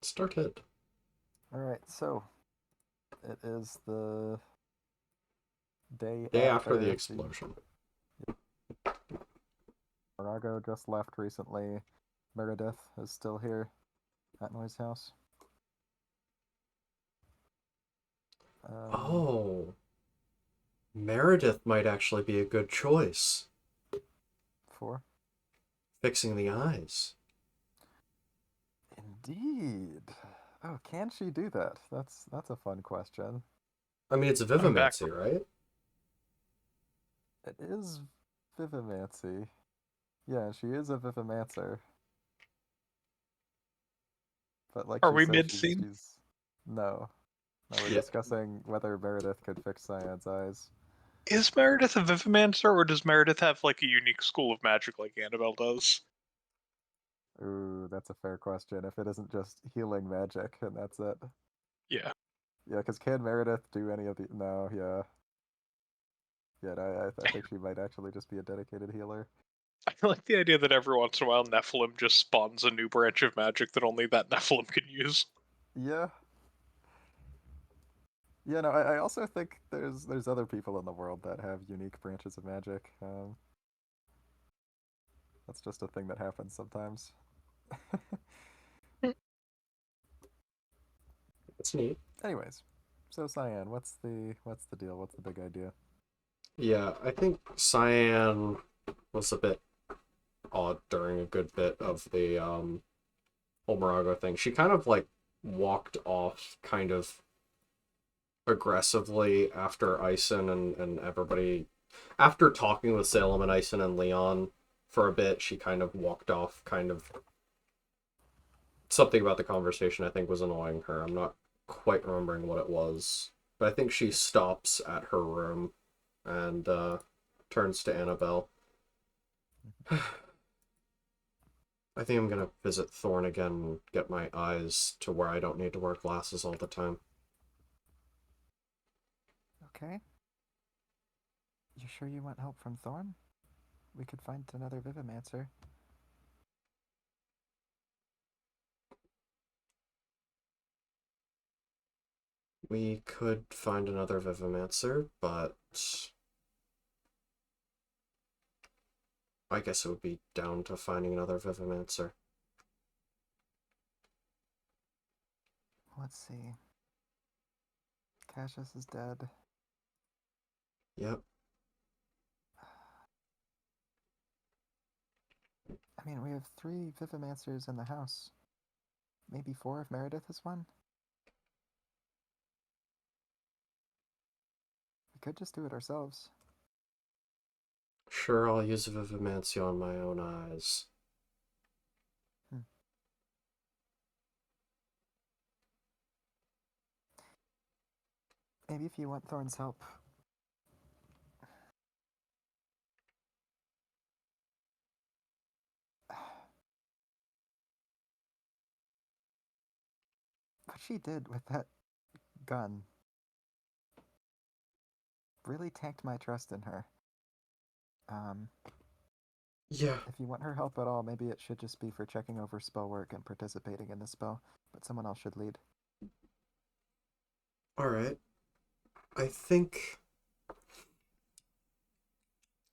Started. Alright, so it is the day Day after the after the explosion. Morago just left recently. Meredith is still here at Noy's house. Um, Oh, Meredith might actually be a good choice. for Fixing the eyes. indeed. Oh, can she do that? That's a fun question. I mean, it's a I'm back. Vivimancy, right? It is Vivimancy. Yeah, she is a Vivimancer. But like Are she we said, mid-scene? she's no. No, we're Yeah. discussing whether Meredith could fix Cyan's eyes. Is Meredith a Vivimancer, or does Meredith have like a unique school of magic like Annabelle does? Ooh, that's a fair question. If it isn't just healing magic and that's it. Yeah. Yeah, because can Meredith do any of the? No, yeah, yeah. I think she might actually just be a dedicated healer. I like the idea that every once in a while Nephilim just spawns a new branch of magic that only that Nephilim can use. Yeah, yeah. No, I also think there's other people in the world that have unique branches of magic. That's just a thing that happens sometimes. That's neat. Anyways, so Cyan, what's the deal? What's the big idea? Yeah, I think Cyan was a bit odd during a good bit of the whole Morago thing. She kind of like walked off kind of aggressively after Ison and everybody after talking with Salem and Ison and Leon for a bit, she kind of walked off kind of something about the conversation I think was annoying her. I'm not quite remembering what it was. But I think she stops at her room and turns to Annabelle. I think I'm gonna visit Thorn again and get my eyes to where I don't need to wear glasses all the time. Okay. You sure you want help from Thorn? We could find another Vivimancer. We could find another Vivimancer, but I guess it would be down to finding another Vivimancer. Let's see. Cassius is dead. Yep. I mean, we have 3 Vivimancers in the house. Maybe 4 if Meredith is one? We could just do it ourselves. Sure, I'll use a Vivimancy on my own eyes. Hmm. Maybe if you want Thorn's help. What she did with that gun really tanked my trust in her. Um, Yeah. if you want her help at all, maybe it should just be for checking over spell work and participating in the spell, but someone else should lead. Alright. I think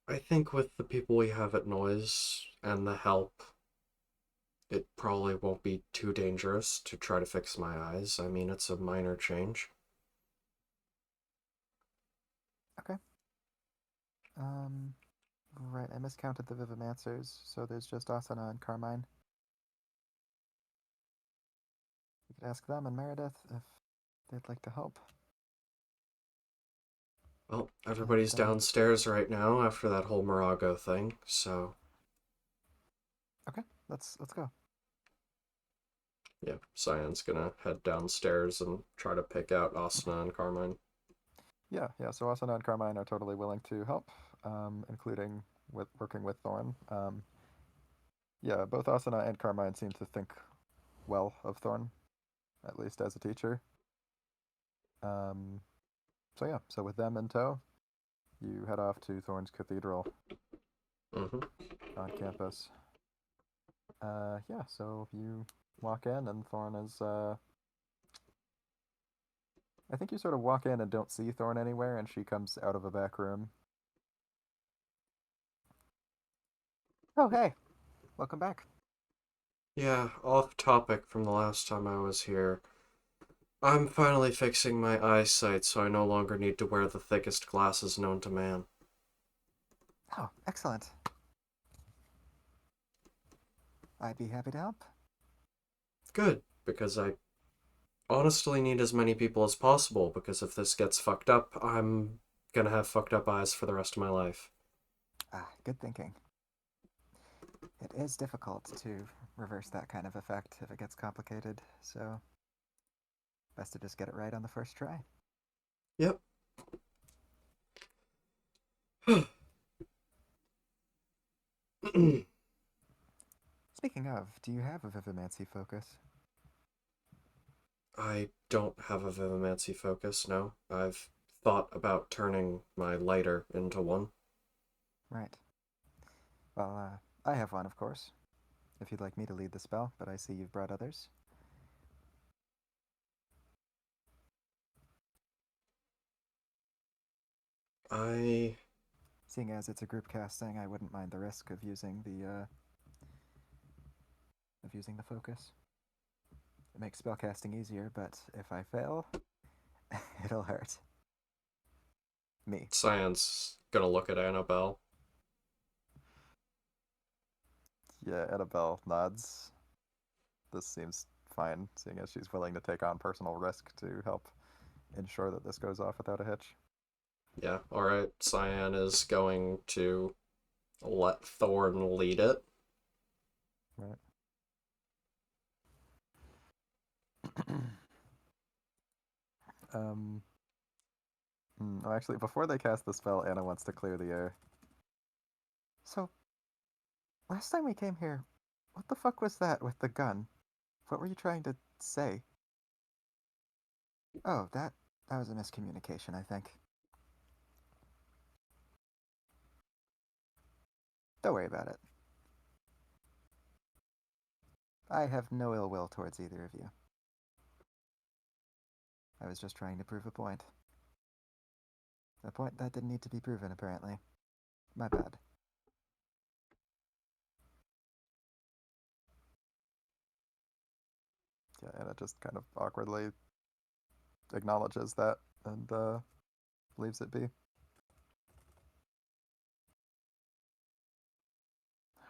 I think with the people we have at Noise and the help, it probably won't be too dangerous to try to fix my eyes. I mean, it's a minor change. Okay. Um, right, I miscounted the Vivimancers, so there's just Asana and Carmine. We could ask them and Meredith if they'd like to help. Well, everybody's And, downstairs right now after that whole Morago thing, so okay, let's go. yeah, Cyan's gonna head downstairs and try to pick out Asuna and Carmine. Yeah, so Asana and Carmine are totally willing to help, including with working with Thorn. Yeah, both Asana and Carmine seem to think well of Thorn, at least as a teacher. Um, so yeah, so with them in tow, you head off to Thorn's Cathedral Mm-hmm. on campus. Yeah, so you walk in, and Thorn is. I think you sort of walk in and don't see Thorn anywhere, and she comes out of a back room. Oh, hey, welcome back. Yeah, off topic from the last time I was here. I'm finally fixing my eyesight so I no longer need to wear the thickest glasses known to man. Oh, excellent. I'd be happy to help. Good, because I honestly need as many people as possible, because if this gets fucked up, I'm gonna have fucked up eyes for the rest of my life. Ah, good thinking. It is difficult to reverse that kind of effect if it gets complicated, so best to just get it right on the first try. Yep. Speaking of, do you have a Vivimancy focus? I don't have a Vivimancy focus, no. I've thought about turning my lighter into one. Right. Well, I have one, of course, if you'd like me to lead the spell, but I see you've brought others. I... Seeing as it's a group casting, I wouldn't mind the risk of using the focus. It makes spellcasting easier, but if I fail, it'll hurt. Me. Cyan's gonna look at Annabelle. Yeah, Annabelle nods. This seems fine, seeing as she's willing to take on personal risk to help ensure that this goes off without a hitch. Yeah, alright. Cyan is going to let Thorn lead it. Right. um. Actually, before they cast the spell, Anna wants to clear the air. So, last time we came here, what the fuck was that with the gun? What were you trying to say? Oh, that was a miscommunication, I think. Don't worry about it. I have no ill will towards either of you. I was just trying to prove a point. A point that didn't need to be proven, apparently. My bad. Yeah, Anna just kind of awkwardly acknowledges that and leaves it be.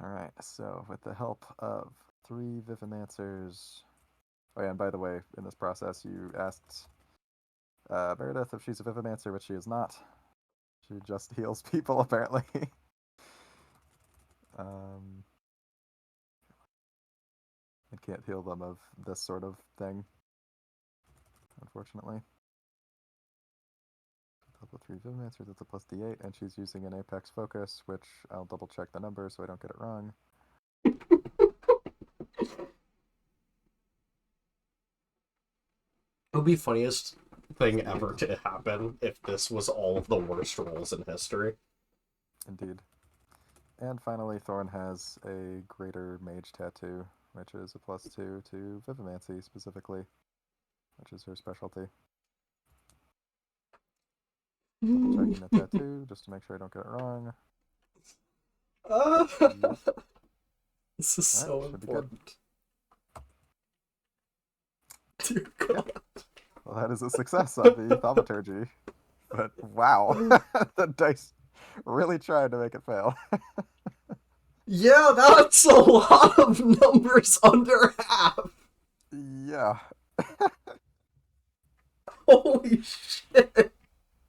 Alright, so with the help of 3 Vivimancers. Oh, yeah, and by the way, in this process, you asked Meredith if she's a Vivimancer, which she is not. She just heals people, apparently. um, and can't heal them of this sort of thing, unfortunately. Level 3 Vivimancer, that's a plus D8, and she's using an Apex Focus, which I'll double check the number so I don't get it wrong. It would be funniest thing ever to happen if this was all of the worst rolls in history. Indeed. And finally, Thorn has a Greater Mage Tattoo, which is a plus 2 to Vivimancy specifically, which is her specialty. Double checking the tattoo just to make sure I don't get it wrong. Yep. This is All so right, should be good. important. Dear God. Well, that is a success on the thaumaturgy. But wow, the dice really tried to make it fail. Yeah, that's a lot of numbers under half. Yeah. Holy shit.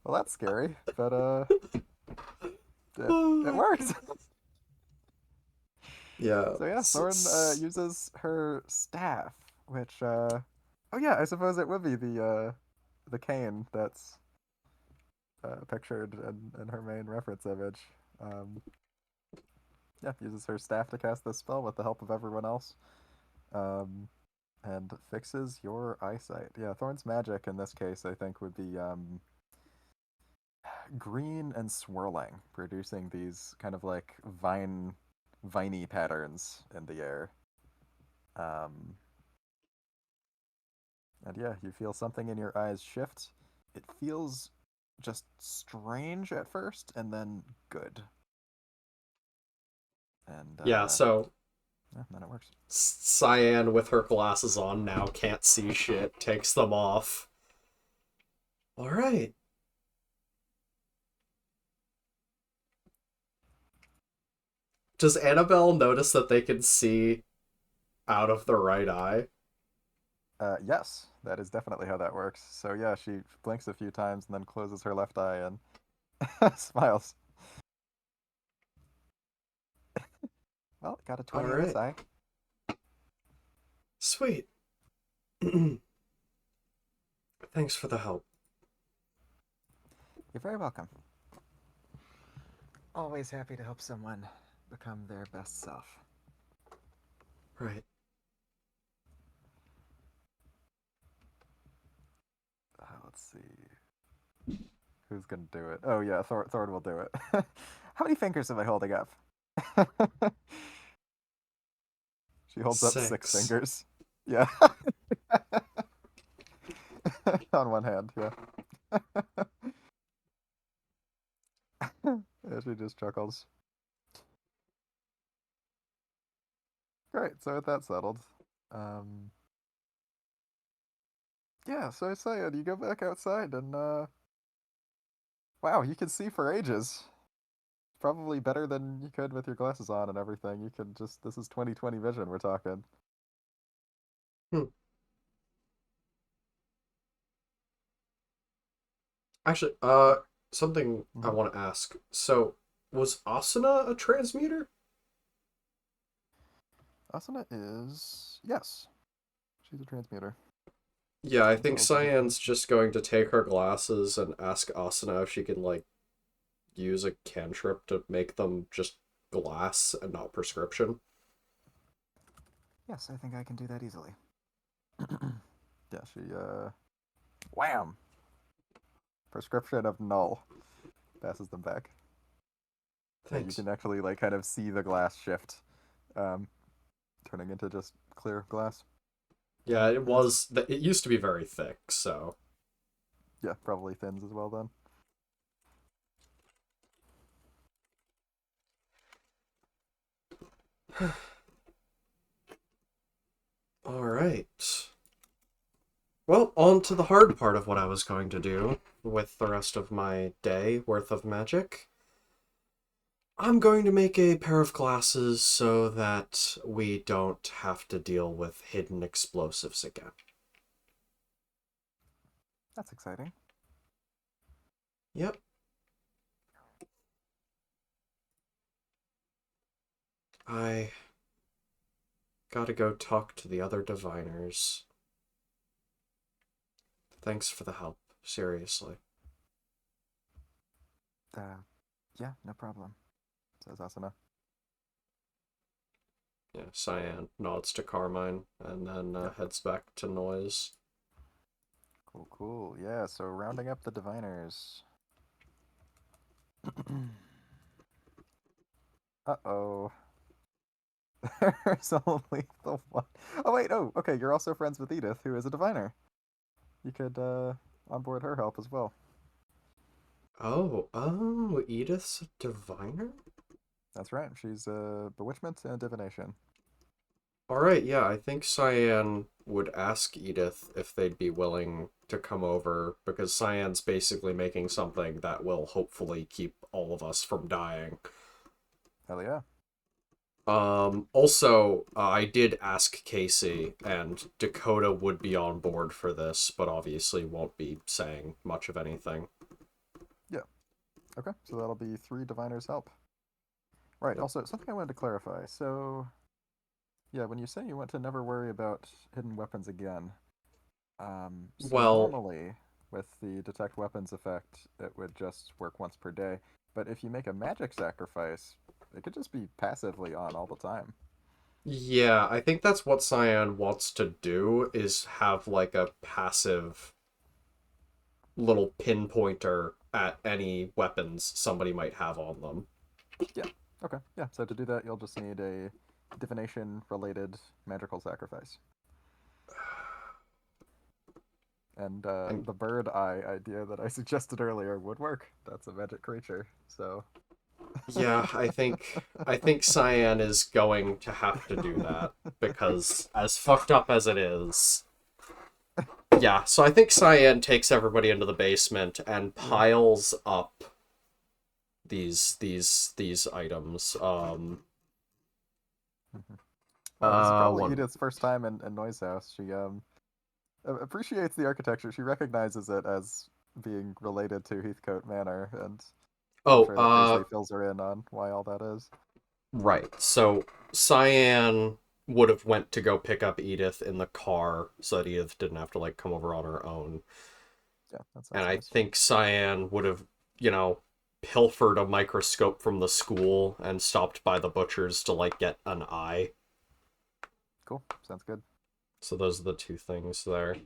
Well, that's scary, but it worked. Yeah. So yeah, Thorn uses her staff, which oh yeah, I suppose it would be the cane that's pictured in her main reference image. Yeah, uses her staff to cast this spell with the help of everyone else, and fixes your eyesight. Yeah, Thorn's magic in this case, I think, would be green and swirling, producing these kind of like viney patterns in the air. Um, And yeah, you feel something in your eyes shift. It feels just strange at first, and then good. And Yeah, so yeah, then it works. Cyan with her glasses on now can't see shit, takes them off. All right. Does Annabelle notice that they can see out of the right eye? Yes, that is definitely how that works. So yeah, she blinks a few times and then closes her left eye and smiles. Well, got a All 20 in this right. eye. Sweet. Thanks for the help. You're very welcome. Always happy to help someone become their best self. Right. Let's see. Who's gonna do it? Oh yeah, Thorn will do it. How many fingers am I holding up? She holds up 6 6. fingers. Yeah. On one hand, yeah. Yeah, she just chuckles. Great, so with that settled. Um, yeah, so I say, you go back outside and, wow, you can see for ages. Probably better than you could with your glasses on and everything. You can just, this is 20/20 vision we're talking. Hmm. Actually, something I Mm-hmm. want to ask. So, was Asuna a transmuter? Asuna is, yes, she's a transmuter. Yeah, I That's think all good. Cyan's just going to take her glasses and ask Asuna if she can, like, use a cantrip to make them just glass and not prescription. Yes, I think I can do that easily. Yeah, she, wham! Prescription of null. Passes them back. Yeah, you Thanks. can actually, like, kind of see the glass shift, um, turning into just clear glass. Yeah, it That's, was. It used to be very thick, so. yeah, probably thins as well then. All right. Well, on to the hard part of what I was going to do with the rest of my day worth of magic. I'm going to make a pair of glasses so that we don't have to deal with hidden explosives again. That's exciting. Yep. I gotta go talk to the other diviners. Thanks for the help, seriously. Uh, yeah, no problem, says Asuna. Yeah, Cyan nods to Carmine and then Yep. heads back to Noise. Cool, cool. Yeah, so rounding up the diviners. Uh-oh. There's only the one. Oh, wait, oh, okay, you're also friends with Edith, who is a diviner. You could, onboard her help as well. Oh, Edith's a diviner? That's right, she's, bewitchment and divination. Alright, yeah, I think Cyan would ask Edith if they'd be willing to come over, because Cyan's basically making something that will hopefully keep all of us from dying. Hell yeah. Also, I did ask Casey, and Dakota would be on board for this, but obviously won't be saying much of anything. Yeah. Okay, so that'll be 3 diviners help. Right, Yep. also, something I wanted to clarify. So, yeah, when you say you want to never worry about hidden weapons again, so Well, normally with the detect weapons effect, it would just work once per day. But if you make a magic sacrifice, it could just be passively on all the time. yeah, I think that's what Cyan wants to do, is have like a passive little pinpointer at any weapons somebody might have on them. Yeah. Okay. Yeah. So to do that, you'll just need a divination related magical sacrifice. And And the bird eye idea that I suggested earlier would work. That's a magic creature. So yeah, I think Cyan is going to have to do that because as fucked up as it is. Yeah, so I think Cyan takes everybody into the basement and yeah. piles up these items. Mhm. Well, this is probably One. Edith's first time in Noise House. She appreciates the architecture. She recognizes it as being related to Heathcote Manor, and I'm Oh, sure that Paisley fills her in on why all that is. right. So Cyan would have went to go pick up Edith in the car so that Edith didn't have to like come over on her own. Yeah, that And sounds I nice. think Cyan would have, pilfered a microscope from the school and stopped by the butcher's to like get an eye. Cool. Sounds good. So those are the two things there.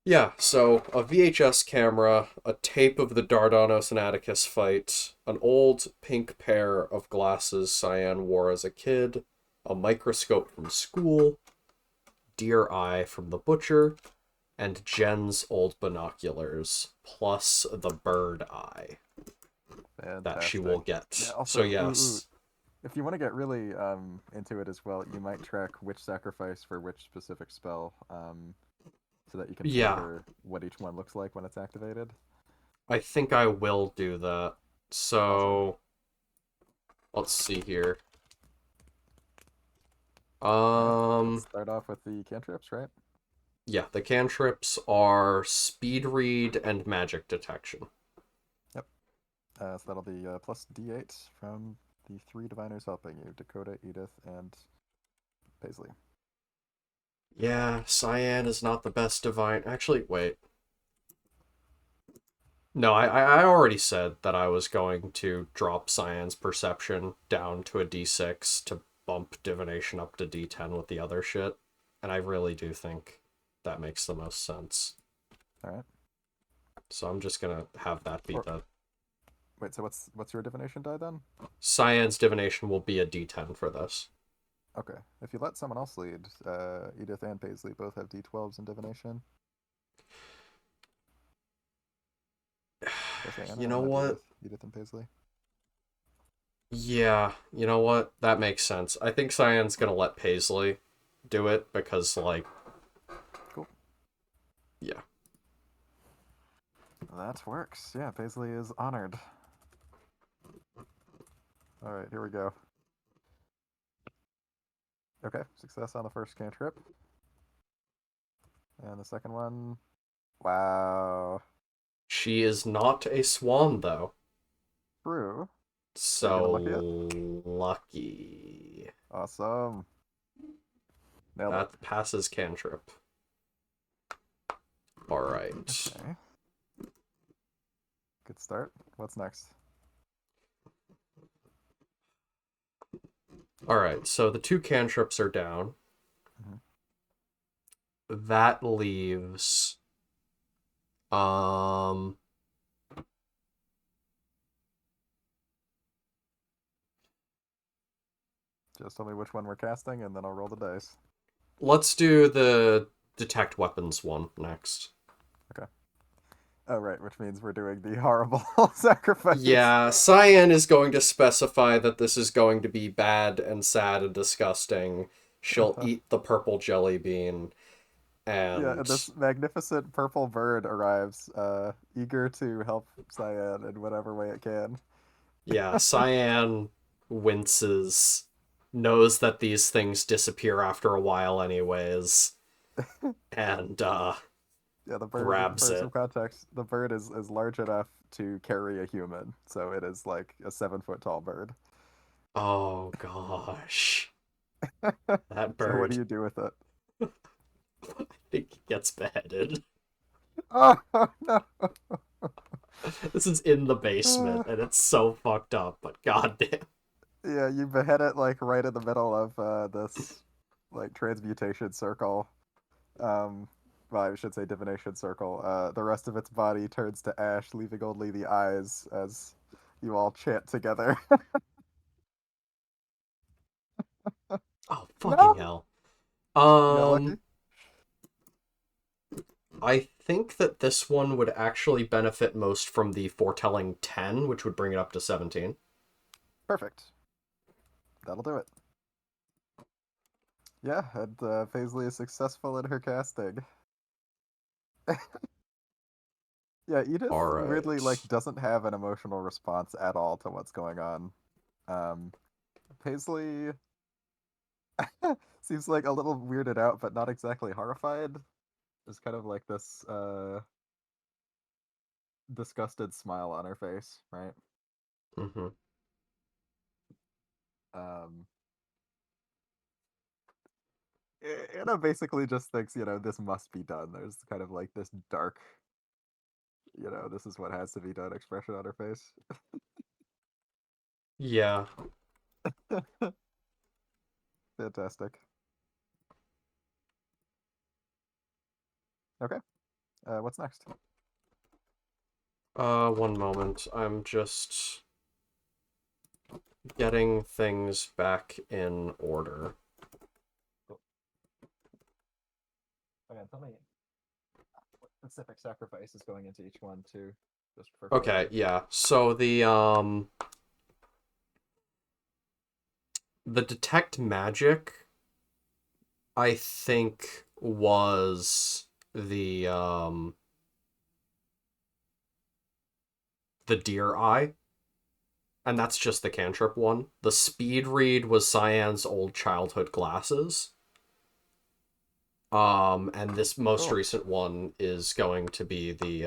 Yeah, so a VHS camera, a tape of the Dardanos and Atticus fight, an old pink pair of glasses Cyan wore as a kid, a microscope from school, deer eye from the butcher, and Jen's old binoculars, plus the bird eye that she will Fantastic. Yeah. get. So Also, yes. if you want to get really into it as well, you might track which sacrifice for which specific spell, so that you can Yeah, flavor what each one looks like when it's activated. I think I will do that. Awesome. So let's see here. All right. Let's Um start off with the cantrips, right? Yeah, the cantrips are speed read and magic detection. Yep. So that'll be plus D8 from the three diviners helping you: Dakota, Edith, and Paisley. Yeah, Cyan is not the best divine. Actually, wait. No, I already said that I was going to drop Cyan's perception down to a D6 to bump divination up to D10 with the other shit. And I really do think that makes the most sense. All right. So I'm just gonna have that be Or the wait. So what's your divination die then? Cyan's divination will be a D10 for this. Okay. If you let someone else lead, Edith and Paisley both have D12s in divination. Did I say You Anna? know Not what? Edith. Edith and Paisley. Yeah, you know what? That makes sense. I think Cyan's gonna let Paisley do it because, like, Cool. yeah. That works. Yeah, Paisley is honored. All right, here we go. Okay, success on the first cantrip. And the second one. Wow. She is not a swan, though. True. Are you gonna look at it? So lucky. Awesome. Nailed it. That passes cantrip. Alright. Okay. Good start. What's next? Alright, so the two cantrips are down. Mhm. That leaves. Um. Just tell me which one we're casting, and then I'll roll the dice. Let's do the detect weapons one next. Okay. Oh, right, which means we're doing the horrible sacrifice. Yeah, Cyan is going to specify that this is going to be bad and sad and disgusting. She'll eat the purple jelly bean, Yeah, and and this magnificent purple bird arrives, eager to help Cyan in whatever way it can. yeah, Cyan winces, knows that these things disappear after a while anyways, and Yeah, the bird, grabs for some it. context, the bird is large enough to carry a human, so it is like a 7 foot tall bird. Oh gosh, that So what do bird, you do with it? I think he gets beheaded. Oh no! This is in the Uh, basement, and it's so fucked up, but goddamn. yeah, you behead it like right in the middle of this like transmutation circle. Um, well, I should say divination circle. The rest of its body turns to ash, leaving only the eyes as you all chant together. Oh, fucking No! hell. You got lucky? I think that this one would actually benefit most from the foretelling 10, which would bring it up to 17. Perfect. That'll do it. Yeah, and Paisley is successful in her casting. Yeah, Edith All weirdly right. doesn't have an emotional response at all to what's going on. Um, Paisley seems like a little weirded out, but not exactly horrified. There's kind of like this disgusted smile on her face, right? Mm-hmm. Um, Anna basically just thinks, this must be done. There's kind of like this dark, this is what has to be done expression on her face. Yeah. Fantastic. Okay, what's next? One moment. I'm just getting things back in order. Okay, tell me what specific sacrifice is going into each one too, just for Okay, flavor. yeah. So the detect magic, I think, was the deer eye, and that's just the cantrip one. The speed read was Cyan's old childhood glasses. And this most Cool. recent one is going to be the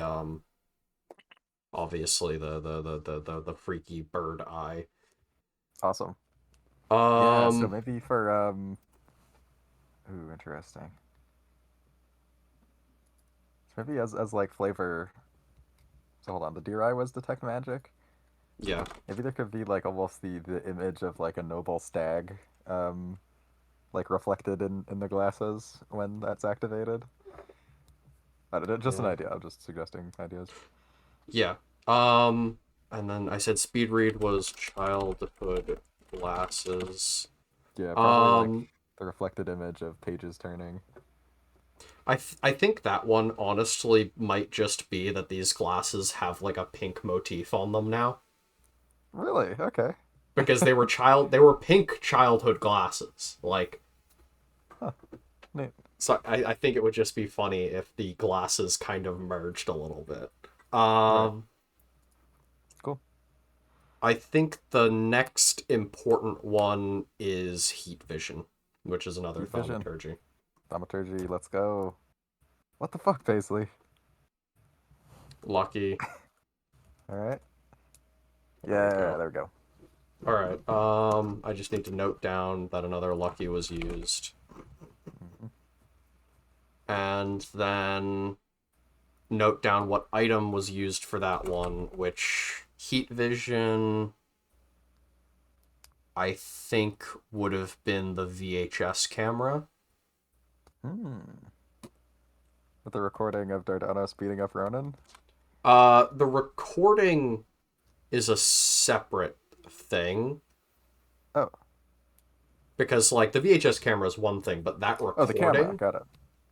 obviously the freaky bird eye. Awesome. Yeah, so Um, maybe for ooh, interesting. So maybe as like flavor. So hold on, the deer eye was detect magic. yeah. Maybe there could be like almost the image of like a noble stag, um, like reflected in the glasses when that's activated. I don't know, just an Yeah. idea. I'm just suggesting ideas. Yeah. Um, and then I said speed read was childhood glasses. Yeah, probably like Um, the reflected image of pages turning. I think that one honestly might just be that these glasses have like a pink motif on them now Really? Okay. because they were pink childhood glasses. Like, Huh. Neat. so I think it would just be funny if the glasses kind of merged a little bit. Right. Um, Cool. I think the next important one is heat vision, which is another Heat vision. thaumaturgy. Thaumaturgy. Let's go. What the fuck, Paisley? Lucky. All right. There we Yeah. go. There we go. All right. I just need to note down that another lucky was used, Mhm. and then note down what item was used for that one. Which heat vision, I think, would have been the VHS camera. Hmm. With the recording of Dardano speeding up Ronan. The recording is a separate thing Oh. because like the VHS camera is one thing, but that Oh, the camera. recording, Got it.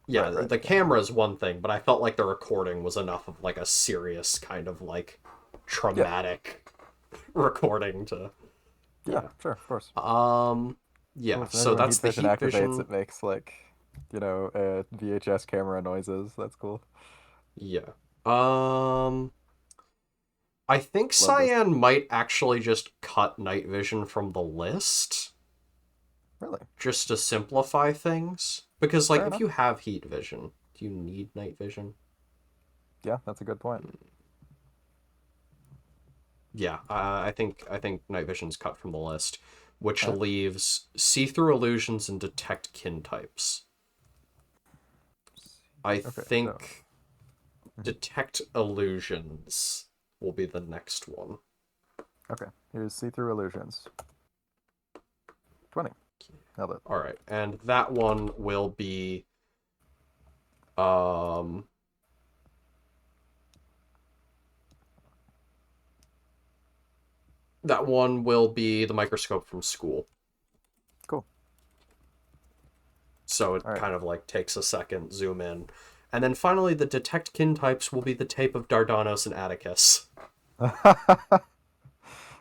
yeah, Right. Right. the The camera. camera is one thing, but I felt like the recording was enough of like a serious kind of like Yeah. traumatic recording to Yeah. yeah. Sure. Of course. Yeah, Cool. So maybe so when that's heat the vision heat activates, vision. it makes like, VHS camera noises. That's cool. Yeah. Um I think Love this. Cyan might actually just cut night vision from the list Really. just to simplify things because like Fair if enough. you have heat vision, do you need night vision? Yeah, that's a good point. Yeah, I think night vision's cut from the list, which All right. leaves see-through illusions and detect kin types. I Okay. So. think Mhm. detect illusions will be the next one. Okay. Here's see-through illusions. 20. Nailed it. All right, and that one will be um that one will be the microscope from school. Cool. So it All right. kind of like takes a second, zoom in, And then finally, the detect kin types will be the tape of Dardanos and Atticus.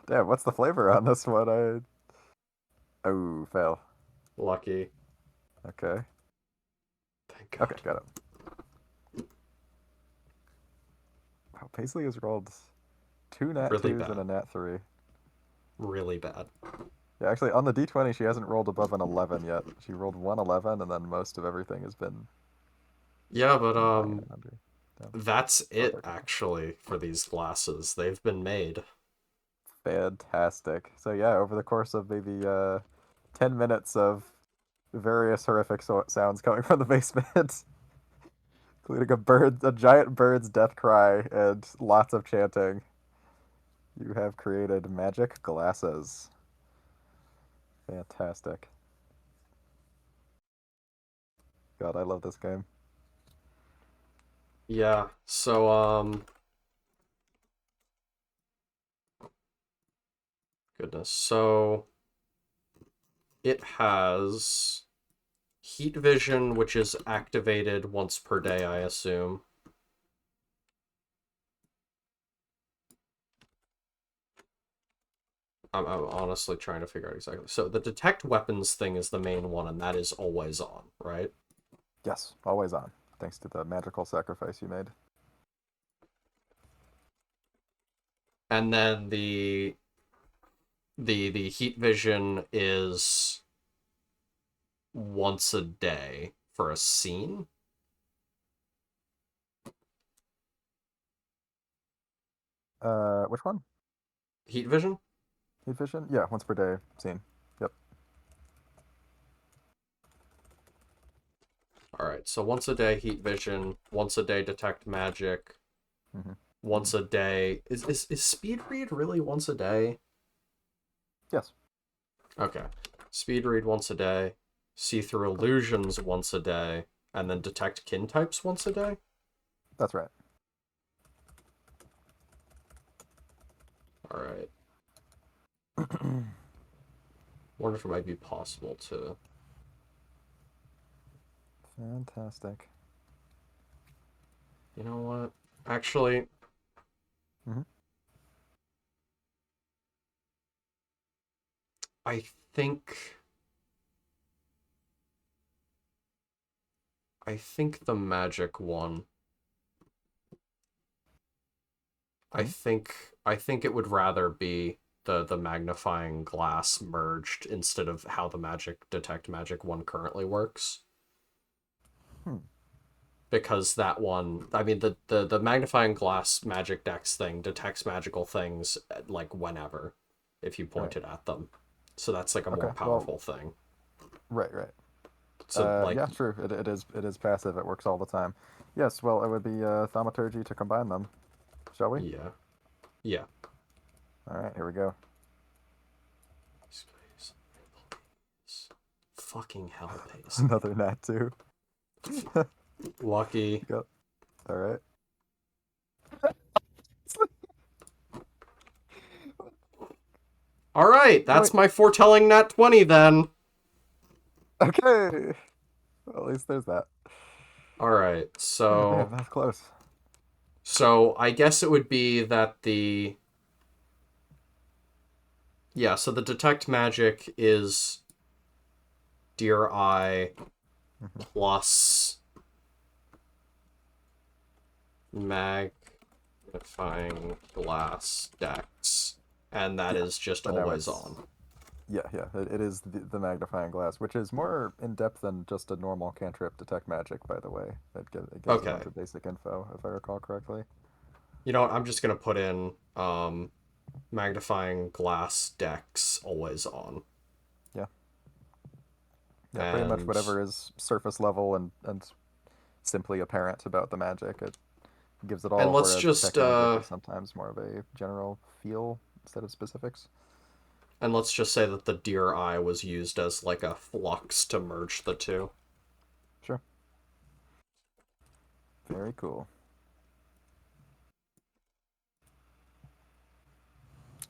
Damn, what's the flavor on this one? Oh, fail. Lucky. Okay. Thank God. Okay, got it. Wow, Paisley has rolled 2 nat Really 2s bad. and a nat 3. Really bad. Yeah, actually, on the d20, she hasn't rolled above an 11 yet. She rolled 1 11, and then most of everything has been Yeah, but 9 and under. Damn. that's it Perfect. actually for these glasses. They've been made. Fantastic. So yeah, over the course of maybe 10 minutes of various horrific sounds coming from the basement, including a giant bird's death cry, and lots of chanting, you have created magic glasses. Fantastic. God, I love this game. Yeah. So goodness. So it has heat vision, which is activated once per day, I assume. I'm honestly trying to figure out exactly. So the detect weapons thing is the main one, and that is always on, right? Yes, always on, thanks to the magical sacrifice you made. And then the heat vision is once a day for a scene. Which one? Heat vision? Heat vision? Yeah, once per day scene. Yep. All right, so once a day heat vision, once a day detect magic, Mm-hmm. once a day. Is speed read really once a day? Yes. Okay. Speed read once a day, see through illusions once a day, and then detect kin types once a day? That's right. All right. Wonder if it might be possible to. Fantastic. You know what? Actually, Mm-hmm. I think. I think the magic one. I Mm-hmm. think I think it would rather be the magnifying glass merged instead of how the magic detect magic one currently works. Hmm. Because that one, I mean, the magnifying glass magic dex thing detects magical things like whenever, if you Right. point it at them. So that's like a Okay. more Well, powerful thing. right, right. So like, Yeah, true. It is passive. It works all the time. Yes. Well, it would be thaumaturgy to combine them. Shall we? yeah, yeah. All right. Here we go. Fucking hell, Pace. Another nat 2. Lucky. Yep. All right. All right, Wait. that's my foretelling nat 20 then. Okay. Well, at least there's that. All right, Oh, man, so that's close. I guess it would be that so the detect magic is Dear Eye Mm-hmm. plus magnifying glass dex, and that Yeah. is just But now always it's on. yeah. It is the magnifying glass, which is more in depth than just a normal cantrip detect magic. By the way, it gives a bunch Okay. of basic info, if I recall correctly. You know what? I'm just gonna put in magnifying glass dex always on. Yeah. Yeah. Pretty much And whatever is surface level and simply apparent about the magic. It gives it and all, let's whereas just detect magic is sometimes more of a general feel instead of specifics. say that the Dear Eye was used as like a flux to merge the two. Sure. Very cool.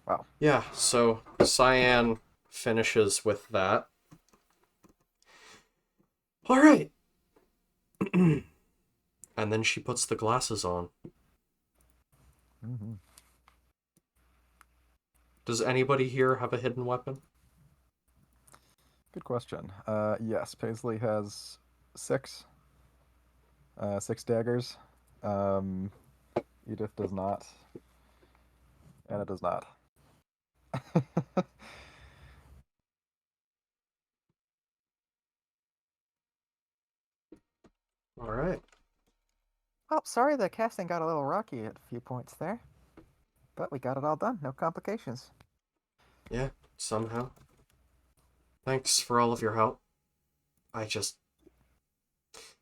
Wow. Yeah, so Cyan finishes with that. All right. And then she puts the glasses on. Mm-hmm. Does anybody here have a hidden weapon? Good question. Yes, Paisley has six, six daggers. Um, Edith does not. Anna does not. All right. Oh, sorry, the casting got a little rocky at a few points there. But we got it all done, no complications. Yeah, somehow. Thanks for all of your help. I just...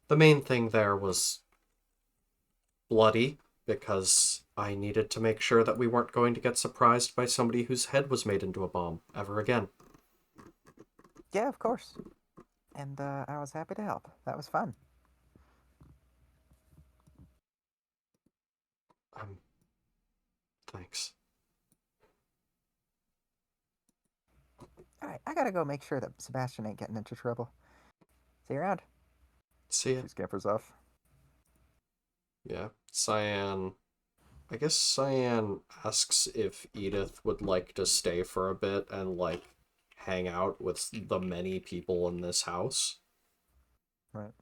The main thing there was bloody, because I needed to make sure that we weren't going to get surprised by somebody whose head was made into a bomb ever again. Yeah, of course. And I was happy to help. That was fun. Thanks. Alright, I gotta go make sure that Sebastian ain't getting into trouble. See you around. See ya. She scampers off. Yeah, Cyan... I guess Cyan asks if Edith would like to stay for a bit and, like, hang out with the many people in this house. Right.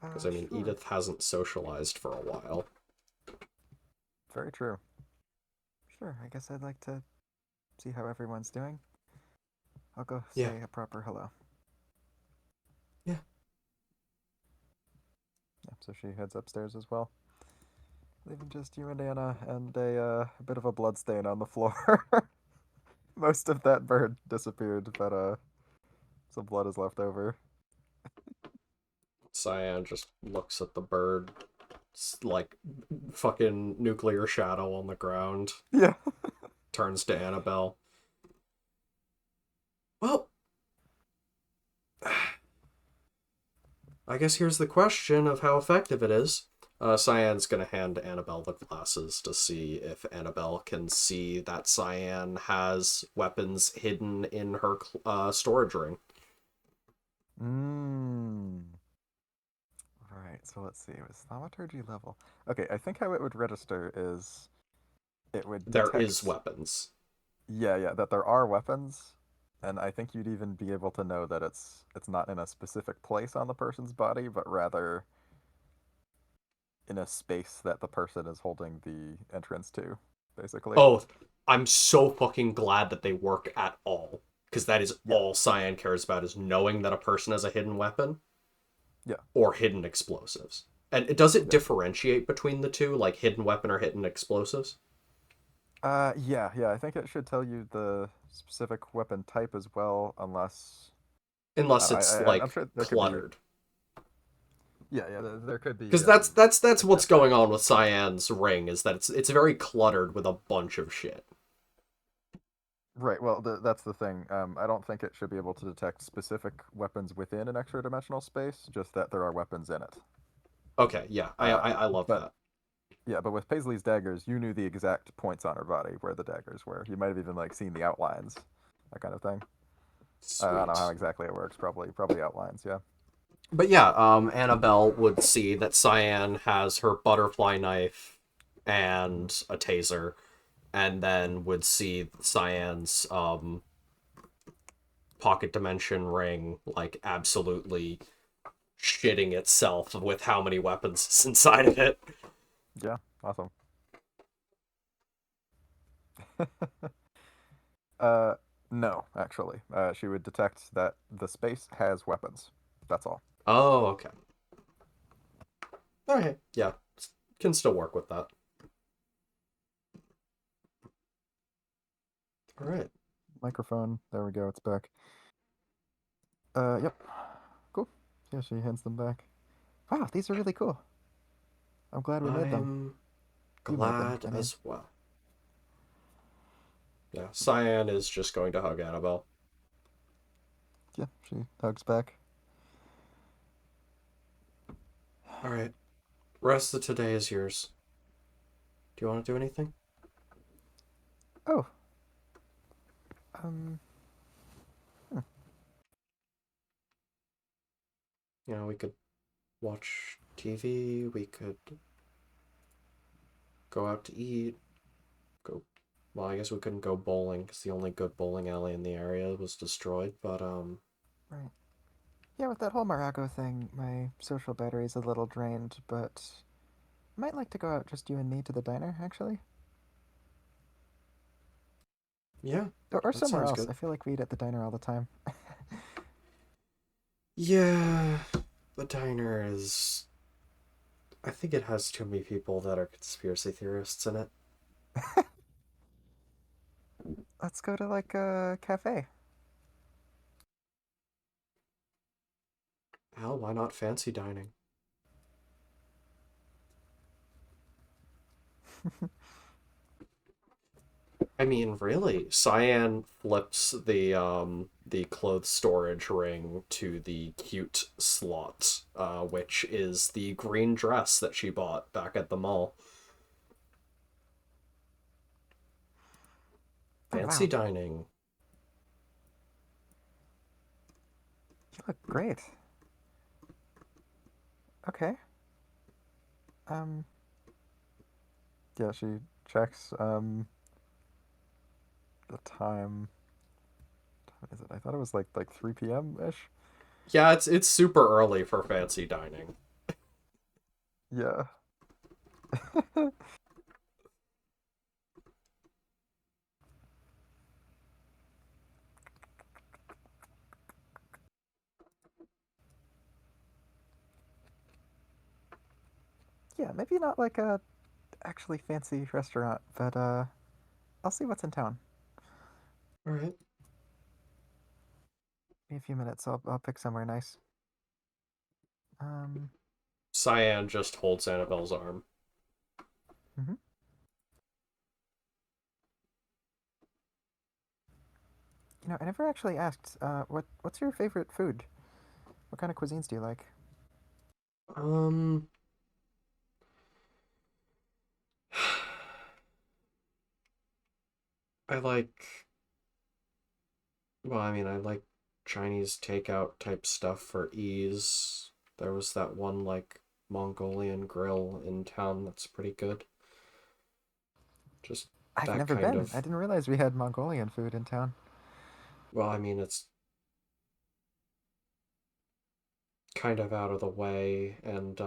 Because, I mean, Sure. Edith hasn't socialized for a while. Very true. Sure, I guess I'd like to see how everyone's doing. I'll go Yeah. say a proper hello. Yeah. Yeah, so she heads upstairs as well. Leaving just you and Anna and a bit of a blood stain on the floor. Most of that bird disappeared, but some blood is left over. Cyan just looks at the bird, like, fucking nuclear shadow on the ground, Yeah. turns to Annabelle. Well, I guess here's the question of how effective it is. Cyan's gonna hand Annabelle the glasses to see if Annabelle can see that Cyan has weapons hidden in her storage ring. Right, so let's see. It was thaumaturgy level. Okay, I think how it would register is it would There detect... is weapons. Yeah, that there are weapons, and I think you'd even be able to know that it's not in a specific place on the person's body, but rather in a space that the person is holding the entrance to, basically. Oh, I'm so fucking glad that they work at all. Because that is Yeah. all Cyan cares about, is knowing that a person has a hidden weapon. Yeah. Or hidden explosives. And does it Yeah. differentiate between the two, like hidden weapon or hidden explosives? Yeah, I think it should tell you the specific weapon type as well, unless... Unless it's, I'm like, sure there could be... cluttered. Yeah, there could be... Because that's what's going on with Cyan's ring, is that it's very cluttered with a bunch of shit. Right, well, that's the thing. I don't think it should be able to detect specific weapons within an extra-dimensional space, just that there are weapons in it. Okay, yeah, I love but that. Yeah, but with Paisley's daggers, you knew the exact points on her body where the daggers were. You might have even like seen the outlines, that kind of thing. I don't know how Sweet. exactly it works. Probably outlines. Yeah. But yeah, Annabelle would see that Cyan has her butterfly knife and a taser, and then would see Cyan's pocket dimension ring, like, absolutely shitting itself with how many weapons is inside of it. Yeah. Awesome. uh, no, actually, she would detect that the space has weapons. That's all. Oh, okay. Okay, yeah, can still work with that. All right. Microphone. There we go. It's back. Yep. Cool. Yeah, she hands them back. Wow, these are really cool. I'm glad we made them. I'm You made them, glad I mean. as well. Yeah, Cyan is just going to hug Annabelle. Yeah, she hugs back. All right. Rest of today is yours. Do you want to do anything? Oh. Um. You know, we could watch TV. We could go out to eat. Go. Well, I guess we couldn't go bowling because the only good bowling alley in the area was destroyed. But Right. Yeah, with that whole Morago thing, my social battery's a little drained, but I might like to go out just you and me to the diner, actually. yeah, Or that somewhere sounds else. good. I feel like we eat at the diner all the time. Yeah, the diner is. I think it has too many people that are conspiracy theorists in it. Let's go to like a cafe. Hell, why not fancy dining? I mean, really, Cyan flips the clothes storage ring to the cute slot, which is the green dress that she bought back at the mall. Oh Fancy wow, dining. you look great. Okay. Um, Yeah, she checks the time. What is it? I thought it was like 3 p.m. ish. Yeah, it's super early for fancy dining. Yeah. yeah, maybe not like a actually fancy restaurant, but I'll see what's in town. All right. Give me a few minutes. I'll pick somewhere nice. Um, Cyan just holds Annabelle's arm. mhm. You know, I never actually asked. What's your favorite food? What kind of cuisines do you like? Um, I like. Well, I mean, I like Chinese takeout type stuff for ease. There was that one like Mongolian grill in town that's pretty good. Just I've that never kind been. I of. didn't realize we had Mongolian food in town. Well, I mean, it's kind of out of the way, and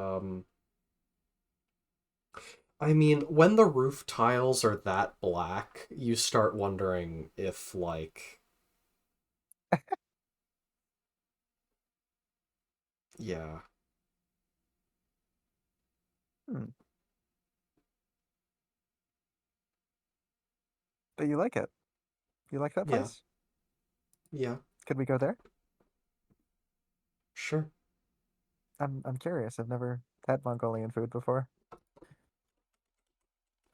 I mean, when the roof tiles are that black, you start wondering if like, yeah, Hmm. But you like it. You like that yeah, place? yeah, Could we go there? sure. I'm curious. I've never had Mongolian food before.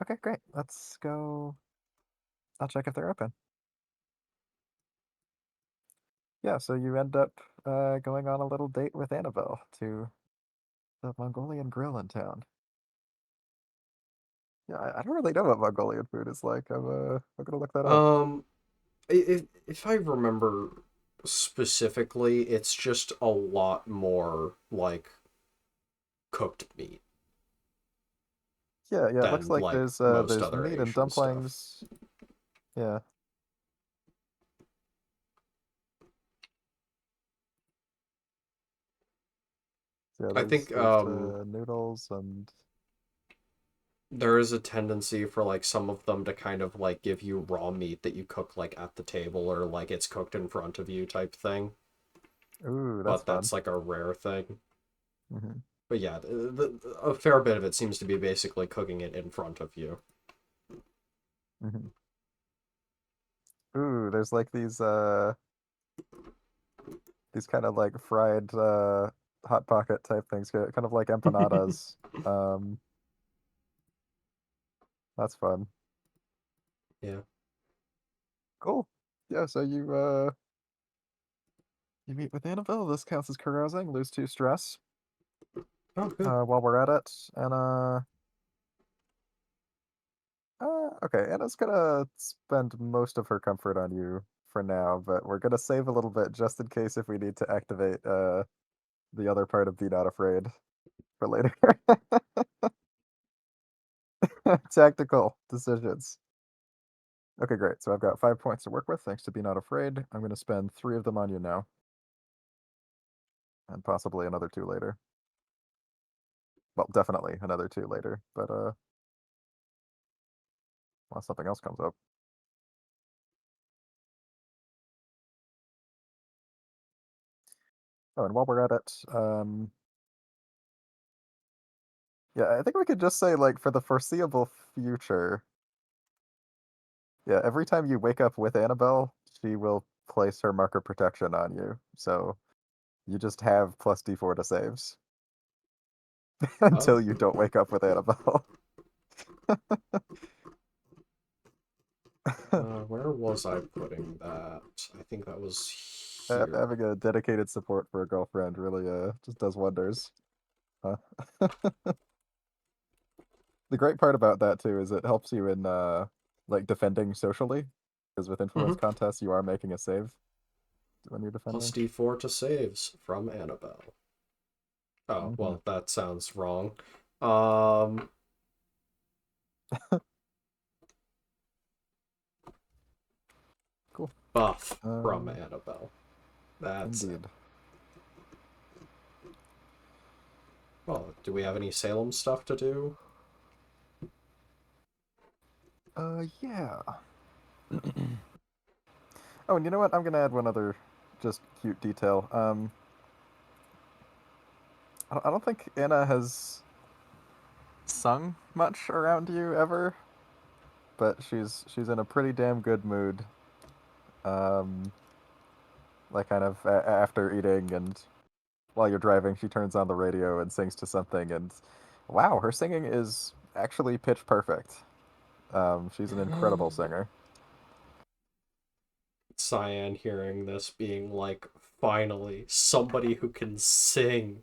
Okay, great. Let's go. I'll check if they're open. Yeah, so you end up going on a little date with Annabelle to the Mongolian grill in town. Yeah, I don't really know what Mongolian food is like. I'm gonna look that up. Um, if I remember specifically, it's just a lot more like cooked meat Yeah, yeah. It looks than like like most there's other meat and Asian stuff. dumplings. Yeah, yeah. I There's think there's noodles and there is a tendency for like some of them to kind of like give you raw meat that you cook like at the table or like it's cooked in front of you type thing, ooh, that's but fun. that's like a rare thing. Hmm. But yeah, a fair bit of it seems to be basically cooking it in front of you. Hmm. Ooh, there's like these kind of like fried hot pocket type things, kind of like empanadas. Um, that's fun. Yeah. Cool. Yeah, so you meet with Annabelle. This counts as carousing. Lose 2 stress. Oh, good. While we're at it, and okay, Anna's gonna spend most of her comfort on you for now, but we're gonna save a little bit just in case if we need to activate the other part of Be Not Afraid. for later. Tactical decisions. Okay, great. So I've got 5 points to work with, thanks to Be Not Afraid. I'm going to spend 3 of them on you now, and possibly another 2 later. Well, definitely another 2 later, but unless something else comes up. Oh, and while we're at it, yeah, I think we could just say, like, for the foreseeable future, yeah, every time you wake up with Annabelle, she will place her marker protection on you. So you just have plus D4 to saves until you don't wake up with Annabelle. Where was I putting that? I think that was here. Having a dedicated support for a girlfriend really just does wonders. Huh? The great part about that too is it helps you in like defending socially, because with influence contests you are making a save when you're defending. Plus D4 to saves from Annabelle. Oh, well, that sounds wrong. Cool. Buff from Annabelle. That's indeed. it. Well, do we have any Salem stuff to do? Yeah. Oh, and you know what? I'm gonna add one other just cute detail. I don't think Anna has sung much around you ever, but she's in a pretty damn good mood. Like kind of after eating and while you're driving, she turns on the radio and sings to something, and wow, her singing is actually pitch perfect. She's an incredible singer. Cyan hearing this being like, finally, somebody who can sing.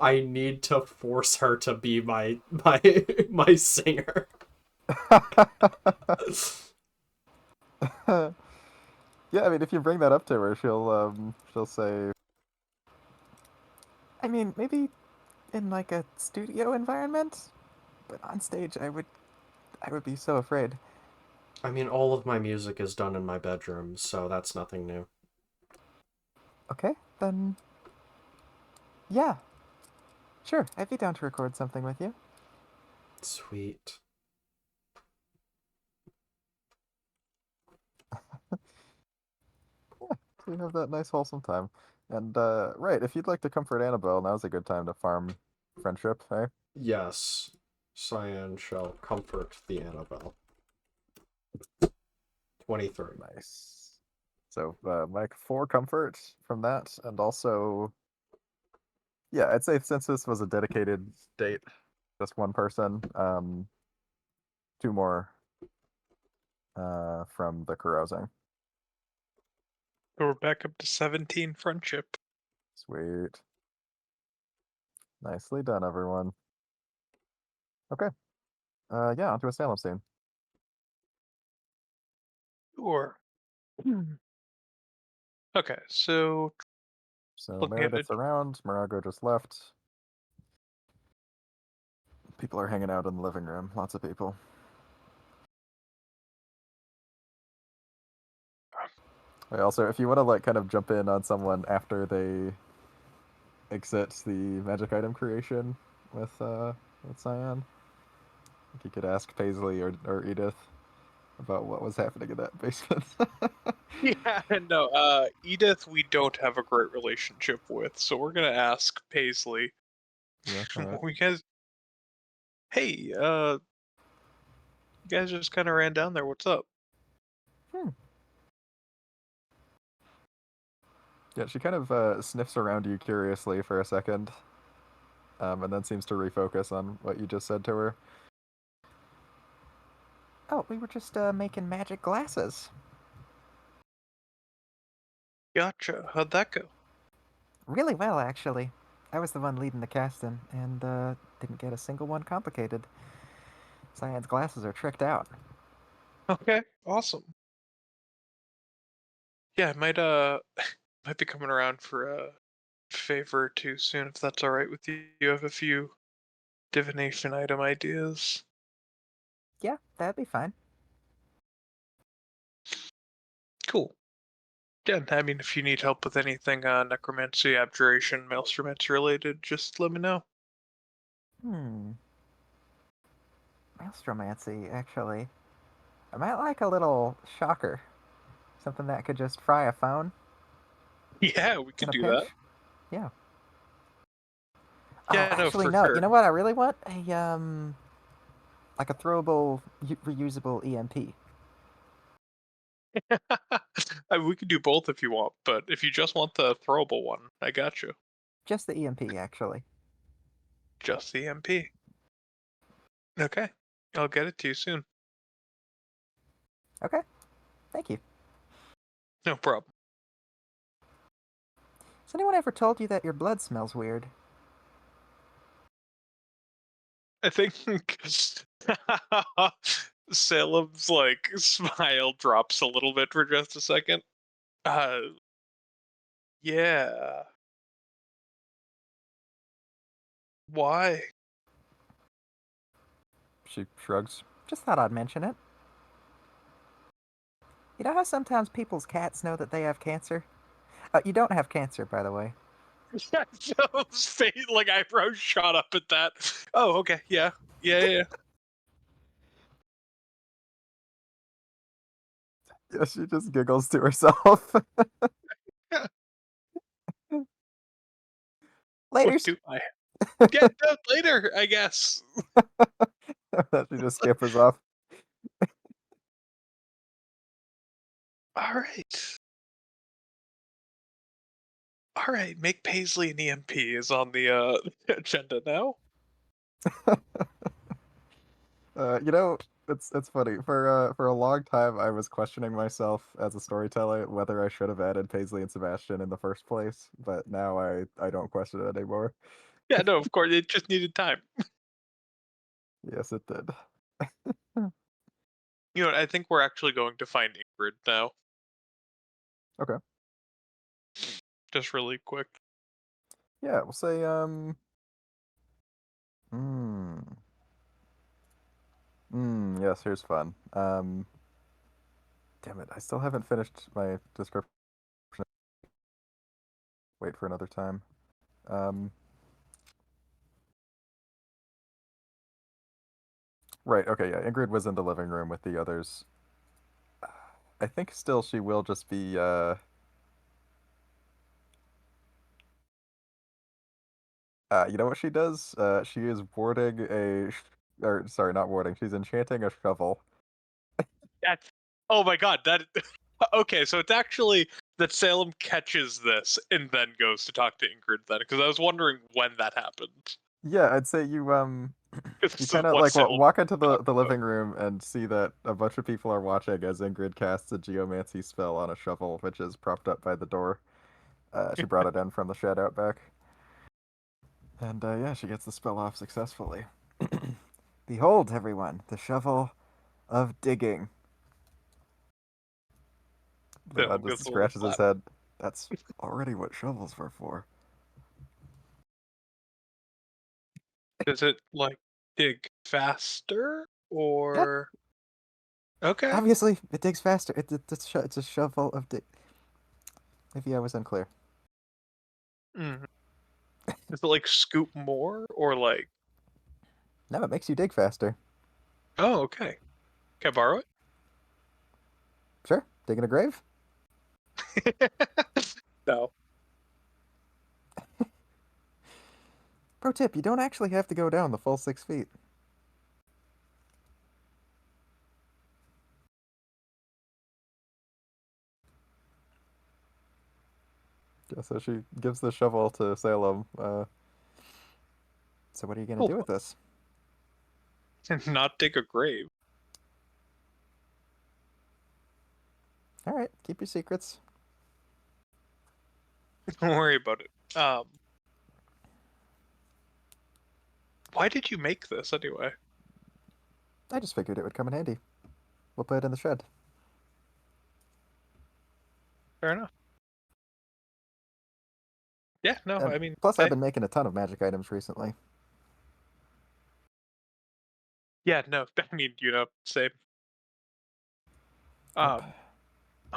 I need to force her to be my singer. Yeah, I mean, if you bring that up to her, she'll say, I mean, maybe in like a studio environment, but on stage, I would be so afraid. I mean, all of my music is done in my bedroom, so that's nothing new. Okay, then. Yeah, sure, I'd be down to record something with you. Sweet. so you have that nice wholesome time. And right, if you'd like to comfort Annabelle, now's a good time to farm friendship, eh? Yes, Cyan shall comfort the Annabelle. 23. Nice. So, Mike, 4 comfort from that, and also, yeah, I'd say since this was a dedicated date, just one person, 2 more from the carousing. So we're back up to 17 friendship. Sweet. Nicely done, everyone. Okay. Yeah, onto a Salem scene. Sure. Okay, so So looking at it, Meredith's around, Morago just left. People are hanging out in the living room. Lots of people. Also, if you want to like kind of jump in on someone after they exit the magic item creation with Cyan, I think you could ask Paisley or Edith about what was happening in that basement. yeah, no, Edith, we don't have a great relationship with, so we're gonna ask Paisley. Yeah, all right. We guys, hey, you guys just kind of ran down there. What's up? Yeah, she kind of sniffs around you curiously for a second, and then seems to refocus on what you just said to her. Oh, we were just making magic glasses. Gotcha. How'd that go? Really well, actually. I was the one leading the casting, and didn't get a single one complicated. Cyan's glasses are tricked out. Okay, awesome. Yeah, I might might be coming around for favor too soon, if that's all right with you. You have a few divination item ideas. Yeah, that'd be fine. Cool. Yeah, I mean, if you need help with anything necromancy, abjuration, maelstromance related, just let me know. Maelstromancy, actually. I might like a little shocker. Something that could just fry a phone Yeah, we in could a do that. pinch. Yeah. Oh, Yeah, no, actually, for no. You sure. know what I really want? Like a throwable, reusable EMP. We could do both if you want, but if you just want the throwable one, I got you. Just the EMP, actually. Just the MP. Okay, I'll get it to you soon. Okay. Thank you. No problem. Has anyone ever told you that your blood smells weird? I think Salem's like smile drops a little bit for just a second. Yeah. Why? She shrugs. Just thought I'd mention it. You know how sometimes people's cats know that they have cancer? You don't have cancer, by the way. Joe's face, like eyebrows shot up at that. Oh, okay, yeah. Yeah. Yeah, she just giggles to herself. What Laters. do I get that later, I guess. She just scampers off. All right. All right, make Paisley an EMP is on the agenda now. You know, it's funny. For a long time, I was questioning myself as a storyteller whether I should have added Paisley and Sebastian in the first place, but now I don't question it anymore. Yeah, no, of course, it just needed time. Yes, it did. You know what, I think we're actually going to find Ingrid now. Okay. Just really quick. Yeah, we'll say Hmm. Yes, here's fun. Damn it, I still haven't finished my description. Wait for another time. Um. Right. Okay. Yeah. Ingrid was in the living room with the others. I think still she will just be. You know what she does? She is warding or sorry, not warding. She's enchanting a shovel. That's oh my god, that okay, so it's actually that Salem catches this and then goes to talk to Ingrid then, because I was wondering when that happened. Yeah, I'd say you Because you this is kind of what like Salem walk into talked the about. living room and see that a bunch of people are watching as Ingrid casts a geomancy spell on a shovel, which is propped up by the door. She brought it in from the shed out back, and yeah, she gets the spell off successfully. Behold, everyone, the shovel of digging. Leon Salem just gets a little scratches his flat. head. That's already what shovels were for. Does it like dig faster Yep. or okay? Obviously, it digs faster. It's a shovel of dig. Maybe I was unclear. Mhm. Does it like scoop more or like No, it makes you dig faster. oh okay. Can I borrow Sure. Digging a grave? it? No. Pro tip, you don't actually have to go down the full 6 feet. Yeah, so she gives the shovel to Salem. So what are you gonna Cool. do with this? Not dig a grave. Alright, keep your secrets. Don't worry about it. Why did you make this anyway? I just figured it would come in handy. We'll put it in the shed. Fair enough. Yeah, no, And I mean, plus, I've hey, been making a ton of magic items recently. yeah, no, I mean, same. Yep. Um,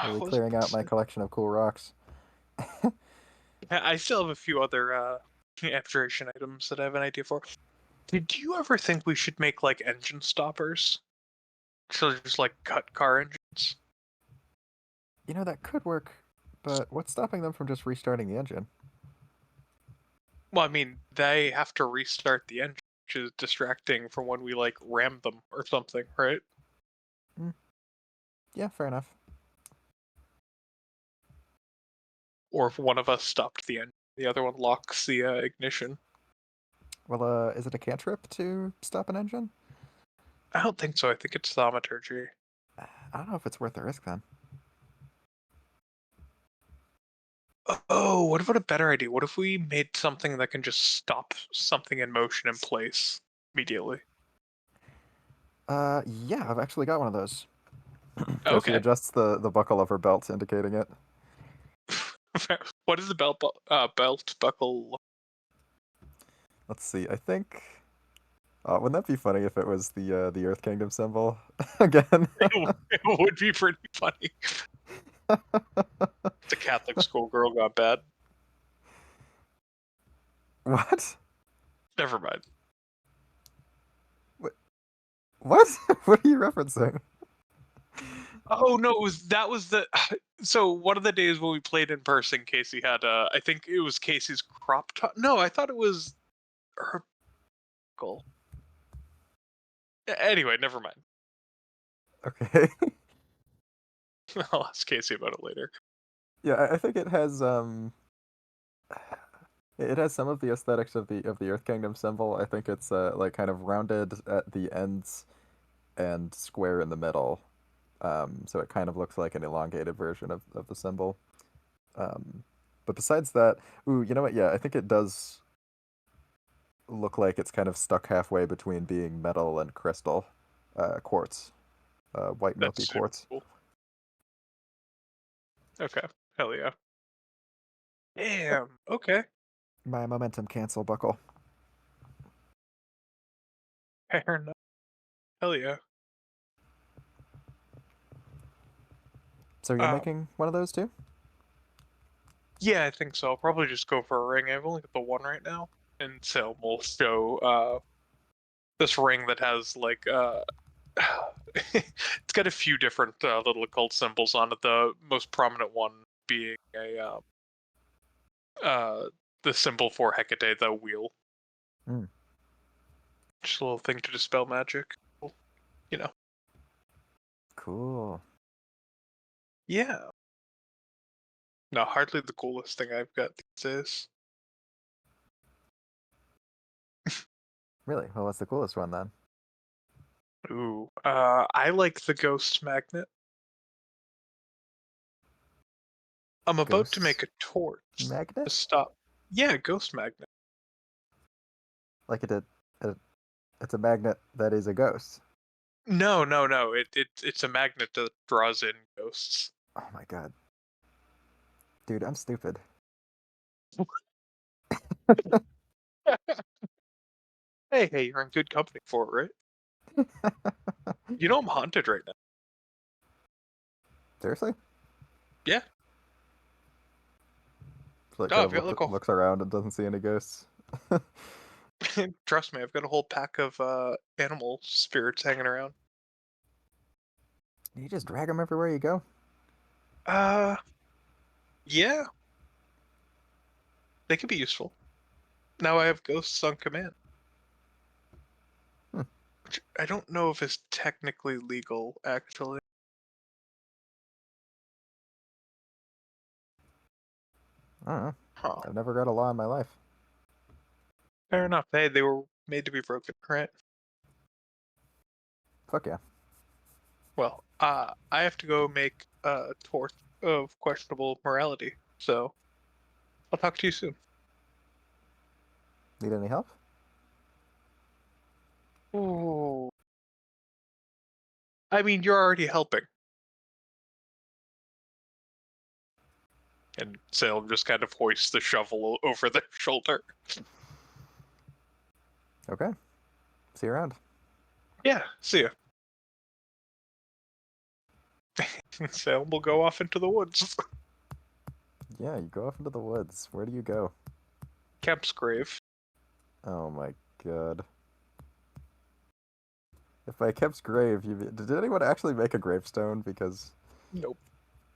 Really what was clearing out my collection of cool rocks. I still have a few other abjuration items that I have an idea for. Did you ever think we should make like engine stoppers? So just like cut car engines? You know, that could work, but what's stopping them from just restarting the engine? Well, I mean, they have to restart the engine, which is distracting from when we like ram them or something, right? Yeah, fair enough. Or if one of us stopped the engine, the other one locks the ignition. Well, is it a cantrip to stop an engine? I don't think so. I think it's thaumaturgy. I don't know if it's worth the risk then. Oh, what about a better idea? What if we made something that can just stop something in motion in place immediately? Yeah, I've actually got one of those. So she Okay. adjusts the buckle of her belt, indicating it. What is the belt buckle? Let's see. I think. Wouldn't that be funny if it was the Earth Kingdom symbol again? It would be pretty funny. It's a Catholic schoolgirl got bad. What? Never mind. What? What are you referencing? Oh no, that was the so one of the days when we played in person, Casey had I think it was Casey's crop top. No, I thought it was her buckle. Anyway, never mind. Okay. I'll ask Casey about it later. Yeah, I think it has it has some of the aesthetics of the Earth Kingdom symbol. I think it's like kind of rounded at the ends and square in the middle. So it kind of looks like an elongated version of the symbol. Um, but besides that, ooh, you know what? Yeah, I think it does look like it's kind of stuck halfway between being metal and crystal, quartz, white That's milky super quartz. cool. Okay, hell yeah. Damn. Okay. My momentum cancel buckle. Fair enough. Hell yeah. So you're Um, making one of those too? yeah, I think so. I'll probably just go for a ring. I've only got the one right now, and so we'll show this ring that has like it's got a few different little occult symbols on it. The most prominent one being a the symbol for Hecate, the wheel. Mm. Just a little thing to dispel magic. You know. Cool. Yeah. No, hardly the coolest thing I've got these days. Really? Well, what's the coolest one then? Ooh. I like the ghost magnet. I'm about to make Ghost a torch to magnet? stop. Yeah, ghost magnet. Like it's a magnet that is a ghost. No. It's a magnet that draws in ghosts. Oh my god. Dude, I'm stupid. Hey, you're in good company for it, right? You know I'm haunted right now. Seriously? Yeah. So it Oh, kind I've of got like a. looks around and doesn't see any ghosts. Trust me, I've got a whole pack of animal spirits hanging around. You just drag them everywhere you go. Uh, yeah, they could be useful. Now I have ghosts on command. Hmm. Which I don't know if is technically legal, actually. I don't know. Huh. I've never read a law in my life. Fair enough. Hey, they were made to be broken, right? Fuck yeah. Well, I have to go make a torch of questionable morality, so I'll talk to you soon. Need any help? Ooh. I mean, you're already helping. And Salem just kind of hoists the shovel over their shoulder. Okay. See you around. Yeah, see ya. Salem will go off into the woods. Yeah, you go off into the woods. Where do you go? Kemp's grave. Oh my god. If by Kemp's grave, did anyone actually make a gravestone? Because, Nope.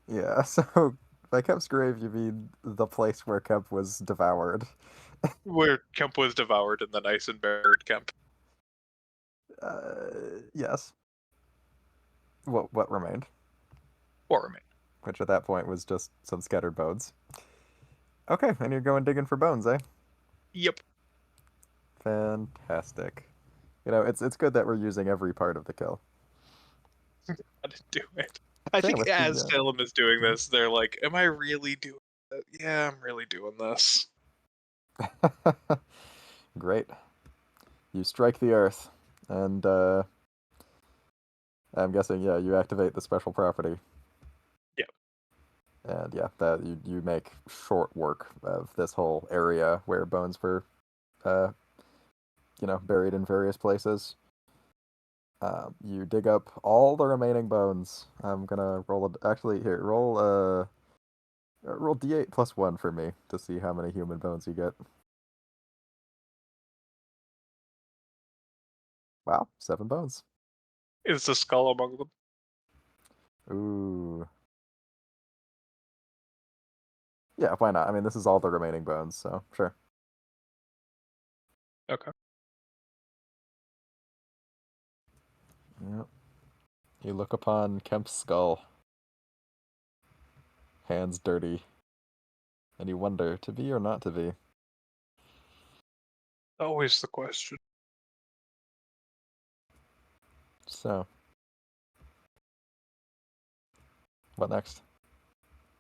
yeah, so by Kemp's grave, you mean the place where Kemp was devoured. Where Kemp was devoured in the nice and buried Kemp. Yes. What remained? Or remain. Which at that point was just some scattered bones. Okay, and you're going digging for bones, eh? Yep. Fantastic. You know, it's good that we're using every part of the kill. Gotta do it. I Yeah, think with as the, Salem is doing this, they're like, am I really doing it? Yeah, I'm really doing this. Great. You strike the earth, and I'm guessing, yeah, you activate the special property. Yep. And yeah, that you make short work of this whole area where bones were, uh, buried in various places. You dig up all the remaining bones. I'm gonna actually here roll d8 plus 1 for me to see how many human bones you get. Wow, 7 bones. Is the skull among them? Ooh. Yeah, why not? I mean, this is all the remaining bones, so sure. Okay. Yep. You look upon Kemp's skull, hands dirty, and you wonder to be or not to be. Always the question. So, what next?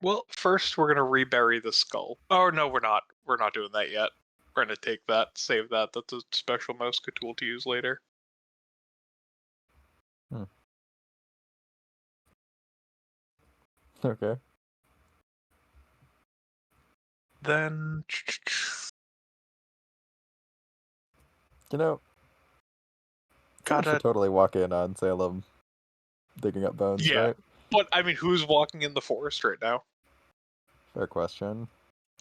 Well, first we're gonna rebury the skull. Oh no, we're not. We're not doing that yet. We're gonna take that, save that. That's a special mouse tool to use later. Okay. Then You know, someone should gotta totally walk in on Salem digging up bones, yeah. right? But I mean, who's walking in the forest right now? Fair question.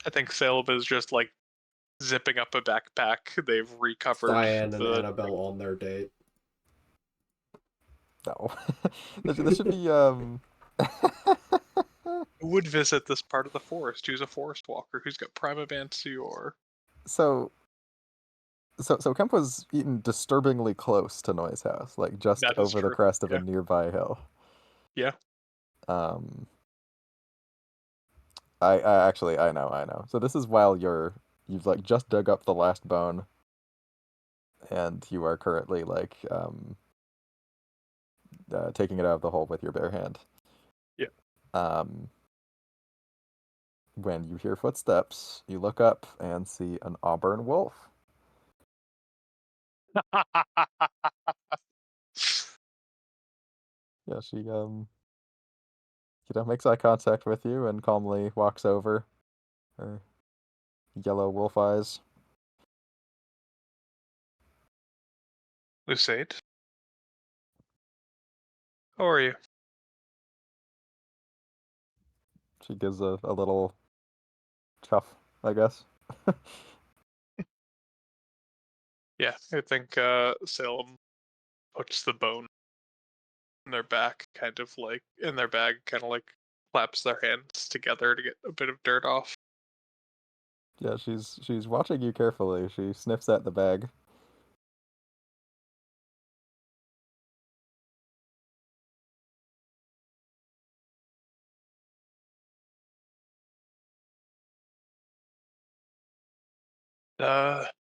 I think Salem is just like zipping up a backpack. They've recovered Cyan and the. Annabelle on their date. No. This should be, Who would visit this part of the forest? Who's a forest walker? Who's got Prima So, so Kemp was eaten disturbingly close to Noy's house, like just That is over the true. crest of a Yeah. nearby hill. Yeah. Um, I actually, I know. So this is while you've like just dug up the last bone, and you are currently like taking it out of the hole with your bare hand. Yeah. Um, when you hear footsteps, you look up and see an auburn wolf. Yeah, she makes eye contact with you and calmly walks over, her yellow wolf eyes. Lucade, how are you? She gives a little chuff, I guess. Yeah, I think Salem puts the bone in their back, kind of like in their bag, kind of like claps their hands together to get a bit of dirt off. Yeah, she's watching you carefully. She sniffs at the bag.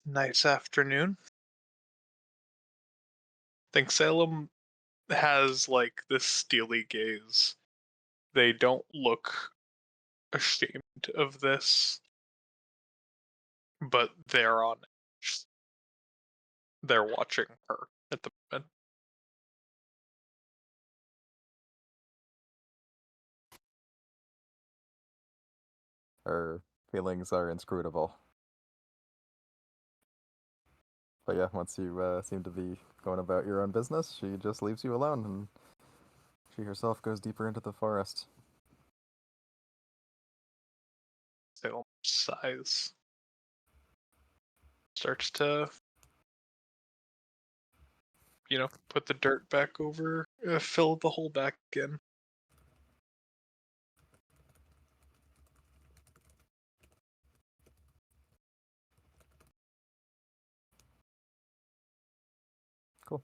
Nice afternoon. I think Salem has like this steely gaze. They don't look ashamed of this, but they're on edge. They're watching her at the moment. Her feelings are inscrutable. But yeah, once you seem to be going about your own business, she just leaves you alone, and she herself goes deeper into the forest. Salem sighs. Starts to, put the dirt back over, fill the hole back in. Cool.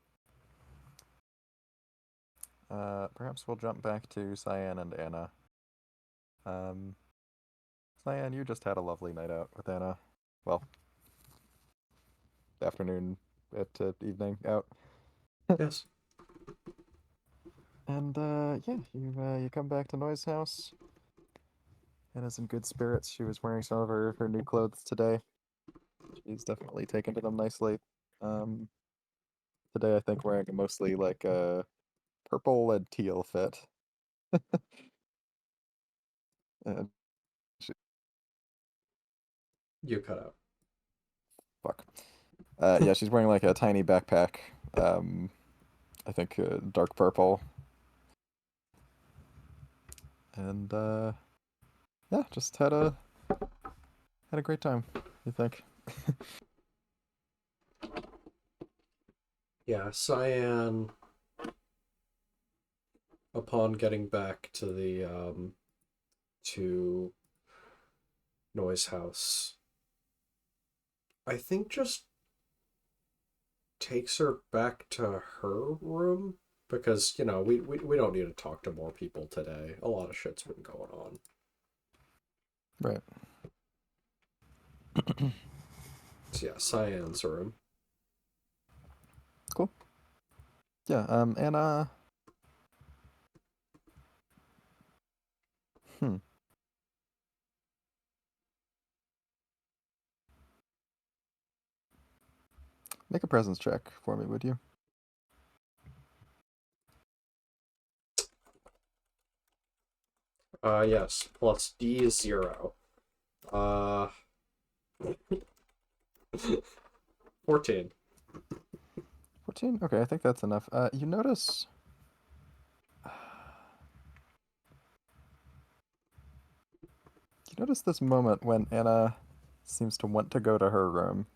Perhaps we'll jump back to Cyan and Anna. Cyan, you just had a lovely night out with Anna. Well, afternoon to evening out. Yes. And yeah, you come back to Noise House. Anna's in good spirits. She was wearing some of her new clothes today. She's definitely taken to them nicely. Today I think wearing a mostly like a purple and teal fit. And You cut out. fuck. Yeah, she's wearing like a tiny backpack. I think dark purple. And yeah, just had a great time. You think? Yeah, Cyan, upon getting back to the to Noise House, I think just takes her back to her room because, we don't need to talk to more people today. A lot of shit's been going on. Right. So yeah, Cyan's room. Cool. Yeah. Anna. Hmm. Make a presence check for me, would you? Yes, plus D is 0. 14. 14? Okay, I think that's enough. You notice. You notice this moment when Anna seems to want to go to her room,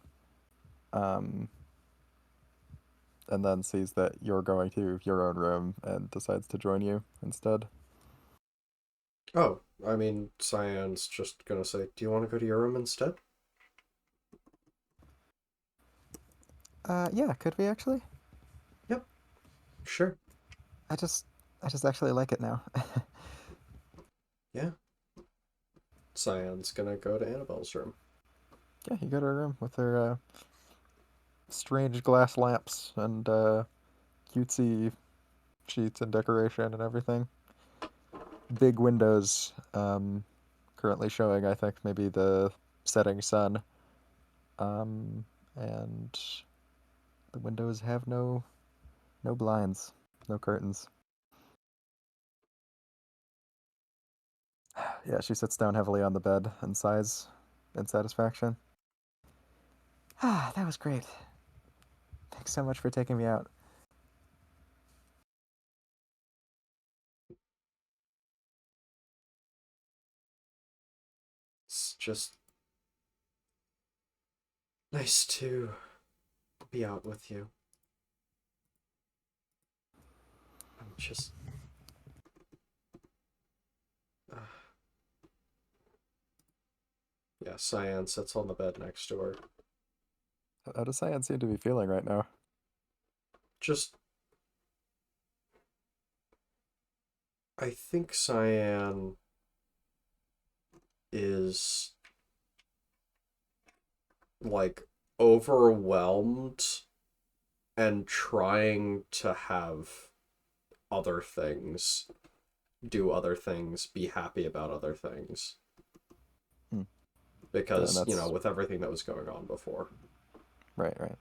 um, and then sees that you're going to your own room and decides to join you instead. Oh, I mean, Cyan's just gonna say, do you want to go to your room instead? Yeah, could we actually? Yep, sure. I just, I just actually like it now. Yeah. Cyan's gonna go to Annabelle's room. Yeah, you go to her room with her strange glass lamps and cutesy sheets and decoration and everything. Big windows, currently showing, I think, maybe the setting sun. And the windows have no blinds, no curtains. Yeah, she sits down heavily on the bed and sighs in satisfaction. Ah, that was great. Thanks so much for taking me out. It's just nice to be out with you. I'm just. Uh, yeah, Cyan sits on the bed next to her. How does Cyan seem to be feeling right now? Just. I think Cyan is like overwhelmed and trying to have other things, do other things, be happy about other things. Hmm. Because, That's with everything that was going on before. right, right.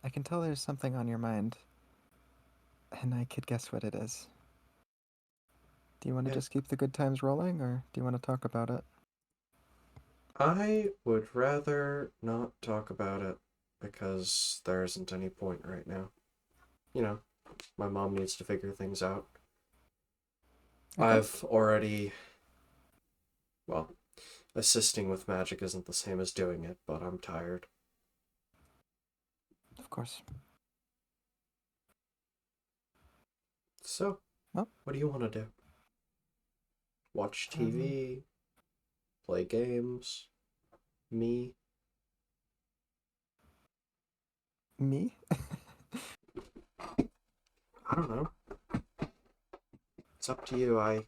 I can tell there's something on your mind, and I could guess what it is. Do you want to Yeah. just keep the good times rolling, or do you want to talk about it? I would rather not talk about it because there isn't any point right now. You know, my mom needs to figure things out. Okay. I've already, well, assisting with magic isn't the same as doing it, but I'm tired. Of course. So, Well, what do you want to do? Watch um, TV? Play games? Me? me? I don't know. It's up to you. I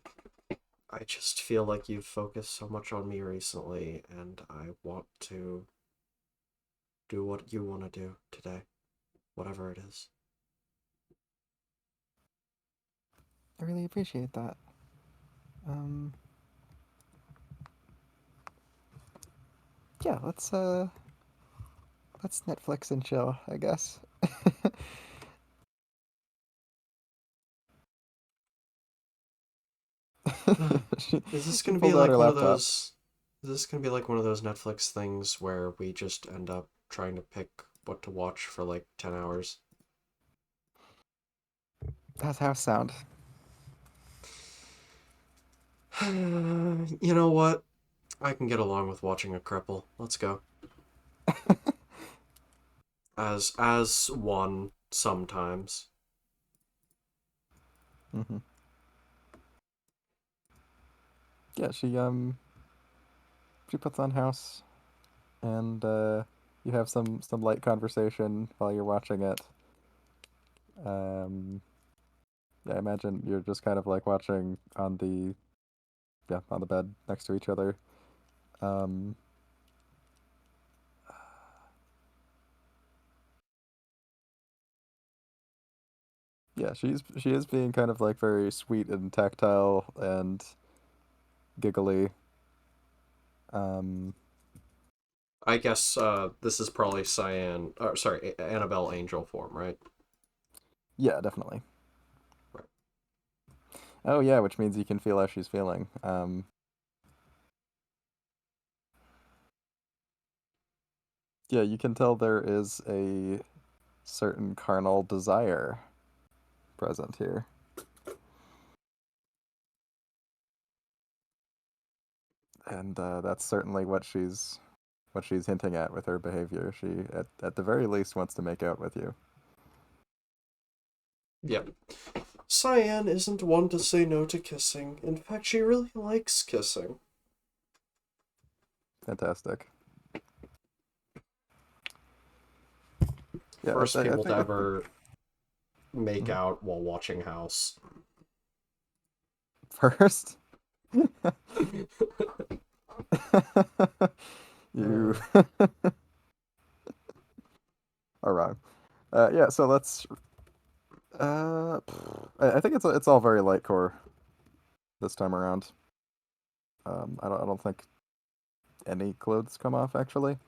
just feel like you've focused so much on me recently, and I want to do what you want to do today, whatever it is. I really appreciate that. Um, yeah, let's Netflix and chill, I guess. she, Is this she gonna be pulled out her like one of laptop. those? Is this gonna be like one of those Netflix things where we just end up trying to pick what to watch for like 10 hours? How's house sound? You know what? I can get along with watching a cripple. Let's go. As one sometimes. hmm Yeah, she puts on house, and you have some light conversation while you're watching it. Um, yeah, I imagine you're just kind of like watching on the bed next to each other. Um, yeah, she is being kind of like very sweet and tactile and giggly. Um, I guess this is probably Cyan, or sorry, Annabelle Angel form, right? yeah, definitely. Right. Oh yeah, which means you can feel how she's feeling. Yeah, you can tell there is a certain carnal desire present here. And that's certainly what she's hinting at with her behavior. She at the very least wants to make out with you. Yep. Cyan isn't one to say no to kissing. In fact, she really likes kissing. Fantastic. Yeah, First I people to think ever make Mhm. out while watching House. First. You are wrong. Yeah, so let's. I think it's all very light core this time around. I don't think any clothes come off actually.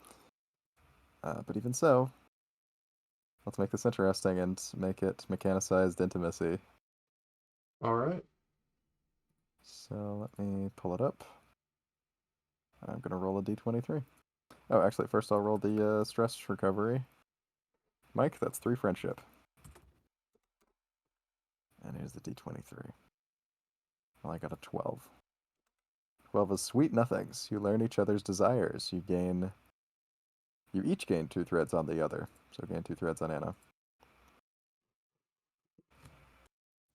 But even so, let's make this interesting and make it mechanicized intimacy. All right. So let me pull it up. I'm gonna roll a d23. Oh, actually, first I'll roll the stress recovery. Mike, that's 3 friendship. And here's the d23. Well, I got a 12. 12 is sweet nothings. You learn each other's desires. You each gain 2 threads on the other. So gain 2 threads on Anna.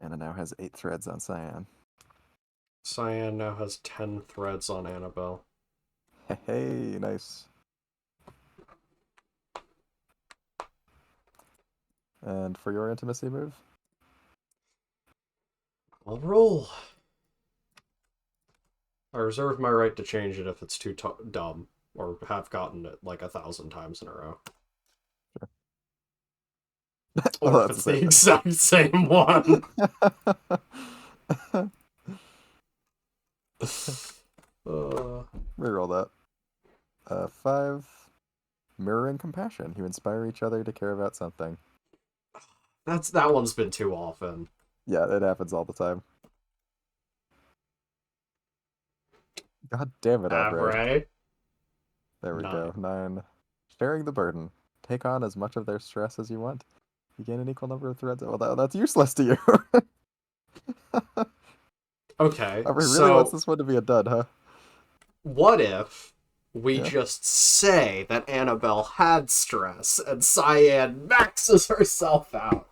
Anna now has 8 threads on Cyan. Cyan now has 10 threads on Annabelle. Hey, nice. And for your intimacy move? I'll roll. I reserve my right to change it if it's too dumb, or have gotten it like 1,000 times in a row. Oh, Or if that's it's the the same exact same one. thing. uh, Reroll that. 5 mirroring compassion. You inspire each other to care about something. That one's been too often. Yeah, it happens all the time. God damn it, Aubrey. Right? There we 9. go. 9. Sharing the burden. Take on as much of their stress as you want. You gain an equal number of threads. Well, that's useless to you. Okay, Aubrey really wants so this one to be a dud, huh? what if we Yeah. just say that Annabelle had stress and Cyan maxes herself out?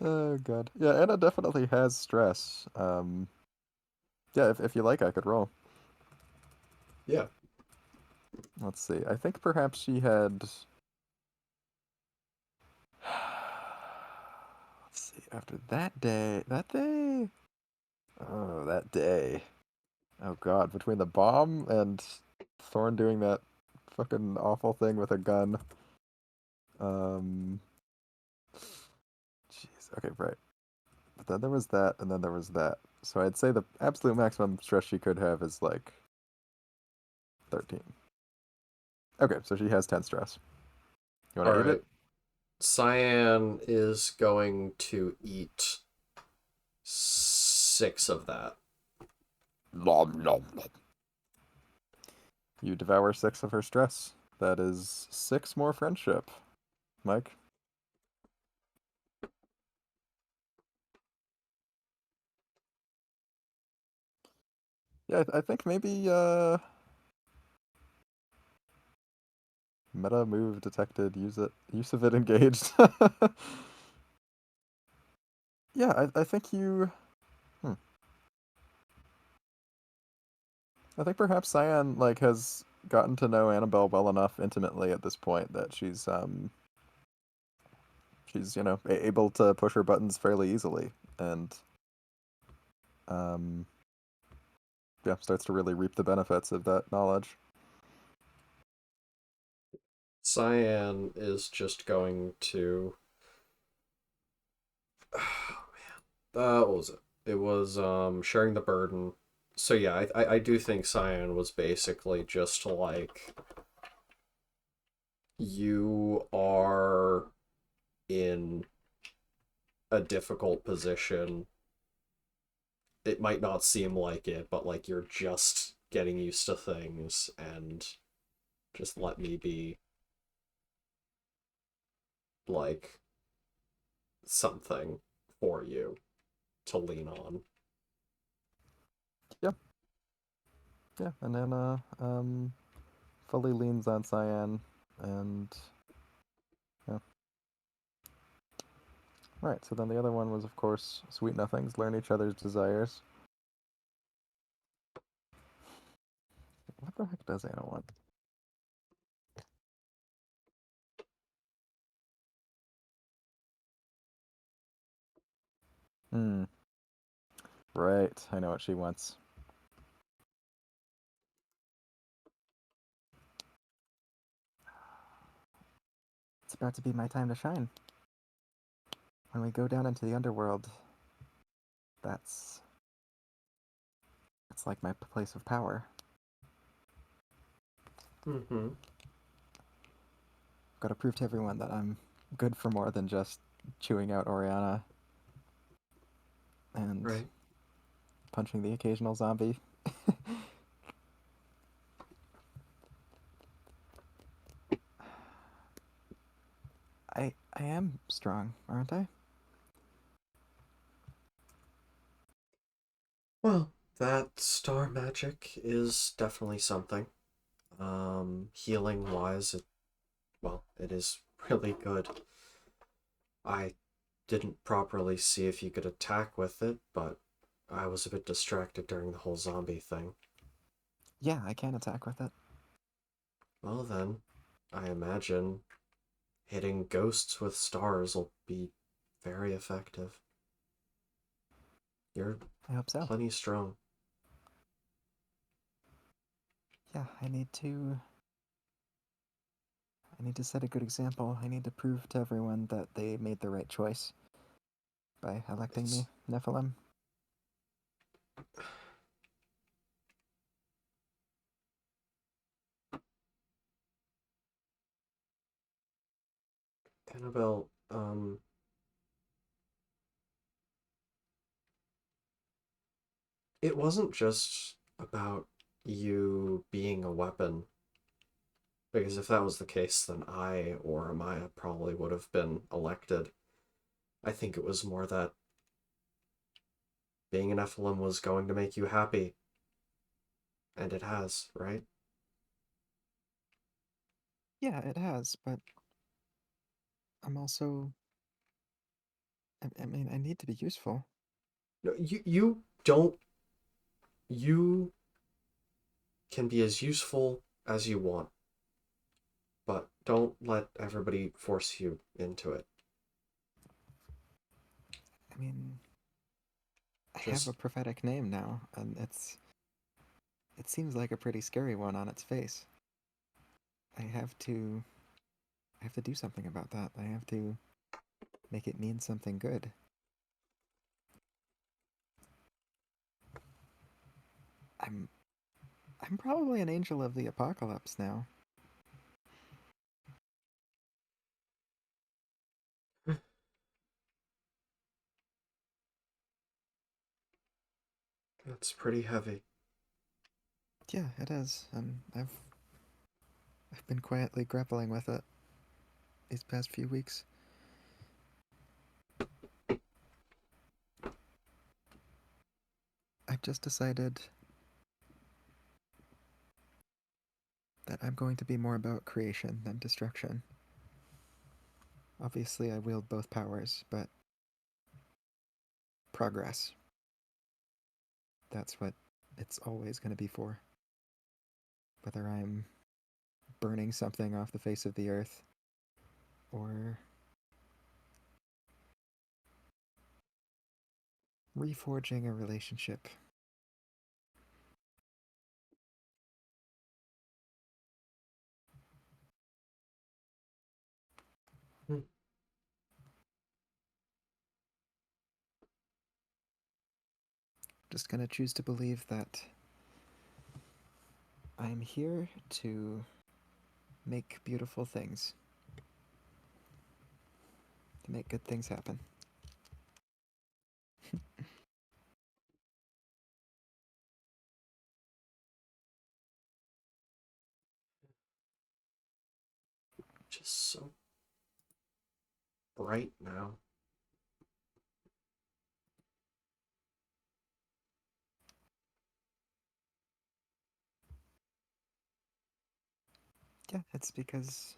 Oh god. Yeah, Anna definitely has stress. Yeah, if you like, I could roll. Yeah. Let's see. I think perhaps she had. Let's see. After that day, Oh, that day. Oh god, between the bomb and Thorn doing that fucking awful thing with a gun. Um. Jeez. Okay, right. But then there was that, and then there was that. So I'd say the absolute maximum stress she could have is like 13. Okay, so she has 10 stress. You want to eat Alright. it? Cyan is going to eat 6 of that. Nom, nom, nom. You devour 6 of her stress. That is 6 more friendship. Mike? Yeah, I think maybe meta move detected, use of it engaged. Yeah, I think you I think perhaps Cyan like has gotten to know Annabelle well enough intimately at this point that she's, able to push her buttons fairly easily and um yeah, starts to really reap the benefits of that knowledge. Cyan is just going to. What was it? It was sharing the burden. So yeah, I do think Cyan was basically just like, you are in a difficult position. It might not seem like it, but like you're just getting used to things, and just let me be like something for you to lean on. Yeah. Yeah, and Anna fully leans on Cyan and yeah. Right, so then the other one was of course sweet nothings, learn each other's desires. What the heck does Anna want? Hmm. Right, I know what she wants. It's about to be my time to shine. When we go down into the underworld, that's it's like my place of power. Mm-hmm. Got to prove to everyone that I'm good for more than just chewing out Oriana and Right. punching the occasional zombie. I am strong, aren't I? Well, that star magic is definitely something. Healing wise, it is really good. I didn't properly see if you could attack with it, but I was a bit distracted during the whole zombie thing. Yeah, I can attack with it. Well then, I imagine hitting ghosts with stars will be very effective. You're I hope so. plenty strong. Yeah, I need to set a good example. I need to prove to everyone that they made the right choice by electing It's me, Nephilim. Annabelle, it wasn't just about you being a weapon, because if that was the case, then I or Amaya probably would have been elected. I think it was more that being an Nephilim was going to make you happy, and it has, right? Yeah, it has, but I'm also. I mean, I need to be useful. No, you don't. You can be as useful as you want, but don't let everybody force you into it. I mean, I have a Just prophetic name now, and it seems like a pretty scary one on its face. I have to I have to do something about that. I have to make it mean something good. I'm I'm probably an angel of the apocalypse now. it's pretty heavy. Yeah, it is. And I've been quietly grappling with it these past few weeks. I've just decided that I'm going to be more about creation than destruction. Obviously, I wield both powers, but progress. That's what it's always going to be for. Whether I'm burning something off the face of the earth or reforging a relationship. Hmm. Just gonna choose to believe that I'm here to make beautiful things, to make good things happen. Just so bright now. Yeah, it's because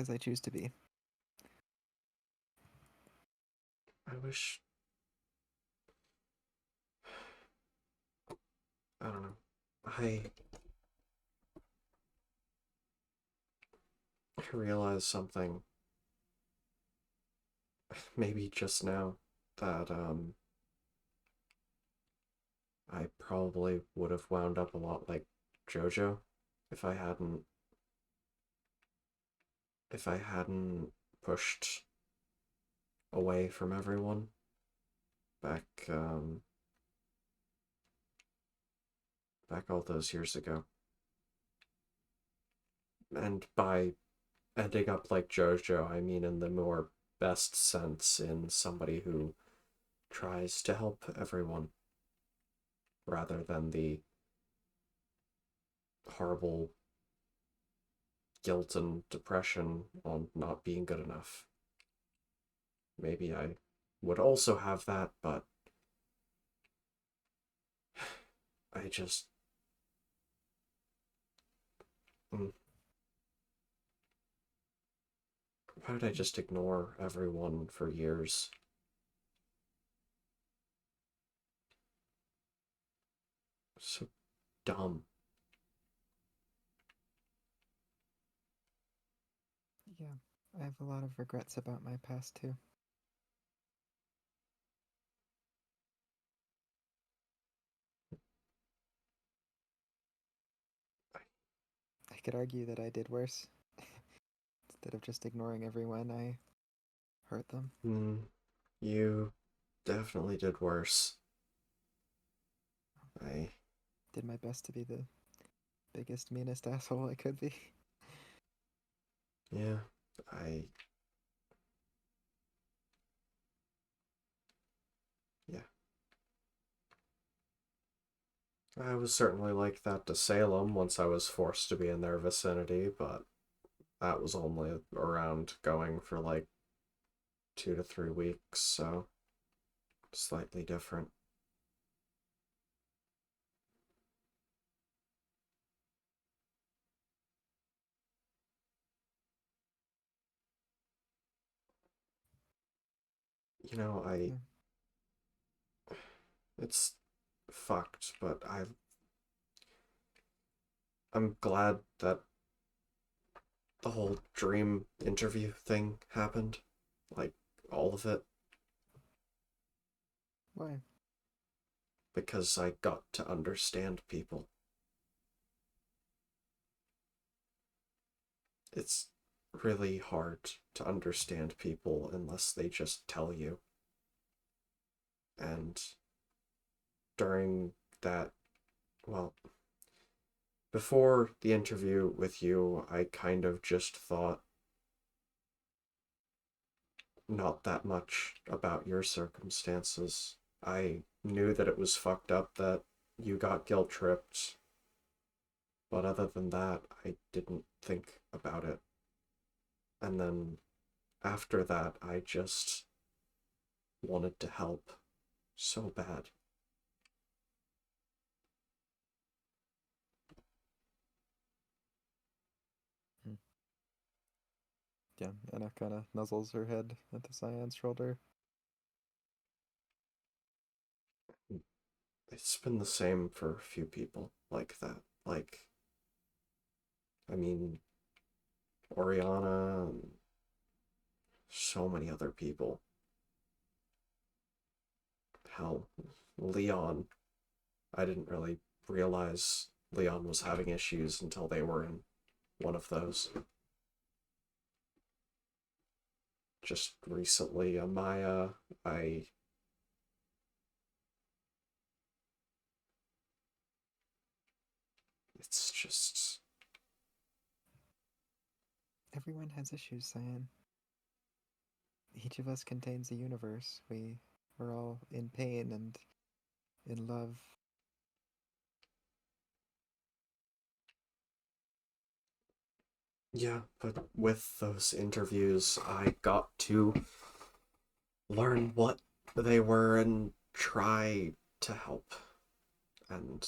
I choose to be. I wish. I don't know. I realized something maybe just now that I probably would have wound up a lot like JoJo if I hadn't pushed away from everyone back back all those years ago. And by ending up like JoJo, I mean in the more best sense, in somebody who tries to help everyone rather than the horrible guilt and depression on not being good enough. Maybe I would also have that, but I just. Why did I just ignore everyone for years? So dumb. Yeah, I have a lot of regrets about my past too. I could argue that I did worse. Instead of just ignoring everyone, I hurt them. You definitely did worse. I. Did my best to be the biggest, meanest asshole I could be. Yeah. I. Yeah. I was certainly like that to Salem once I was forced to be in their vicinity, but that was only around going for like 2 to 3 weeks, so slightly different. You know, Yeah. it's fucked, but I'm glad that the whole dream interview thing happened. Like, all of it. Why? Because I got to understand people. It's really hard to understand people unless they just tell you. And during that, well, before the interview with you, I kind of just thought not that much about your circumstances. I knew that it was fucked up that you got guilt tripped, but other than that, I didn't think about it. And then after that, I just wanted to help so bad. Hmm. Yeah, Anna kind of nuzzles her head into Cyan's shoulder. It's been the same for a few people like that. Like, I mean, Oriana and so many other people. Hell, Leon. I didn't really realize Leon was having issues until they were in one of those. Just recently, Amaya, I. It's just. Everyone has issues, Cyan. Each of us contains a universe. We're all in pain and in love. Yeah, but with those interviews, I got to learn what they were and try to help. And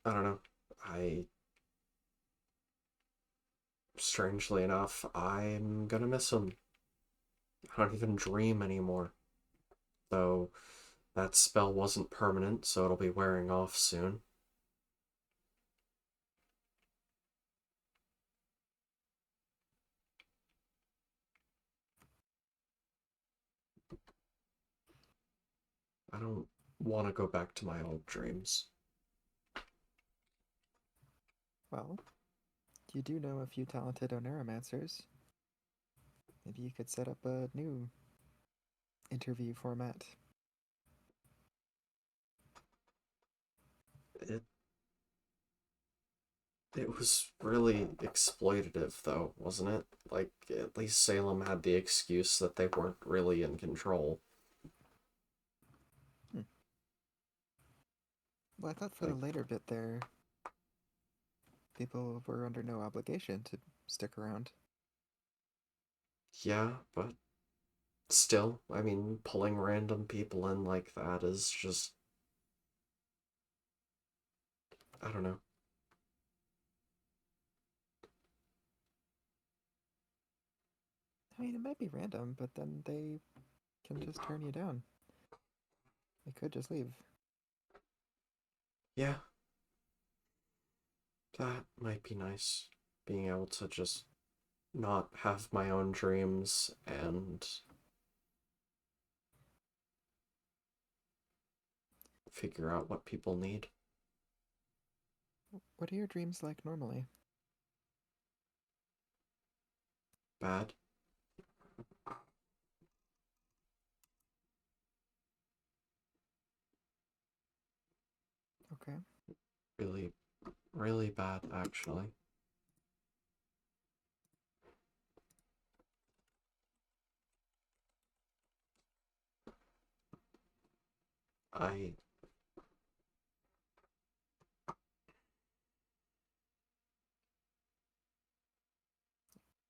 I don't know. I strangely enough, I'm gonna miss them. I don't even dream anymore. Though that spell wasn't permanent, so it'll be wearing off soon. I don't want to go back to my old dreams. Well, you do know a few talented oneiromancers. Maybe you could set up a new interview format. It it was really exploitative though, wasn't it? Like at least Salem had the excuse that they weren't really in control. Hmm. Well, I thought for Like the later bit there, people were under no obligation to stick around. yeah, but still, I mean, pulling random people in like that is just I don't know. I mean, it might be random, but then they can just turn you down. They could just leave. Yeah, that might be nice. Being able to just not have my own dreams and figure out what people need. What are your dreams like normally? Bad. Okay. Really, really bad, actually. I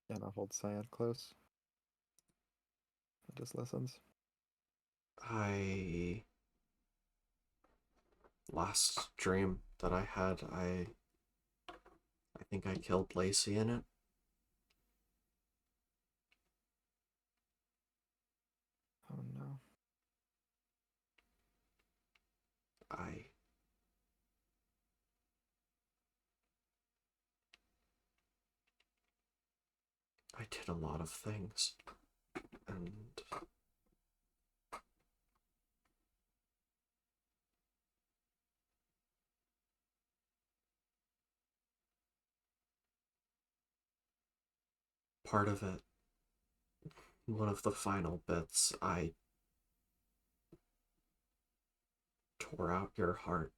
And I'll hold Cyan close. It just listens. I last dream that I had, I think I killed Lacey in it. Oh no. I I did a lot of things, and part of it, one of the final bits, I tore out your heart.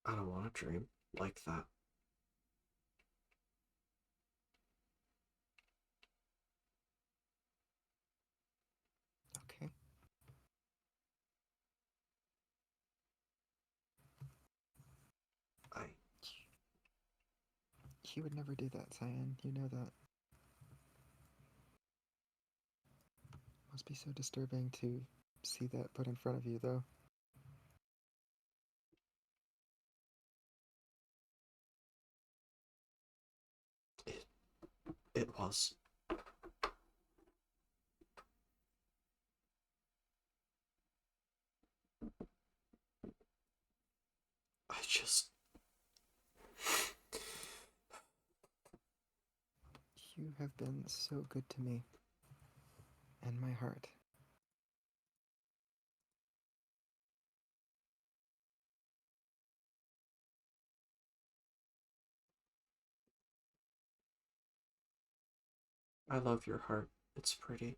I don't want to dream like that. Okay. I You would never do that, Cyan. You know that. Must be so disturbing to see that put in front of you, though. it it was. I just You have been so good to me. And my heart. I love your heart. It's pretty.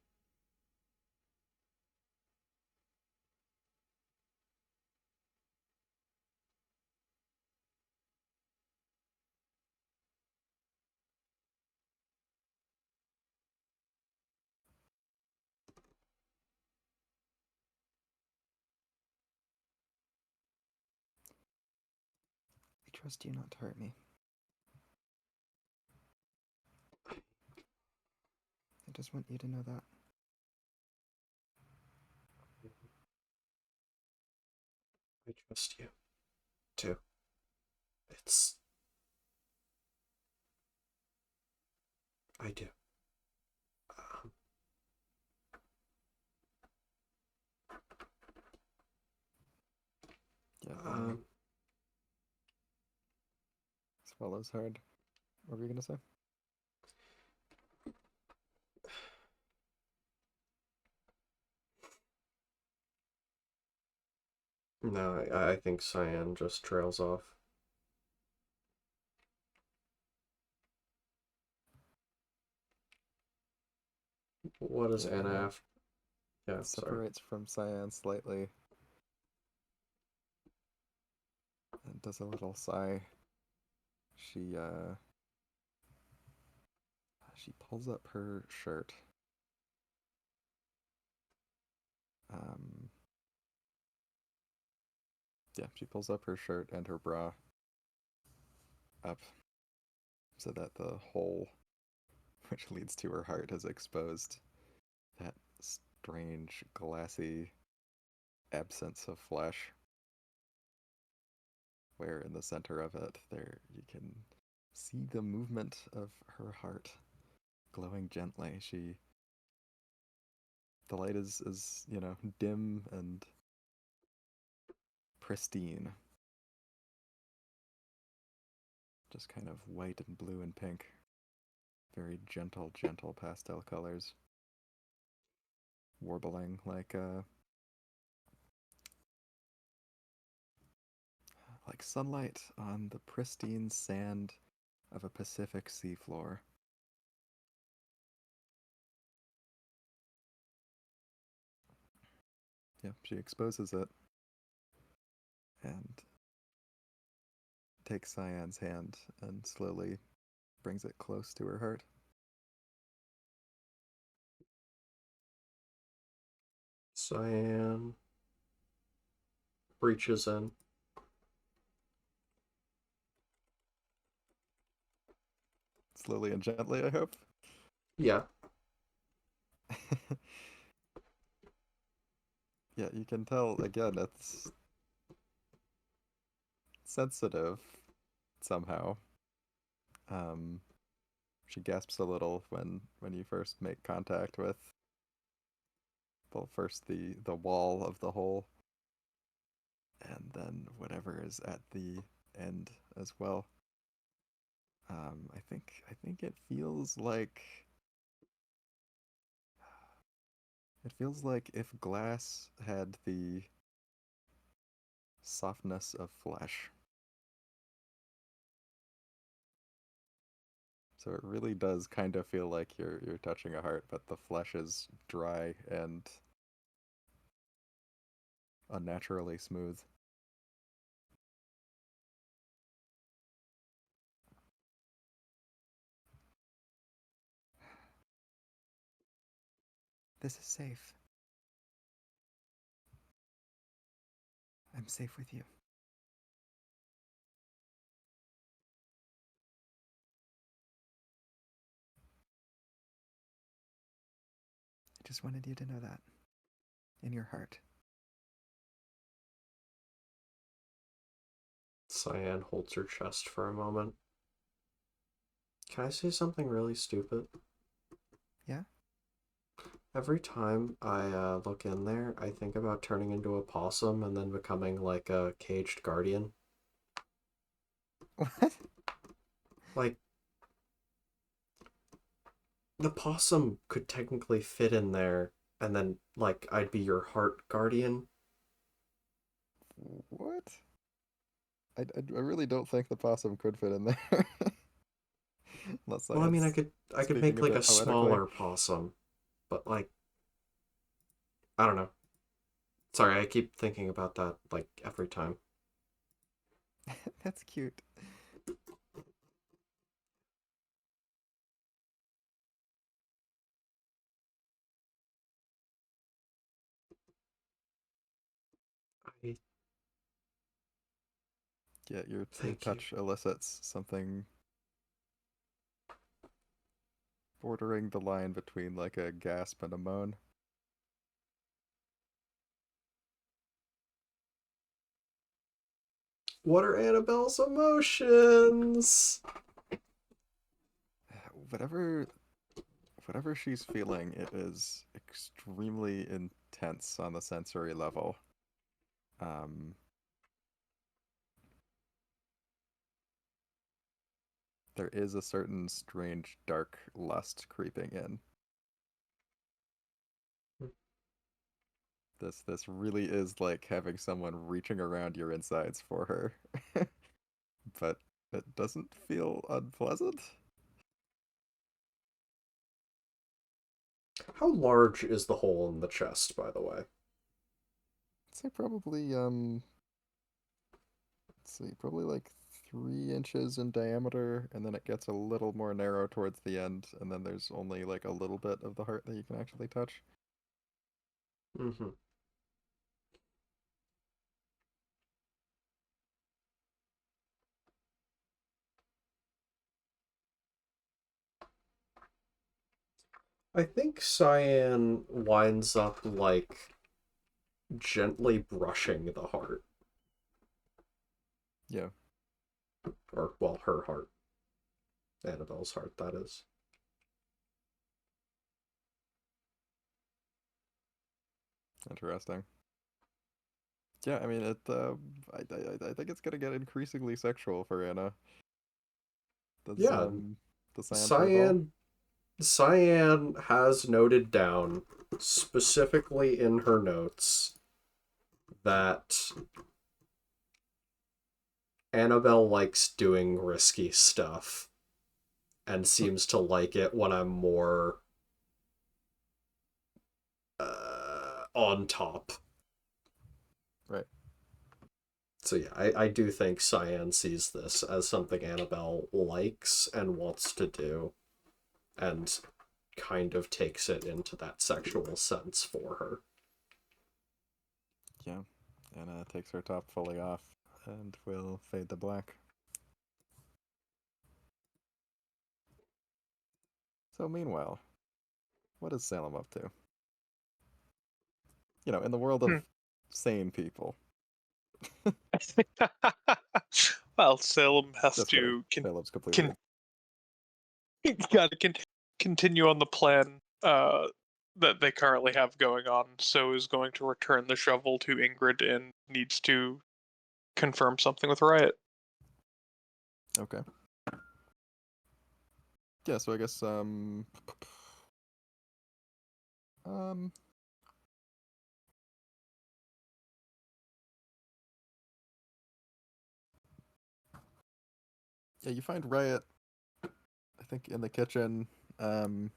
I trust you not to hurt me. I just want you to know that. I trust you too. It's I do. Um, Yeah. um, Swallows hard. What were you gonna say? no, I think Cyan just trails off. What is Yeah, Anna Anna after? Yeah, sorry. separates from Cyan slightly and does a little sigh. She pulls up her shirt. Um, yeah, she pulls up her shirt and her bra up so that the hole which leads to her heart is exposed. That strange, glassy absence of flesh, where in the center of it, there you can see the movement of her heart glowing gently. The light is dim and pristine, just kind of white and blue and pink, very gentle pastel colors, warbling like sunlight on the pristine sand of a Pacific seafloor. Yeah, she exposes it and takes Cyan's hand and slowly brings it close to her heart. Cyan reaches in. Slowly and gently, I hope. Yeah. Yeah, you can tell again it's sensitive somehow. Um, she gasps a little when you first make contact with, well, first the wall of the hole, and then whatever is at the end as well. I think it feels like if glass had the softness of flesh. So it really does kind of feel like you're touching a heart, but the flesh is dry and unnaturally smooth. This is safe. I'm safe with you. I just wanted you to know that. In your heart. Cyan holds her chest for a moment. Can I say something really stupid? Yeah? Every time I look in there, I think about turning into a possum and then becoming like a caged guardian. What? Like, the possum could technically fit in there, and then, like, I'd be your heart guardian. What? I really don't think the possum could fit in there. Unless Well, I mean, it's I could speaking make a like a bit poetically. smaller possum, but like, I don't know. Sorry, I keep thinking about that like every time. That's cute. I Yeah, your thank you. touch elicits something bordering the line between like a gasp and a moan. What are Annabelle's emotions? Whatever whatever she's feeling, it is extremely intense on the sensory level. Um, there is a certain strange dark lust creeping in. This really is like having someone reaching around your insides for her. But it doesn't feel unpleasant. How large is the hole in the chest, by the way? I'd say probably let's see, probably like 3 inches in diameter, and then it gets a little more narrow towards the end, and then there's only like a little bit of the heart that you can actually touch. Mm-hmm. I think Cyan winds up like gently brushing the heart, Yeah, or well, her heart, Annabelle's heart, that is. interesting. Yeah, I mean it. I think it's gonna get increasingly sexual for Anna. Does Yeah, the Cyan play ball? Cyan has noted down specifically in her notes that Annabelle likes doing risky stuff and seems to like it when I'm more on top. Right. So yeah, I do think Cyan sees this as something Annabelle likes and wants to do, and kind of takes it into that sexual sense for her. Yeah. Anna takes her top fully off and will fade to black. So meanwhile, what is Salem up to? In the world of Hmm. sane people. Well, Salem has Just kidding. to Salem's completely. con- gotta continue on the plan that they currently have going on. So is going to return the shovel to Ingrid and needs to confirm something with Riot. Okay. Yeah, so I guess um yeah, you find Riot, I think, in the kitchen. Um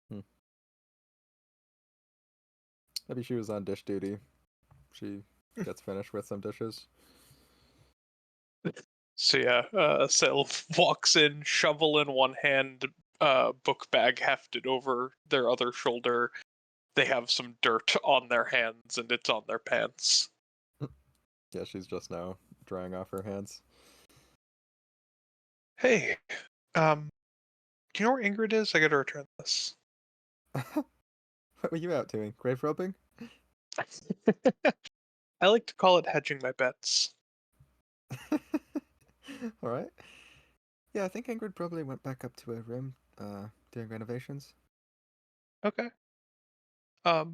hmm, Maybe she was on dish duty. She gets finished with some dishes. So yeah, Salem walks in, shovel in one hand, book bag hefted over their other shoulder. They have some dirt on their hands and it's on their pants. Yeah, she's just now drying off her hands. Hey, do you know where Ingrid is? I gotta return this. What were you out doing? Grave robbing? I like to call it hedging my bets. Alright. Yeah, I think Ingrid probably went back up to her room, doing renovations. Okay. I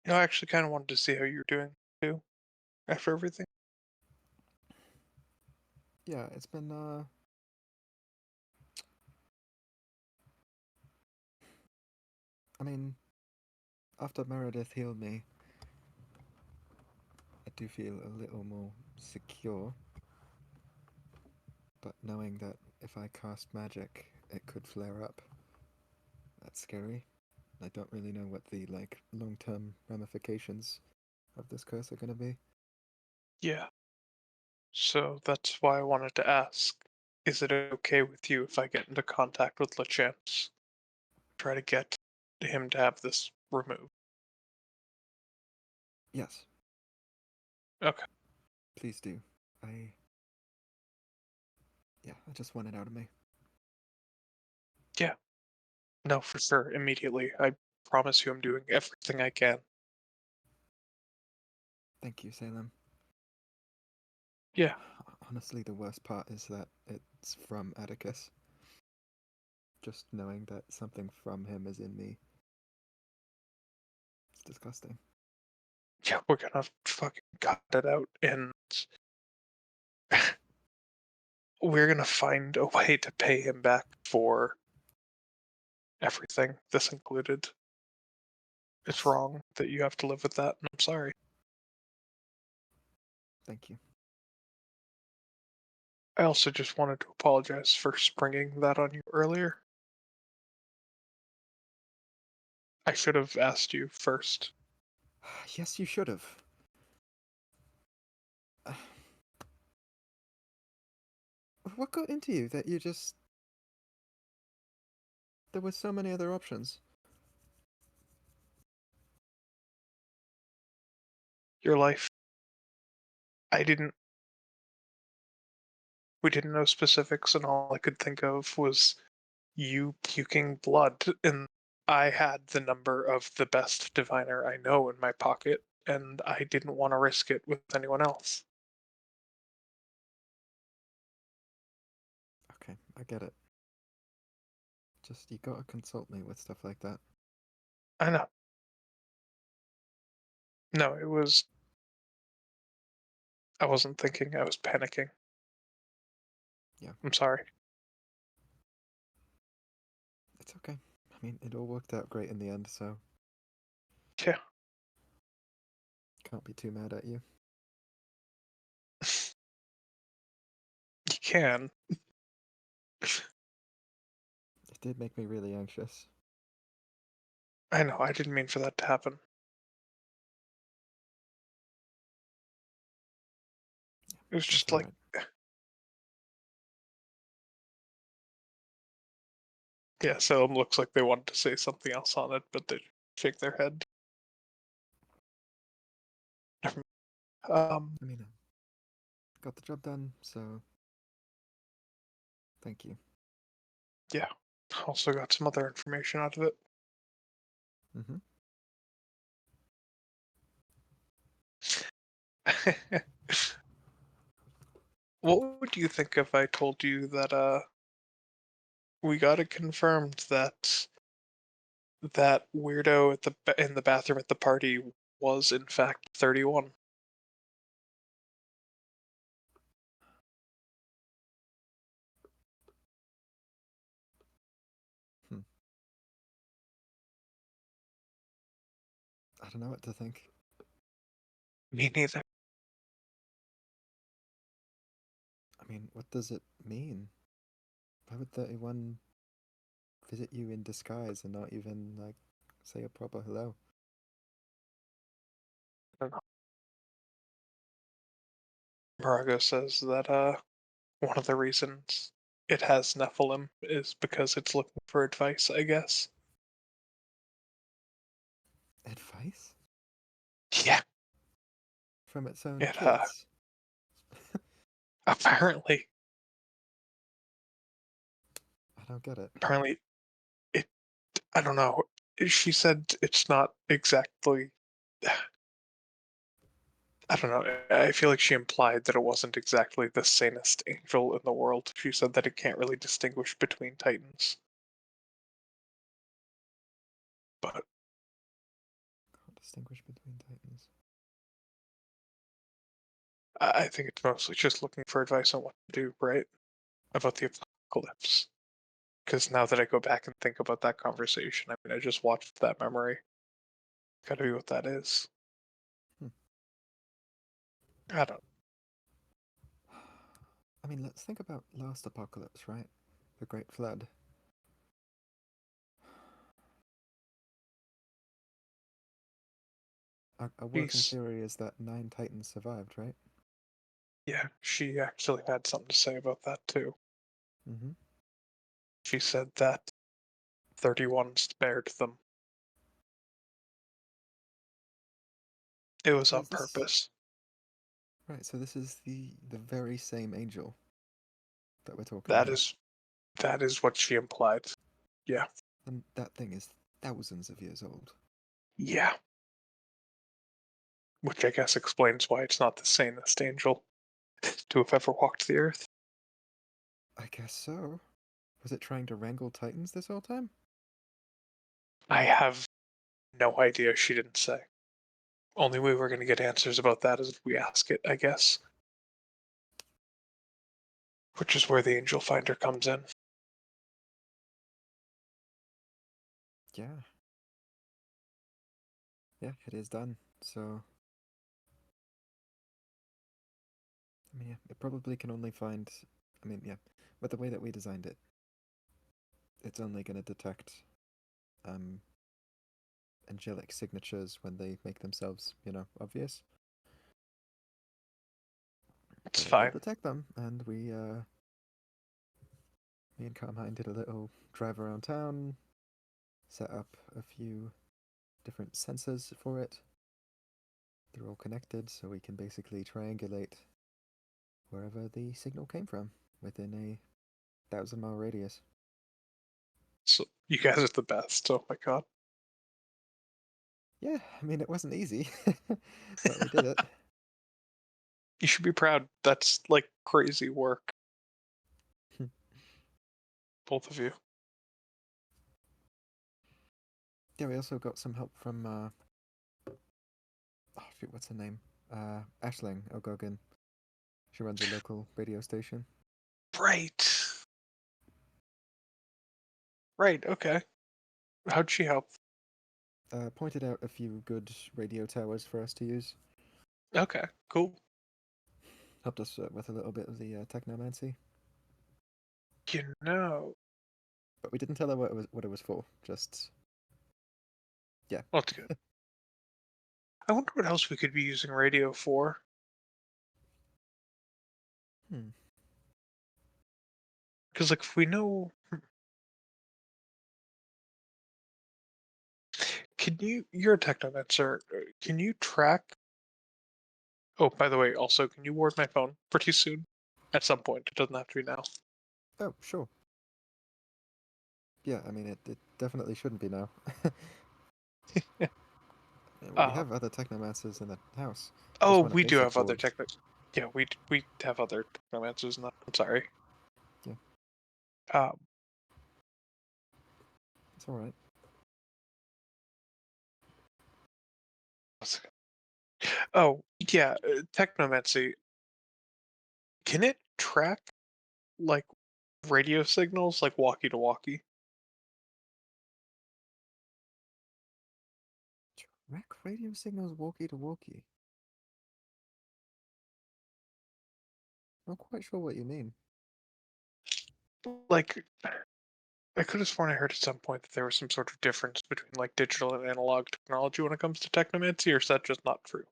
actually kind of wanted to see how you're doing too, after everything. Yeah, it's been, I mean, after Meredith healed me, I do feel a little more secure. But knowing that if I cast magic, it could flare up, that's scary. I don't really know what the, long-term ramifications of this curse are gonna be. Yeah. So that's why I wanted to ask. Is it okay with you if I get into contact with LeChamps? Try to get him to have this removed. Yes, Okay. please do. Yeah, I just want it out of me. Yeah. No, for sure. Immediately. I promise you I'm doing everything I can. Thank you, Salem. Yeah. Honestly, the worst part is that it's from Atticus. Just knowing that something from him is in me. It's disgusting. Yeah, we're gonna fucking cut it out and we're gonna find a way to pay him back for everything, this included. It's Yes. wrong that you have to live with that, and I'm sorry. Thank you. I also just wanted to apologize for springing that on you earlier. I should have asked you first. Yes, you should have. What got into you that you just. There were so many other options. Your life. I didn't. We didn't know specifics, and all I could think of was you puking blood. And I had the number of the best diviner I know in my pocket, and I didn't want to risk it with anyone else. Okay, I get it. Just, you gotta consult me with stuff like that. I know. No, it was. I wasn't thinking, I was panicking. Yeah, I'm sorry. it's okay. I mean, it all worked out great in the end, so Yeah. can't be too mad at you. You can. It did make me really anxious. I know, I didn't mean for that to happen. It was That's just all like, right. yeah, Salem looks like they wanted to say something else on it, but they shake their head. Never mind. I mean, got the job done, so thank you. Yeah. Also got some other information out of it. Mm-hmm. What would you think if I told you that we got it confirmed that that weirdo at in the bathroom at the party was in fact 31? I don't know what to think. Me neither. I mean, what does it mean? Why would 31 visit you in disguise and not even, like, say a proper hello? I don't know. Marago says that one of the reasons it has Nephilim is because it's looking for advice, I guess. Advice? Yeah, From its own it kids? apparently I don't get it. it I don't know. She said it's not exactly I don't know. I feel like she implied that it wasn't exactly the sanest angel in the world. She said that it can't really distinguish between titans. But Can't distinguish between titans. I think it's mostly just looking for advice on what to do, right? About the apocalypse. Because now that I go back and think about that conversation, I mean, I just watched that memory. Gotta be what that is. Hmm. I don't. I mean, let's think about last apocalypse, right? The Great Flood. A working She's theory is that 9 titans survived, right? yeah. She actually had something to say about that too. Mm-hmm. She said that 31 spared them. It was So on is this purpose. right? So this is the very same angel that we're talking That about, is that is what she implied. Yeah. and that thing is thousands of years old. Yeah. Which I guess explains why it's not the sanest angel to have ever walked the earth. I guess so. Was it trying to wrangle titans this whole time? I have no idea, she didn't say. Only way we're going to get answers about that is if we ask it, I guess. Which is where the angel finder comes in. Yeah. Yeah, it is done. So, I mean, yeah, it probably can only find. I mean, yeah, with the way that we designed it, it's only going to detect um, angelic signatures when they make themselves, obvious. It's But it will fine. detect them, and me and Carmine did a little drive around town, set up a few different sensors for it. They're all connected, so we can basically triangulate wherever the signal came from within a 1,000-mile radius. So you guys are the best. Oh my god. Yeah, I mean, it wasn't easy, but we did it. You should be proud. That's like crazy work. Both of you. Yeah, we also got some help from, oh, shoot, what's her name? Ashling Ogogan. She runs a local radio station. Right. Right, okay. How'd she help? Pointed out a few good radio towers for us to use. Okay, cool. Helped us with a little bit of the technomancy. You know. But we didn't tell her what it was for. Just, yeah. Well, that's good. I wonder what else we could be using radio for. Hmm. Because like if we know, can you're a technomancer, can you track? Oh, by the way, also, can you ward my phone pretty soon? At some point, it doesn't have to be now. Oh, sure. Yeah, I mean, it definitely shouldn't be now. We Uh, have other technomancers in the house. oh, Just want a we do basic have other board. Yeah, we have other technomancers. Not. I'm sorry. Yeah. Um, It's alright. oh yeah, technomancy. Can it track like radio signals, like walkie to walkie? Track radio signals walkie to walkie. Not quite sure what you mean. Like, I could have sworn I heard at some point that there was some sort of difference between like digital and analog technology when it comes to technomancy, or is that just not true?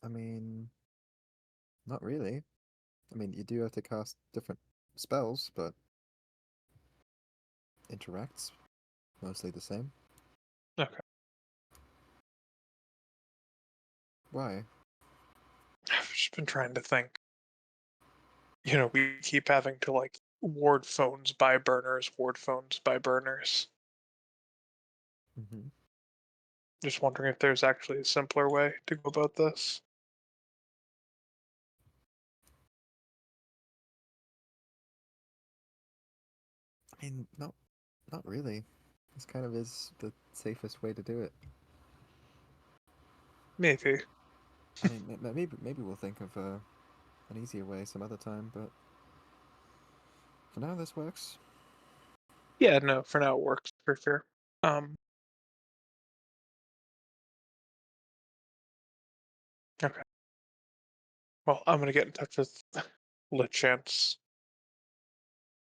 I mean, not really. I mean, you do have to cast different spells, but interacts mostly the same. Okay. Why? I've just been trying to think. You know, we keep having to like ward phones by burners, ward phones by burners. Mm-hmm. Just wondering if there's actually a simpler way to go about this. I mean, not really. This kind of is the safest way to do it. Maybe. I mean, maybe we'll think of an easier way some other time, but for now, this works. Yeah, no, for now it works for sure. Okay. Well, I'm gonna get in touch with Lechance.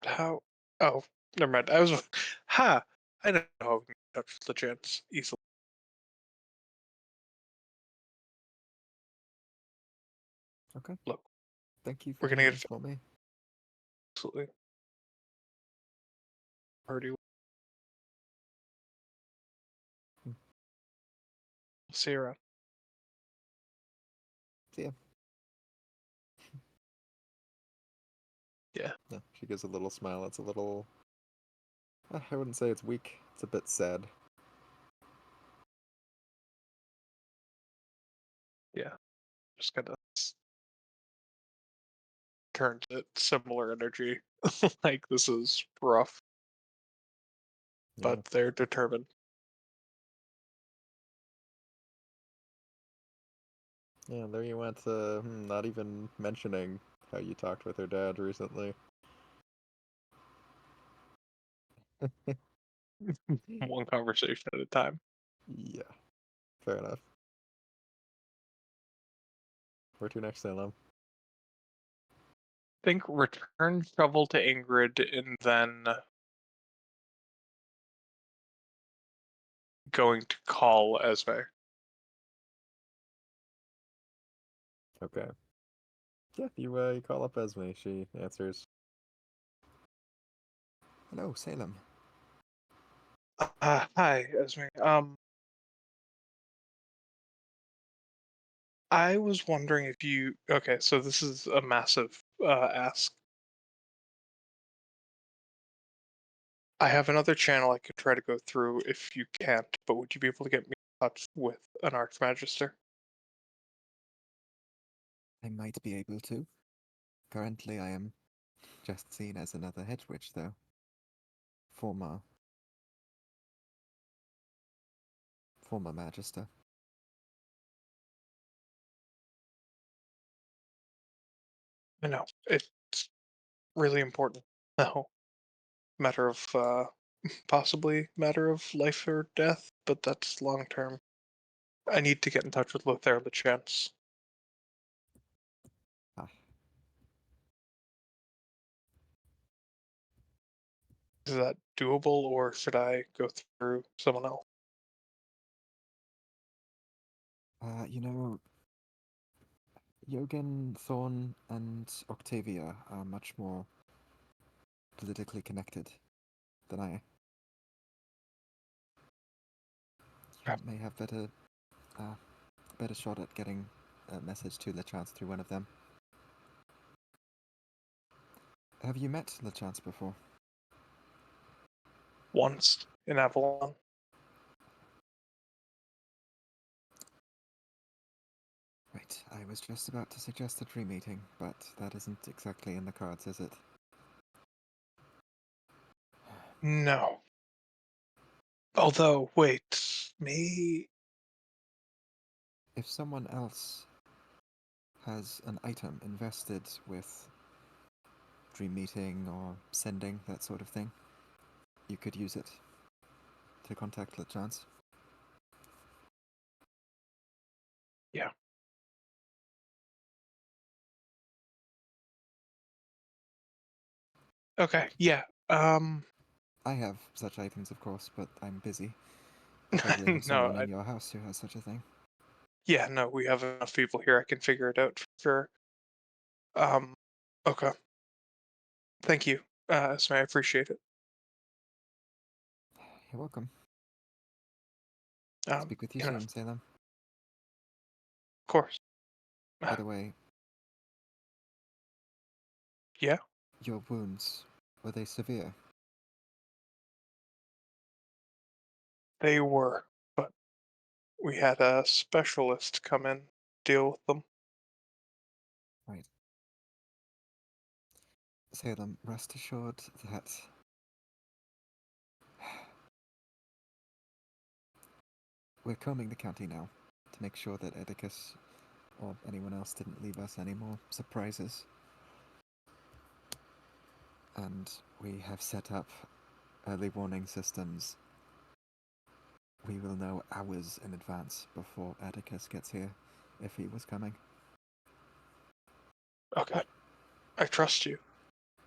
How? Oh, never mind. I was. Ha! I know how we can get in touch with Lechance easily. Okay. Look, Thank you for we're gonna doing get this it for me. absolutely. Already. Hmm. See you around. See ya. Yeah. Yeah, she gives a little smile. It's a little. I wouldn't say it's weak. It's a bit sad. Yeah. Just kind of turn to similar energy. Like this is rough, Yeah. but they're determined. Yeah, there you went, not even mentioning how you talked with her dad recently. One conversation at a time. Yeah, fair enough. Where to next, Salem? Think return shovel to Ingrid and then going to call Esme. Okay. Yeah, you call up Esme. She answers. Hello, Salem. Hi, Esme. I was wondering if you. Okay, so this is a massive ask. I have another channel I could try to go through if you can't, but would you be able to get me in touch with an Archmagister? I might be able to. Currently, I am just seen as another hedge witch, though. Former magister. I know it's really important. No, matter of possibly matter of life or death, but that's long term. I need to get in touch with Lothair Lachance. Ah, Is that doable, or should I go through someone else? you know, Yogen, Thorn, and Octavia are much more politically connected than I. You Okay. may have better shot at getting a message to LeChance through one of them. Have you met LeChance before? Once in Avalon. Right, I was just about to suggest a dream meeting, but that isn't exactly in the cards, is it? No. Although, wait, me? If someone else has an item invested with dream meeting or sending, that sort of thing, you could use it to contact LeChance. Yeah. Okay, yeah. I have such items, of course, but I'm busy. You probably have No, someone in your house who has such a thing. yeah, no, we have enough people here. I can figure it out for sure. Okay. Thank you, Esme. I appreciate it. You're welcome. Um, Speak with you you know, of soon, Salem. course. By the way, Yeah, your wounds, were they severe? they were, but we had a specialist come in, deal with them. Right. Salem, rest assured that we're combing the county now to make sure that Edicus or anyone else didn't leave us any more surprises. And we have set up early warning systems. We will know hours in advance before Atticus gets here, if he was coming. Okay, I trust you.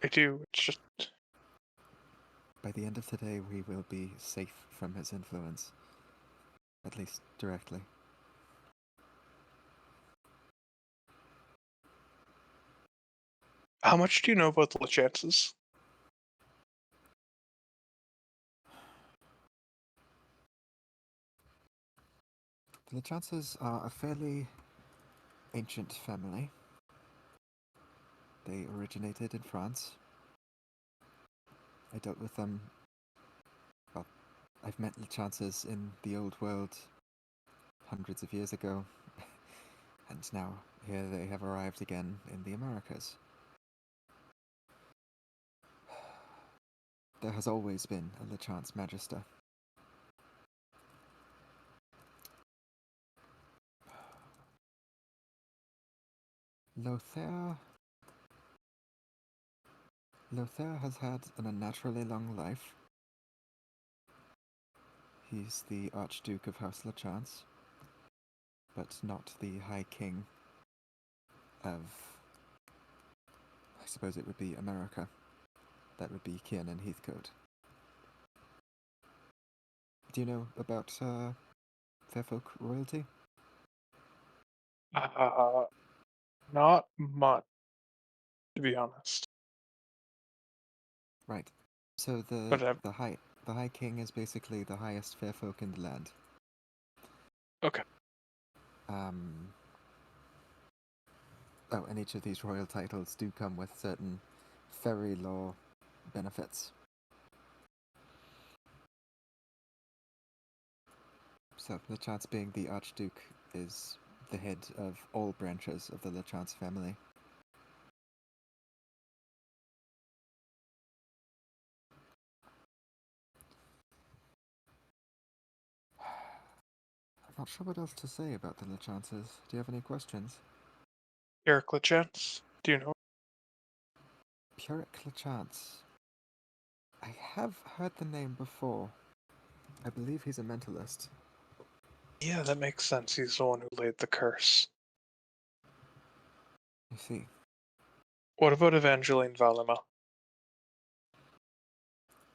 I do. It's just By the end of today, we will be safe from his influence. At least directly. how much do you know about the chances? The chances are a fairly ancient family. They originated in France. I dealt with them. Well, I've met the chances in the old world hundreds of years ago, and now here they have arrived again in the Americas. There has always been a LeChance Magister. Lothair has had an unnaturally long life. He's the Archduke of House LeChance, but not the High King of, I suppose it would be America. That would be Kyan and Heathcote. Do you know about Fairfolk royalty? Uh, not much, to be honest. Right. So But the High King is basically the highest Fairfolk in the land. okay. Um. Oh, and each of these royal titles do come with certain fairy law benefits. So LeChance, being the Archduke, is the head of all branches of the LeChance family. I'm not sure what else to say about the LeChances. Do you have any questions? Eric LeChance, do you know? Puric LeChance. I have heard the name before. I believe he's a mentalist. Yeah, that makes sense. He's the one who laid the curse. I see. What about Evangeline Valima?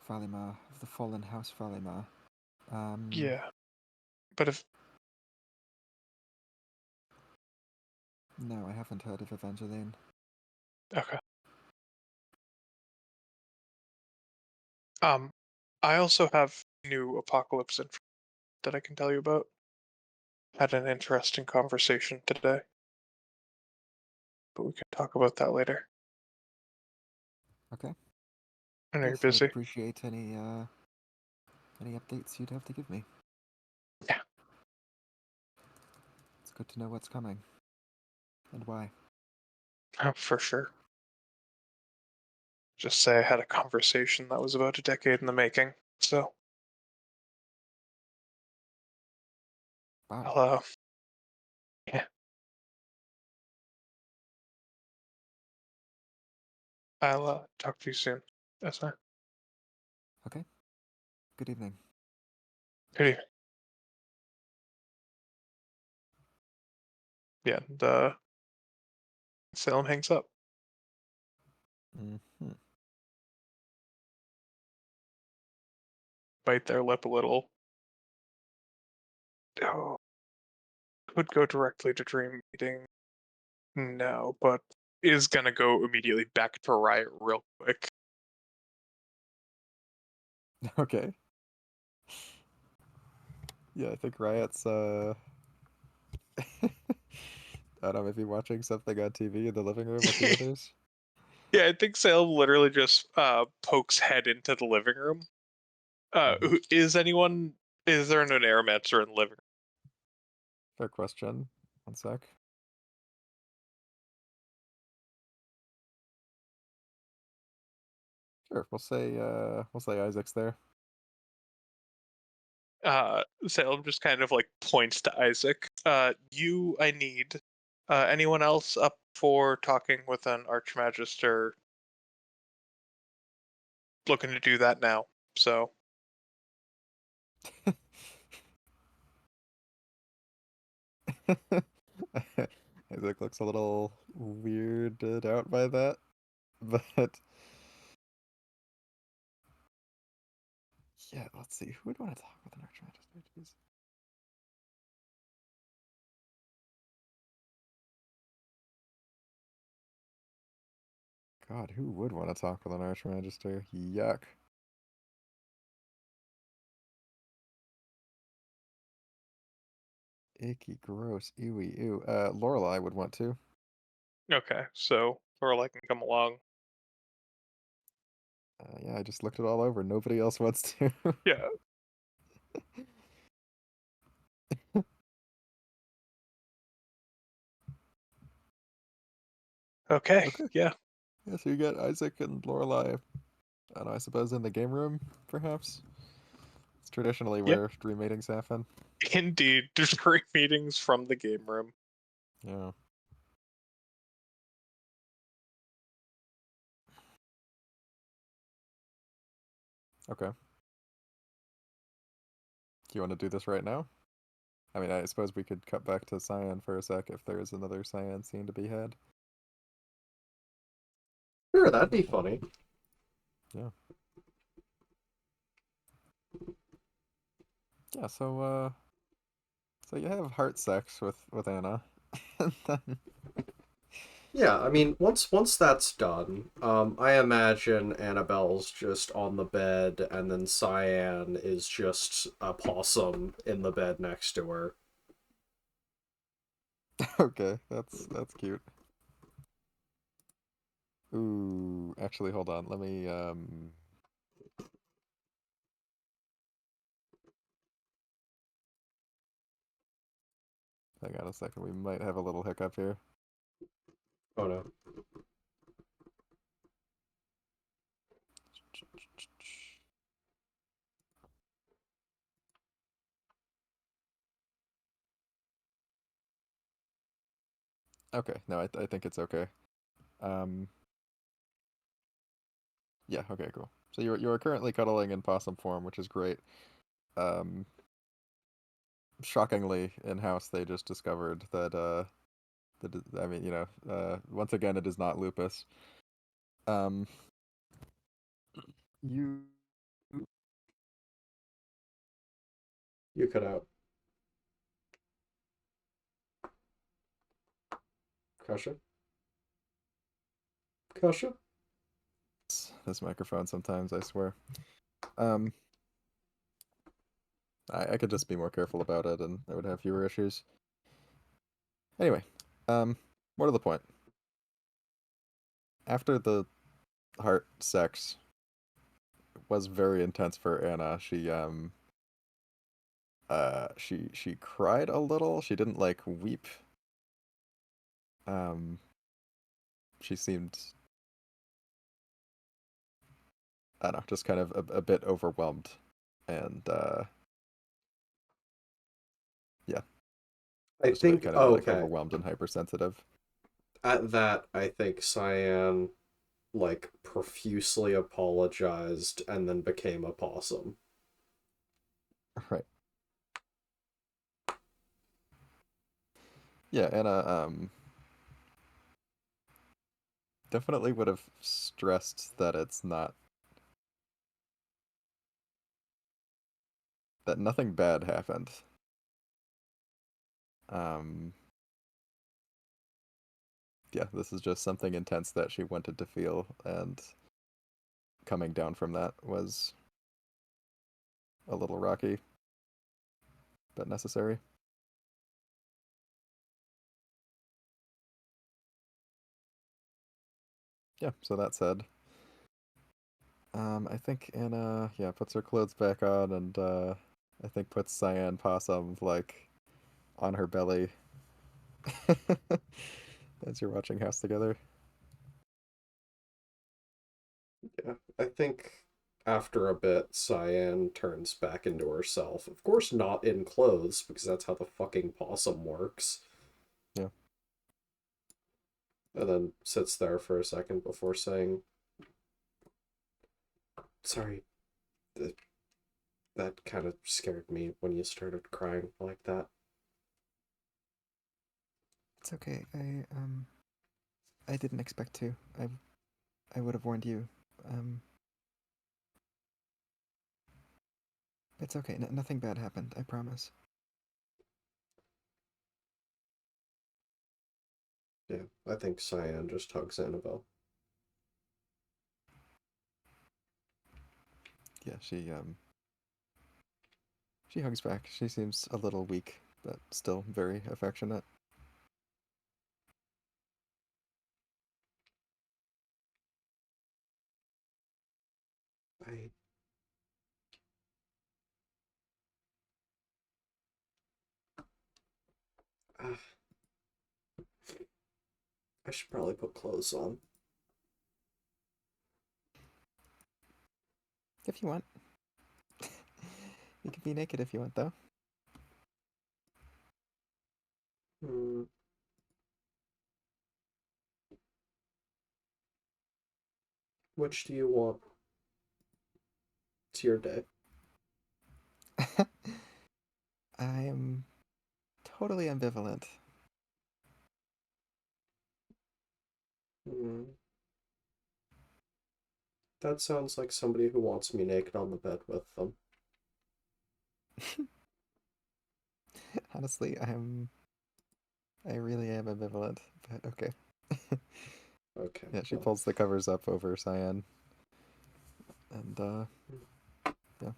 Valimar, of the Fallen House Valimar. Yeah, but if No, I haven't heard of Evangeline. Okay. I also have new apocalypse info that I can tell you about. Had an interesting conversation today, but we can talk about that later. Okay. I know you're Yes, I would busy. appreciate any updates you'd have to give me. Yeah. It's good to know what's coming and why. Oh, for sure. Just say I had a conversation that was about a decade in the making. So, Wow. I'll, yeah, I'll talk to you soon. That's fine. Okay. Good evening. Good evening. Yeah, the Salem hangs up. Mm-hmm. Bite their lip a little. Oh, could go directly to dream meeting. No, but is gonna go immediately back to Riot real quick. Okay. Yeah, I think Riot's I don't know, maybe watching something on TV in the living room with the others. Yeah, I think Salem literally just pokes head into the living room. Mhm. Is anyone? Is there an Aeromancer in the living Fair question. One sec. Sure, we'll say Isaac's there. room? Salem just kind of like points to Isaac. I need. Anyone else up for talking with an Archmagister? Looking to do that now. So Isaac looks a little weirded out by that, but yeah, let's see. Who would want to talk with an Archmagister? Jeez. God, who would want to talk with an Archmagister? Yuck. Icky, gross, ewy, ew. Lorelei would want to. okay, so Lorelai can come along. Yeah, I just looked it all over. Nobody else wants to. Yeah. Okay. Okay. Yeah. Yeah, so you got Isaac and Lorelei, I don't know, I suppose in the game room, perhaps? It's traditionally Yeah. where dream meetings happen. Indeed. During meetings from the game room. Yeah. Okay. Do you want to do this right now? I mean, I suppose we could cut back to Cyan for a sec if there is another Cyan scene to be had. Sure, that'd be funny. Yeah. Yeah, so you have heart sex with Anna. And then Yeah, I mean, once that's done, I imagine Annabelle's just on the bed, and then Cyan is just a possum in the bed next to her. okay, that's cute. Ooh, actually hold on. Let me hang on a second. We might have a little hiccup here. Oh no. Okay, no, I think it's okay. Um, yeah, okay, cool. So you are currently cuddling in possum form, which is great. Um, Shockingly, in house they just discovered that I mean, once again it is not lupus. Um, you You cut out. Kasha? Kasha? This microphone sometimes, I swear. I could just be more careful about it and I would have fewer issues. Anyway, more to the point. After the heart sex was very intense for Anna, she cried a little. She didn't like weep. She seemed, I don't know, just kind of a bit overwhelmed. And yeah, I just a bit think, kind of oh, like okay. overwhelmed and hypersensitive. At that, I think Cyan, like, profusely apologized and then became a possum. Right. Yeah, Anna definitely would have stressed that it's not, that nothing bad happened. Yeah, this is just something intense that she wanted to feel, and coming down from that was a little rocky, but necessary. Yeah, so that said, I think Anna, yeah, puts her clothes back on and I think puts Cyan Possum like on her belly as you're watching House together. Yeah, I think after a bit, Cyan turns back into herself. Of course, not in clothes, because that's how the fucking possum works. Yeah. And then sits there for a second before saying, sorry, that kind of scared me when you started crying like that. It's okay. I didn't expect to. I would have warned you. Um, it's okay. Nothing bad happened. I promise. Yeah, I think Cyan just hugs Annabelle. Yeah, she hugs back. She seems a little weak, but still very affectionate. I uh, I should probably put clothes on. If you want. You can be naked if you want, though. Hmm. Which do you want? It's your day. I am totally ambivalent. Hmm. That sounds like somebody who wants me naked on the bed with them. Honestly, I really am ambivalent, but okay. Okay. Yeah, she Well, pulls the covers up over Cyan and yeah,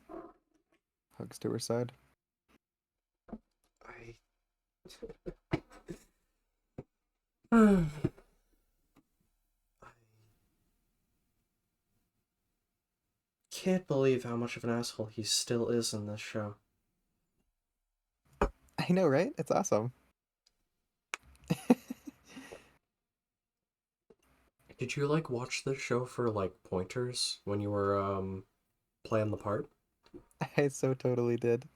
hugs to her side. I. I can't believe how much of an asshole he still is in this show. I know, right? It's awesome. Did you like watch this show for like pointers when you were playing the part? I so totally did.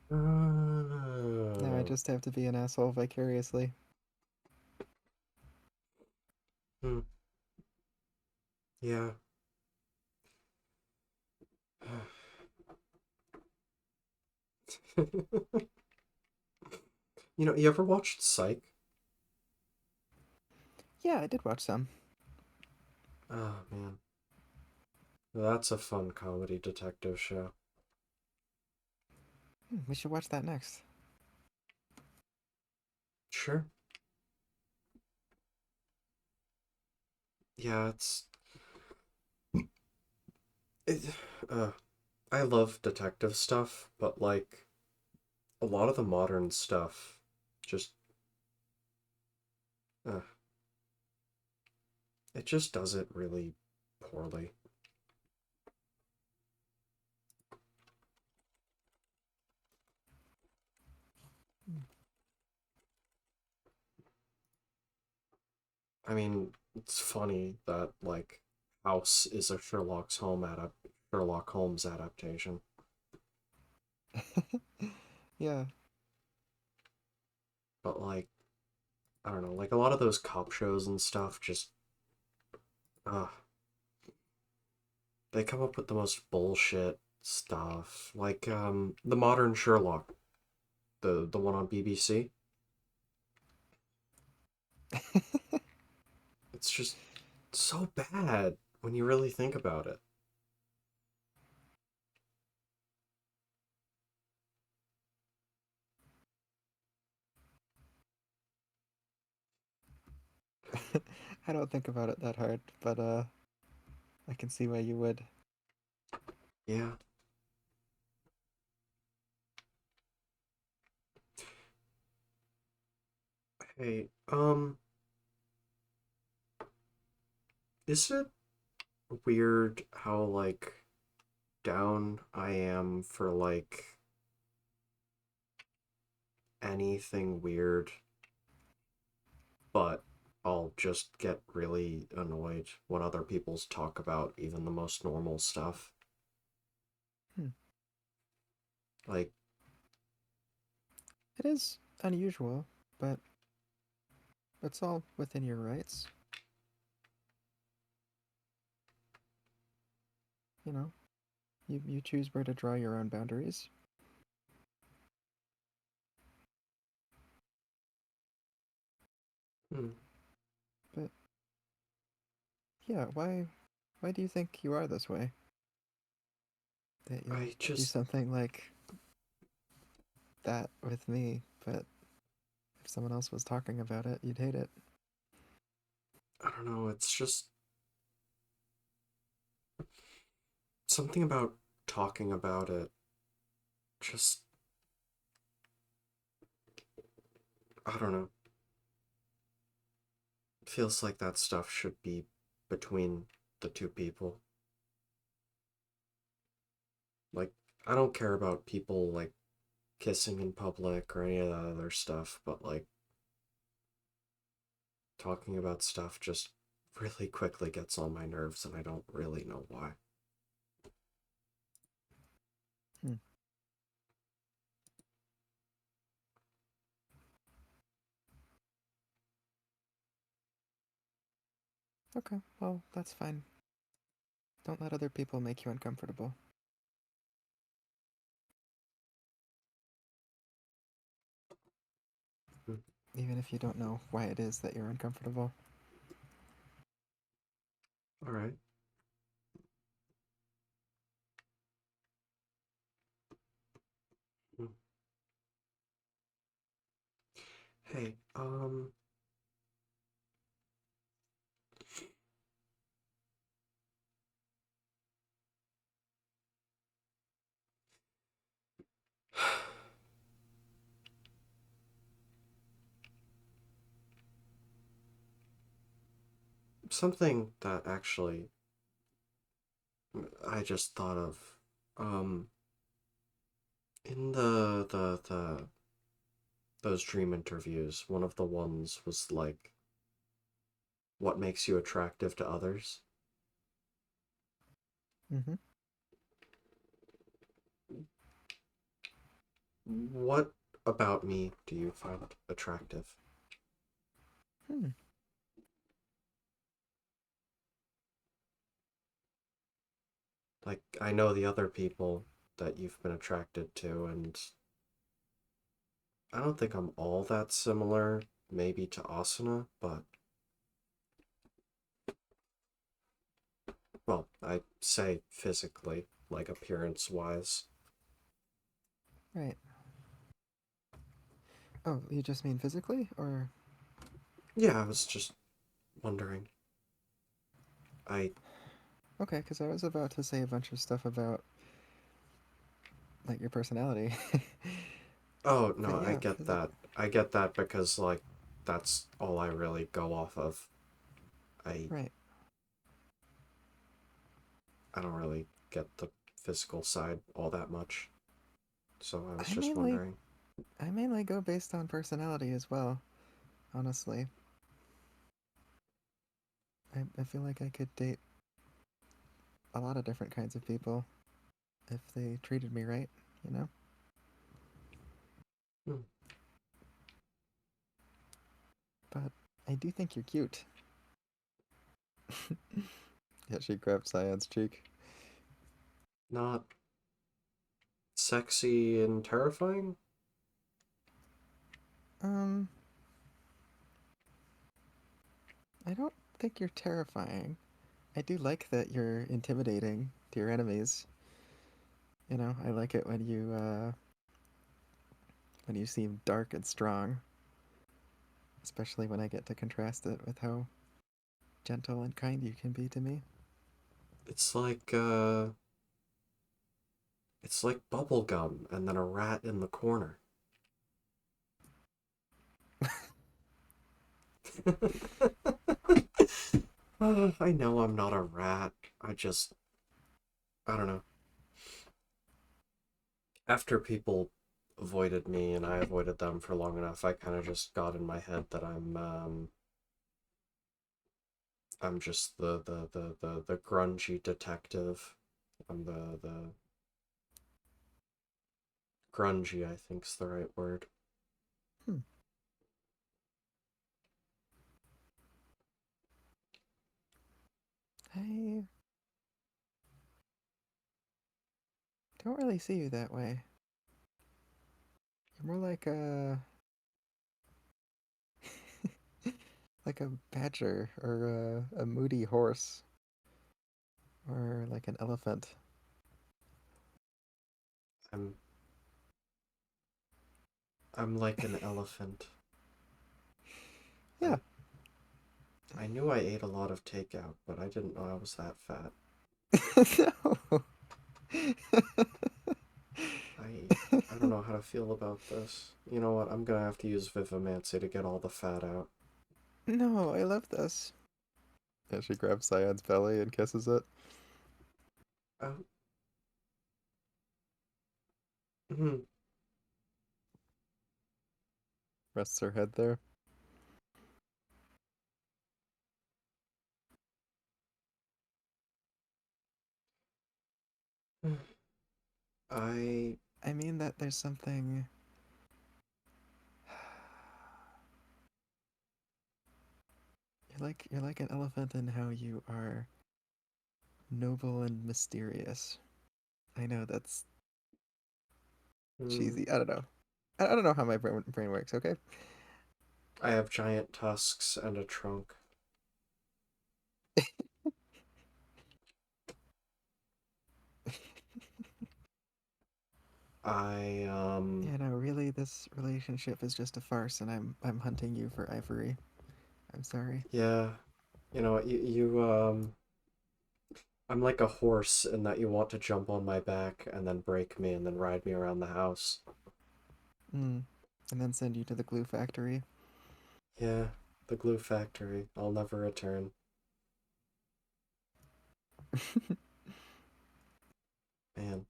Now I Oh. just have to be an asshole vicariously. Hmm. Yeah. You ever watched Psych? Yeah, I did watch some. Oh man, that's a fun comedy detective show. We should watch that next. Sure. Yeah, it, uh, I love detective stuff, but like a lot of the modern stuff just uh, it just does it really poorly. Hmm. I mean, it's funny that like House is a Sherlock Holmes adaptation. Yeah. But like I don't know, like a lot of those cop shows and stuff just uh they come up with the most bullshit stuff. Like the modern Sherlock, the one on BBC. It's just so bad when you really think about it. I don't think about it that hard, but I can see why you would. Yeah. Hey, is it weird how like down I am for like anything weird, but I'll just get really annoyed when other people's talk about even the most normal stuff. Hmm. Like, It is unusual, but it's all within your rights. You know, you choose where to draw your own boundaries. hmm, But yeah, why do you think you are this way? That you'll I do just, something like that with me, but if someone else was talking about it, you'd hate it. I don't know, it's just something about talking about it. Just, I don't know. It feels like that stuff should be between the two people. Like, I don't care about people like kissing in public or any of that other stuff, but like talking about stuff just really quickly gets on my nerves and I don't really know why. Hmm. Okay, well, that's fine. Don't let other people make you uncomfortable. Hmm. Even if you don't know why it is that you're uncomfortable. All right. Hmm. Hey, something that actually I just thought of. Um, in the those dream interviews, one of the ones was like, "What makes you attractive to others?" Mm-hmm. What about me do you find attractive? Hmm. Like, I know the other people that you've been attracted to, and I don't think I'm all that similar, maybe to Asuna, but, well, I say physically, like appearance wise. Right. Oh, you just mean physically, or Yeah, I was just wondering. I okay? Because I was about to say a bunch of stuff about like your personality. Oh, no, But I yeah, get that. I get that because like that's all I really go off of. I right. I don't really get the physical side all that much. So I was I just mainly wondering. I mainly go based on personality as well. Honestly, I feel like I could date a lot of different kinds of people if they treated me right. You know. Hmm. But I do think you're cute. Yeah, she grabbed Cyan's cheek. Not sexy and terrifying? Um, I don't think you're terrifying. I do like that you're intimidating to your enemies. You know, I like it when you seem dark and strong, especially when I get to contrast it with how gentle and kind you can be to me. It's it's like bubble gum and then a rat in the corner. I know I'm not a rat. I don't know. After people avoided me and I avoided them for long enough, I kind of just got in my head that I'm just the grungy detective. I'm the grungy, I think's the right word. Hmm. I don't really see you that way. You're more like a badger or a moody horse or like an elephant. I'm I'm like an elephant. Yeah. I I knew I ate a lot of takeout, but I didn't know I was that fat. No. I don't know how to feel about this. You know what? I'm gonna have to use Vivamancy to get all the fat out. No, I love this. Yeah, she grabs Cyan's belly and kisses it. Oh, mhm. Rests her head there. I I mean that there's something. You're like an elephant in how you are noble and mysterious. I know that's mm, cheesy. I don't know. I don't know how my brain works. Okay. I have giant tusks and a trunk. I Yeah, no, really, this relationship is just a farce, and I'm hunting you for ivory. I'm sorry. yeah, you know what? You I'm like a horse in that you want to jump on my back and then break me and then ride me around the house. Mm. And then send you to the glue factory. Yeah, the glue factory. I'll never return. Man.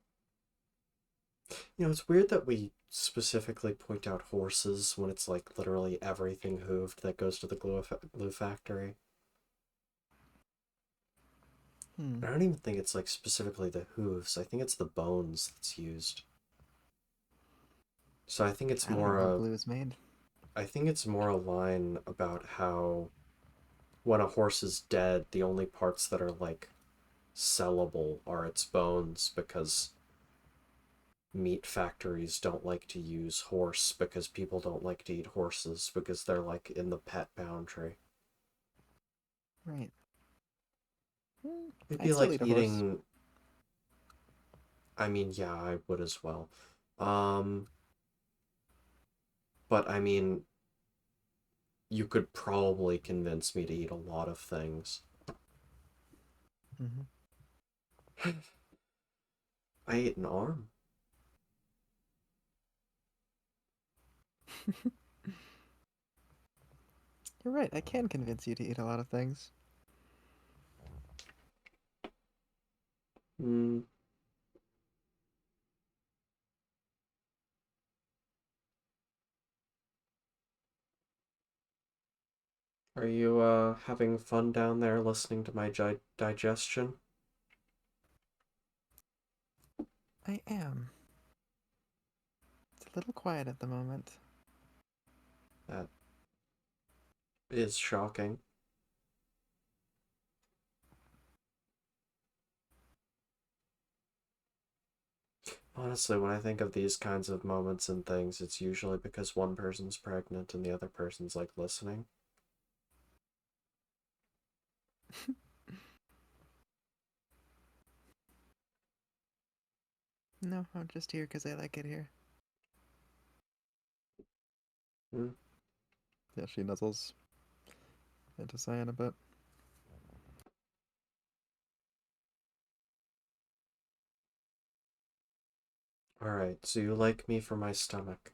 You know, it's weird that we specifically point out horses when it's like literally everything hooved that goes to the glue factory. Hmm. I don't even think it's like specifically the hooves. I think it's the bones that's used. So I don't know how glue is made. I think it's more a line about how when a horse is dead, the only parts that are like sellable are its bones because meat factories don't like to use horse because people don't like to eat horses because they're like in the pet boundary. Right. Hmm. It'd I'd be still like eat a horse. eating. I mean, yeah, I would as well. Um, but I mean, you could probably convince me to eat a lot of things. Mm-hmm. I ate an arm. You're right. I can convince you to eat a lot of things. Hmm. Are you having fun down there listening to my digestion? I am. It's a little quiet at the moment. That is shocking. Honestly, when I think of these kinds of moments and things, it's usually because one person's pregnant and the other person's like listening. No, I'm just here because I like it here. Hmm. Yeah, she nuzzles into Cyan a bit. Alright, so you like me for my stomach.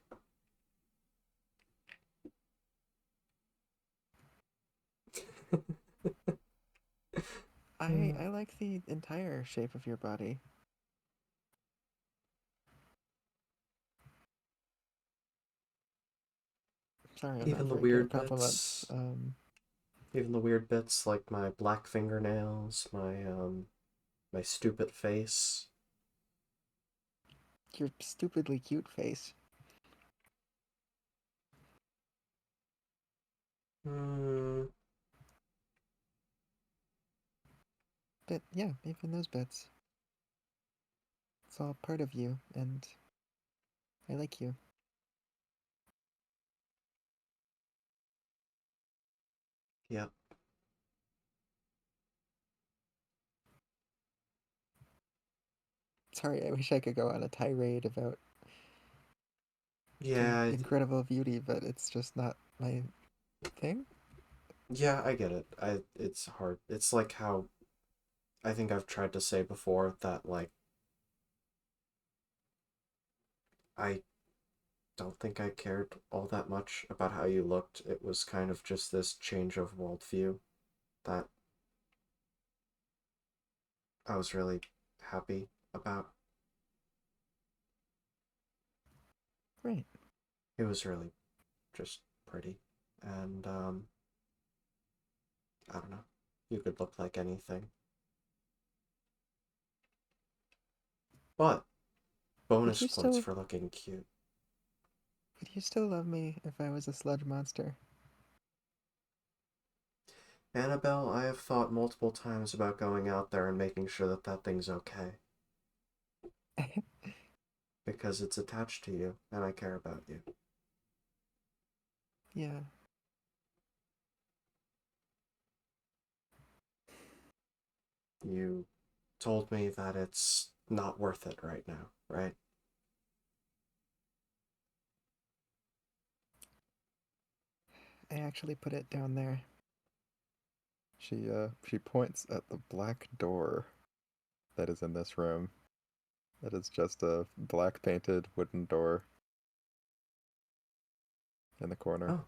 I like the entire shape of your body. Sorry, I'm not Even the very good at weird compliments. bits. Even the weird bits like my black fingernails, my stupid face. Your stupidly cute face. Hmm. But yeah, even those bits. It's all part of you, and I like you. Yep. Sorry, I wish I could go on a tirade about your Yeah, incredible beauty, but it's just not my thing. yeah, I get it. It's hard. It's like how I think I've tried to say before that like I don't think I cared all that much about how you looked. It was kind of just this change of worldview that I was really happy about. Right. It was really just pretty. And I don't know. You could look like anything. But Would bonus you points still for looking cute. would you still love me if I was a sludge monster? Annabelle, I have thought multiple times about going out there and making sure that that thing's okay. Because it's attached to you and I care about you. Yeah. You told me that it's not worth it right now, right? I actually put it down there. She points at the black door that is in this room. That is just a black painted wooden door in the corner. Oh,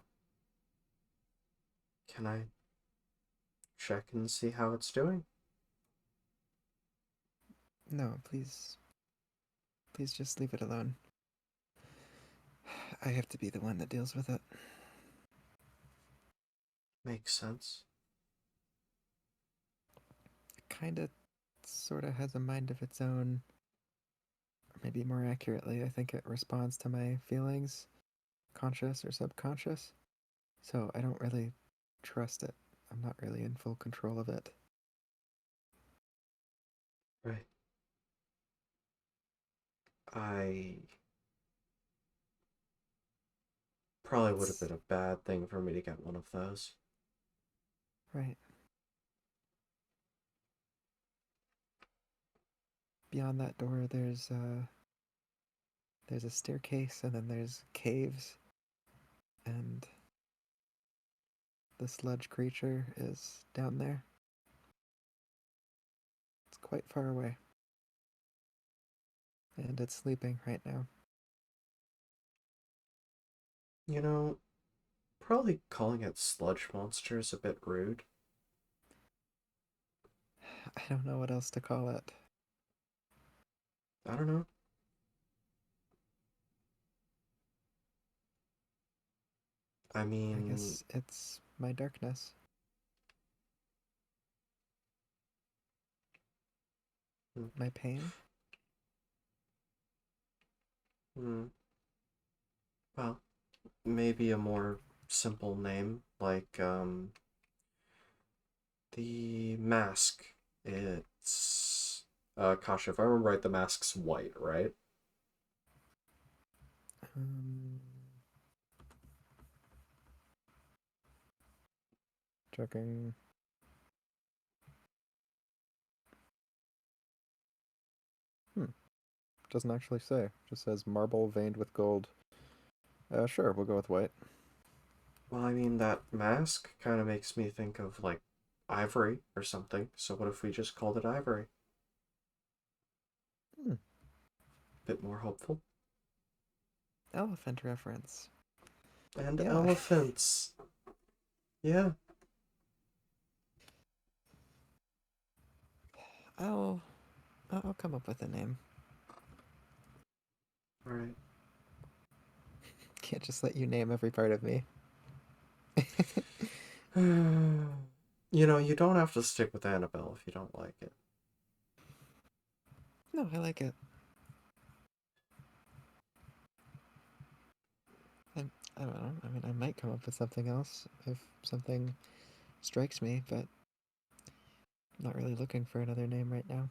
can I check and see how it's doing? No, please. Please just leave it alone. I have to be the one that deals with it. Makes sense. It kinda sorta has a mind of its own. Or maybe more accurately, I think it responds to my feelings, conscious or subconscious. So I don't really trust it. I'm not really in full control of it. Right. I probably would have It's been a bad thing for me to get one of those. right. Beyond that door, there's There's a staircase, and then there's caves, and the sludge creature is down there. It's quite far away. And it's sleeping right now. You know, probably calling it sludge monster is a bit rude. I don't know what else to call it. I don't know. I I mean, guess it's my darkness. Hmm. My pain. well, maybe a more simple name, like, the mask. It's, Kasha, if I remember right, the mask's white, right? Um, Checking. Doesn't actually say. Just says marble veined with gold. Sure, we'll go with white. Well, I mean, that mask kind of makes me think of, like, ivory or something. So what if we just called it ivory? Hmm. Bit more hopeful. elephant reference. And Yeah. elephants. Yeah. I'll come up with a name. Right. Can't just let you name every part of me. You know, you don't have to stick with Annabelle if you don't like it. No, I like it. I don't know. I mean, I might come up with something else if something strikes me, but I'm not really looking for another name right now.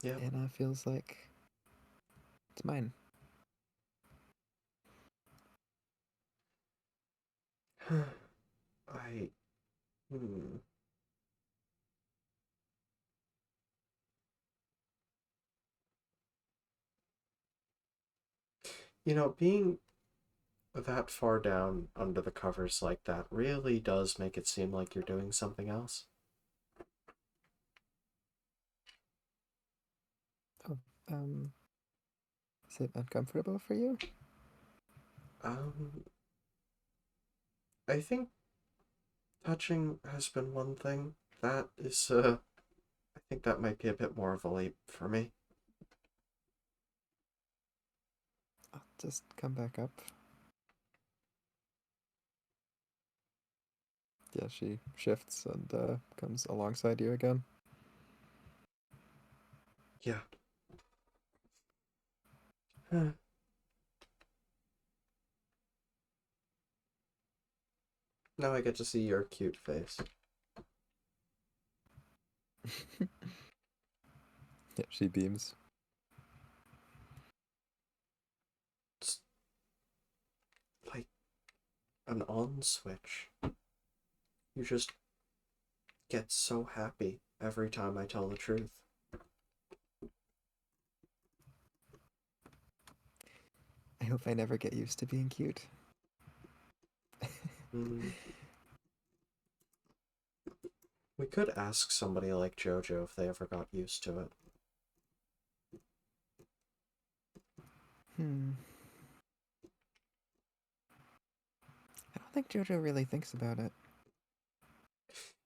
Yeah. Anna feels like it's mine. I. Hmm. You know, being that far down under the covers like that really does make it seem like you're doing something else. Oh, um, is it uncomfortable for you? Um, I think touching has been one thing. That is, I think that might be a bit more of a leap for me. I'll just come back up. Yeah, she shifts and comes alongside you again. Yeah. Now I get to see your cute face. Yeah, she beams. It's like an on switch. You just get so happy every time I tell the truth. I hope I never get used to being cute. Mm. We could ask somebody like JoJo if they ever got used to it. Hmm. I don't think JoJo really thinks about it.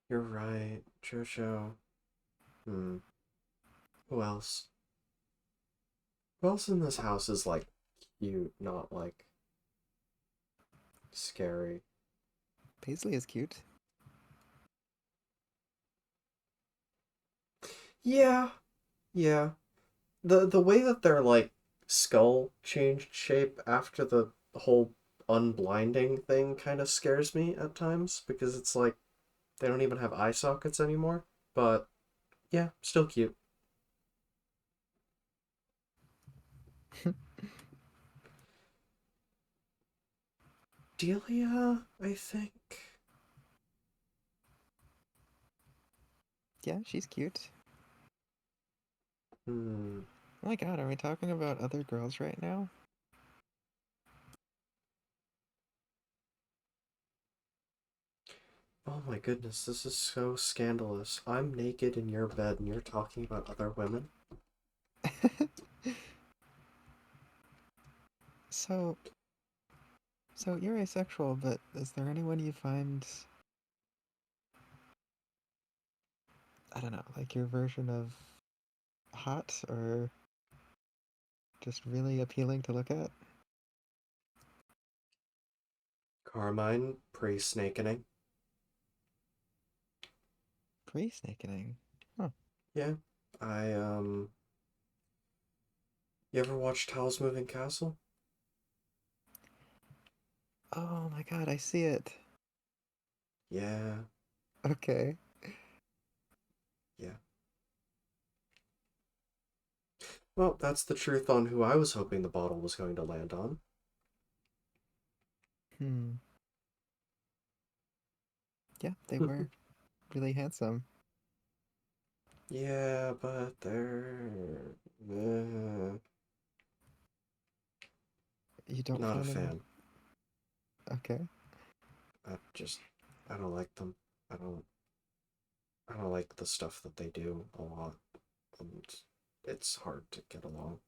You're right, JoJo. Hmm. Who else? Who else in this house is like cute, not like scary? Paisley is cute. Yeah, yeah. The way that their like skull changed shape after the whole unblinding thing kind of scares me at times because it's like they don't even have eye sockets anymore. But yeah, still cute. Delia, I think. Yeah, she's cute. Hmm. Oh my god, are we talking about other girls right now? Oh my goodness, this is so scandalous. I'm naked in your bed and you're talking about other women? So, so you're asexual, but is there anyone you find, I don't know, like your version of hot or just really appealing to look at? Carmine, pre-snakening. Pre-snakening. Huh. Yeah. I. You ever watched Howl's Moving Castle? Oh my god, I see it. Yeah. Okay. Yeah. Well, that's the truth on who I was hoping the bottle was going to land on. Hmm. Yeah, they were really handsome. Yeah, but they're... You don't not a find them fan. okay? I just... I don't like them. I don't... I don't like the stuff that they do a lot. And it's hard to get along.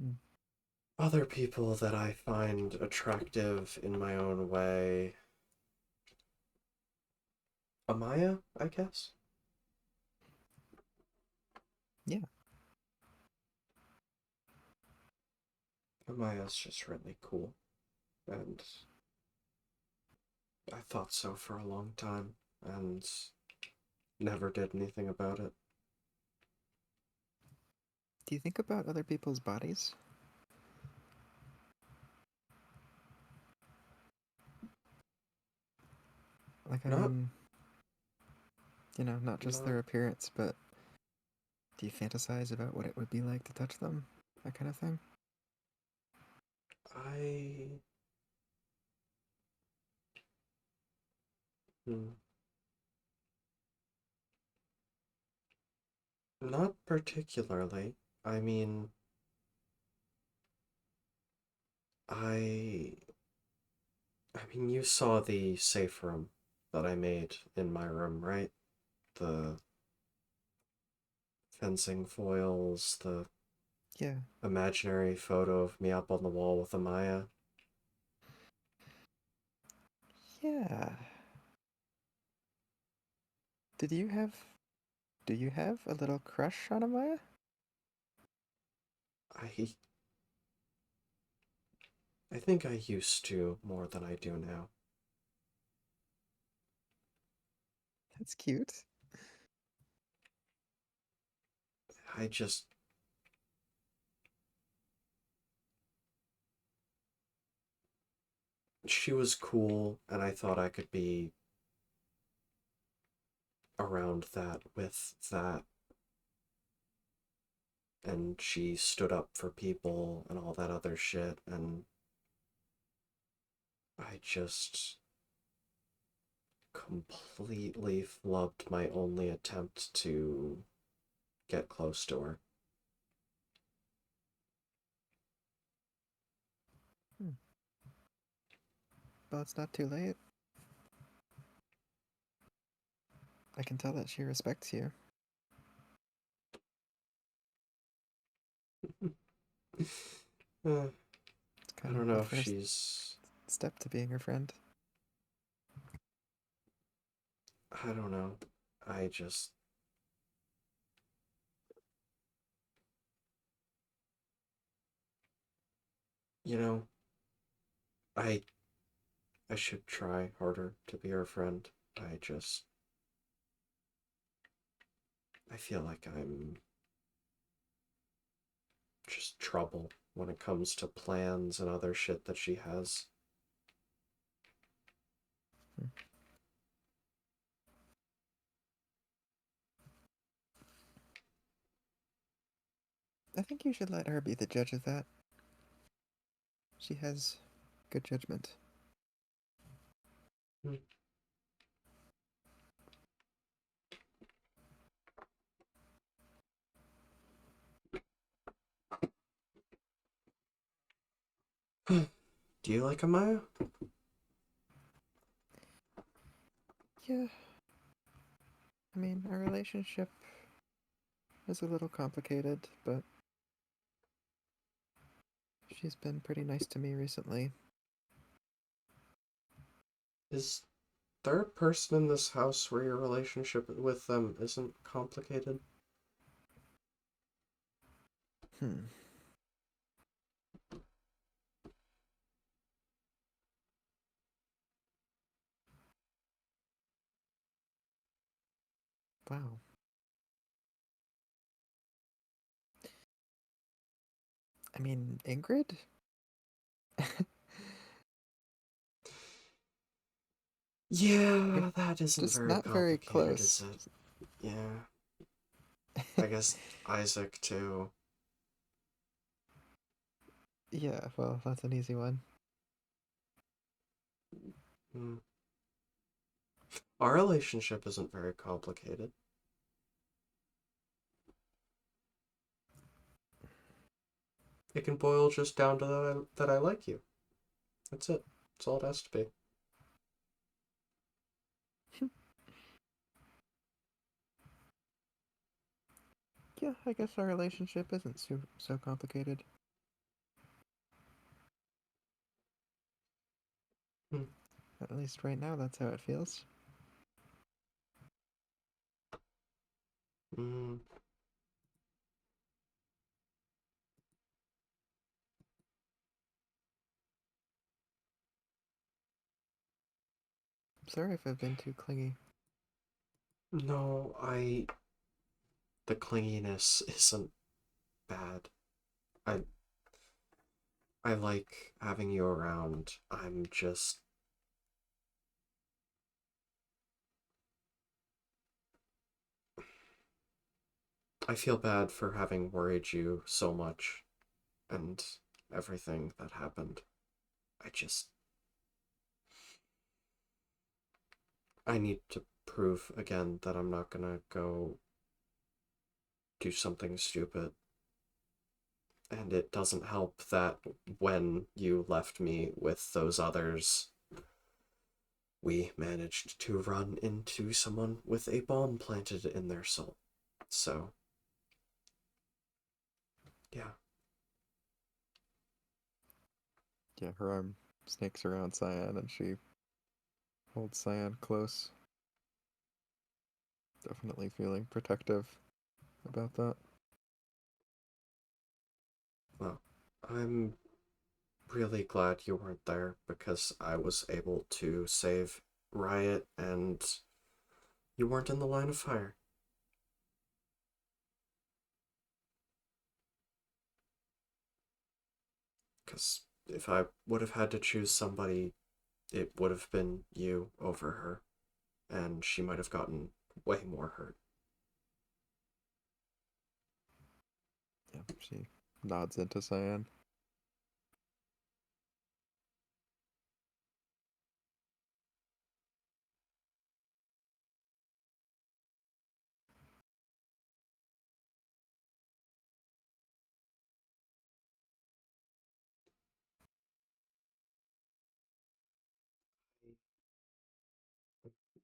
Hmm. Other people that I find attractive in my own way. Amaya, I guess? Yeah. Amaya's just really cool. And I thought so for a long time. And never did anything about it. Do you think about other people's bodies? Like, I Not... mean, not just not... their appearance, but do you fantasize about what it would be like to touch them? That kind of thing? I... Hmm. Not particularly. I mean... I... I mean, you saw the safe room that I made in my room, right? The fencing foils, the Yeah. imaginary photo of me up on the wall with Amaya. Yeah. Did you have do you have a little crush on Amaya? I I think I used to more than I do now. That's cute. I just she was cool and I thought I could be around that with that, and she stood up for people and all that other shit, and I just completely flubbed my only attempt to get close to her. Hmm. Well, it's not too late. I can tell that she respects you. uh, It's I kind of don't the know if first she's... step to being her friend. I don't know. I just... You know, I I should try harder to be her friend. I just... I feel like I'm just trouble when it comes to plans and other shit that she has. Hmm. I think you should let her be the judge of that. She has good judgment. Hmm. Do you like Amaya? Yeah. I mean, our relationship is a little complicated, but she's been pretty nice to me recently. Is there a person in this house where your relationship with them isn't complicated? Hmm. Wow. I mean, Ingrid? Yeah, that isn't Just very not very complicated, is close. it? Yeah, I guess Isaac too. Yeah, well, that's an easy one. Hmm. Our relationship isn't very complicated. It can boil just down to that I like you. That's it. That's all it has to be. Yeah, I guess our relationship isn't so complicated. Hmm. At least right now, that's how it feels. Mm. Sorry if I've been too clingy. No, the clinginess isn't bad. I I like having you around. I feel bad for having worried you so much and everything that happened. I just I need to prove again that I'm not gonna go do something stupid. And it doesn't help that when you left me with those others, we managed to run into someone with a bomb planted in their soul. So, yeah. Yeah, her arm snakes around Cyan and she holds Cyan close. Definitely feeling protective about that. Well, I'm really glad you weren't there because I was able to save Riot and you weren't in the line of fire. Because if I would have had to choose somebody, it would have been you over her, and she might have gotten way more hurt. Yeah, she nods into Cyan.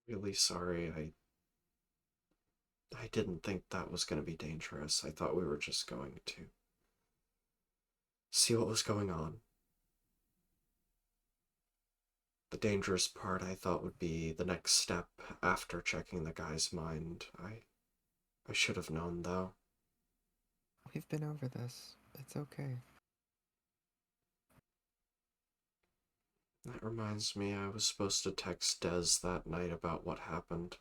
Really sorry. I didn't think that was going to be dangerous. I thought we were just going to see what was going on. The dangerous part I thought would be the next step after checking the guy's mind. I should have known though. We've been over this. It's okay. That reminds me, I was supposed to text Des that night about what happened.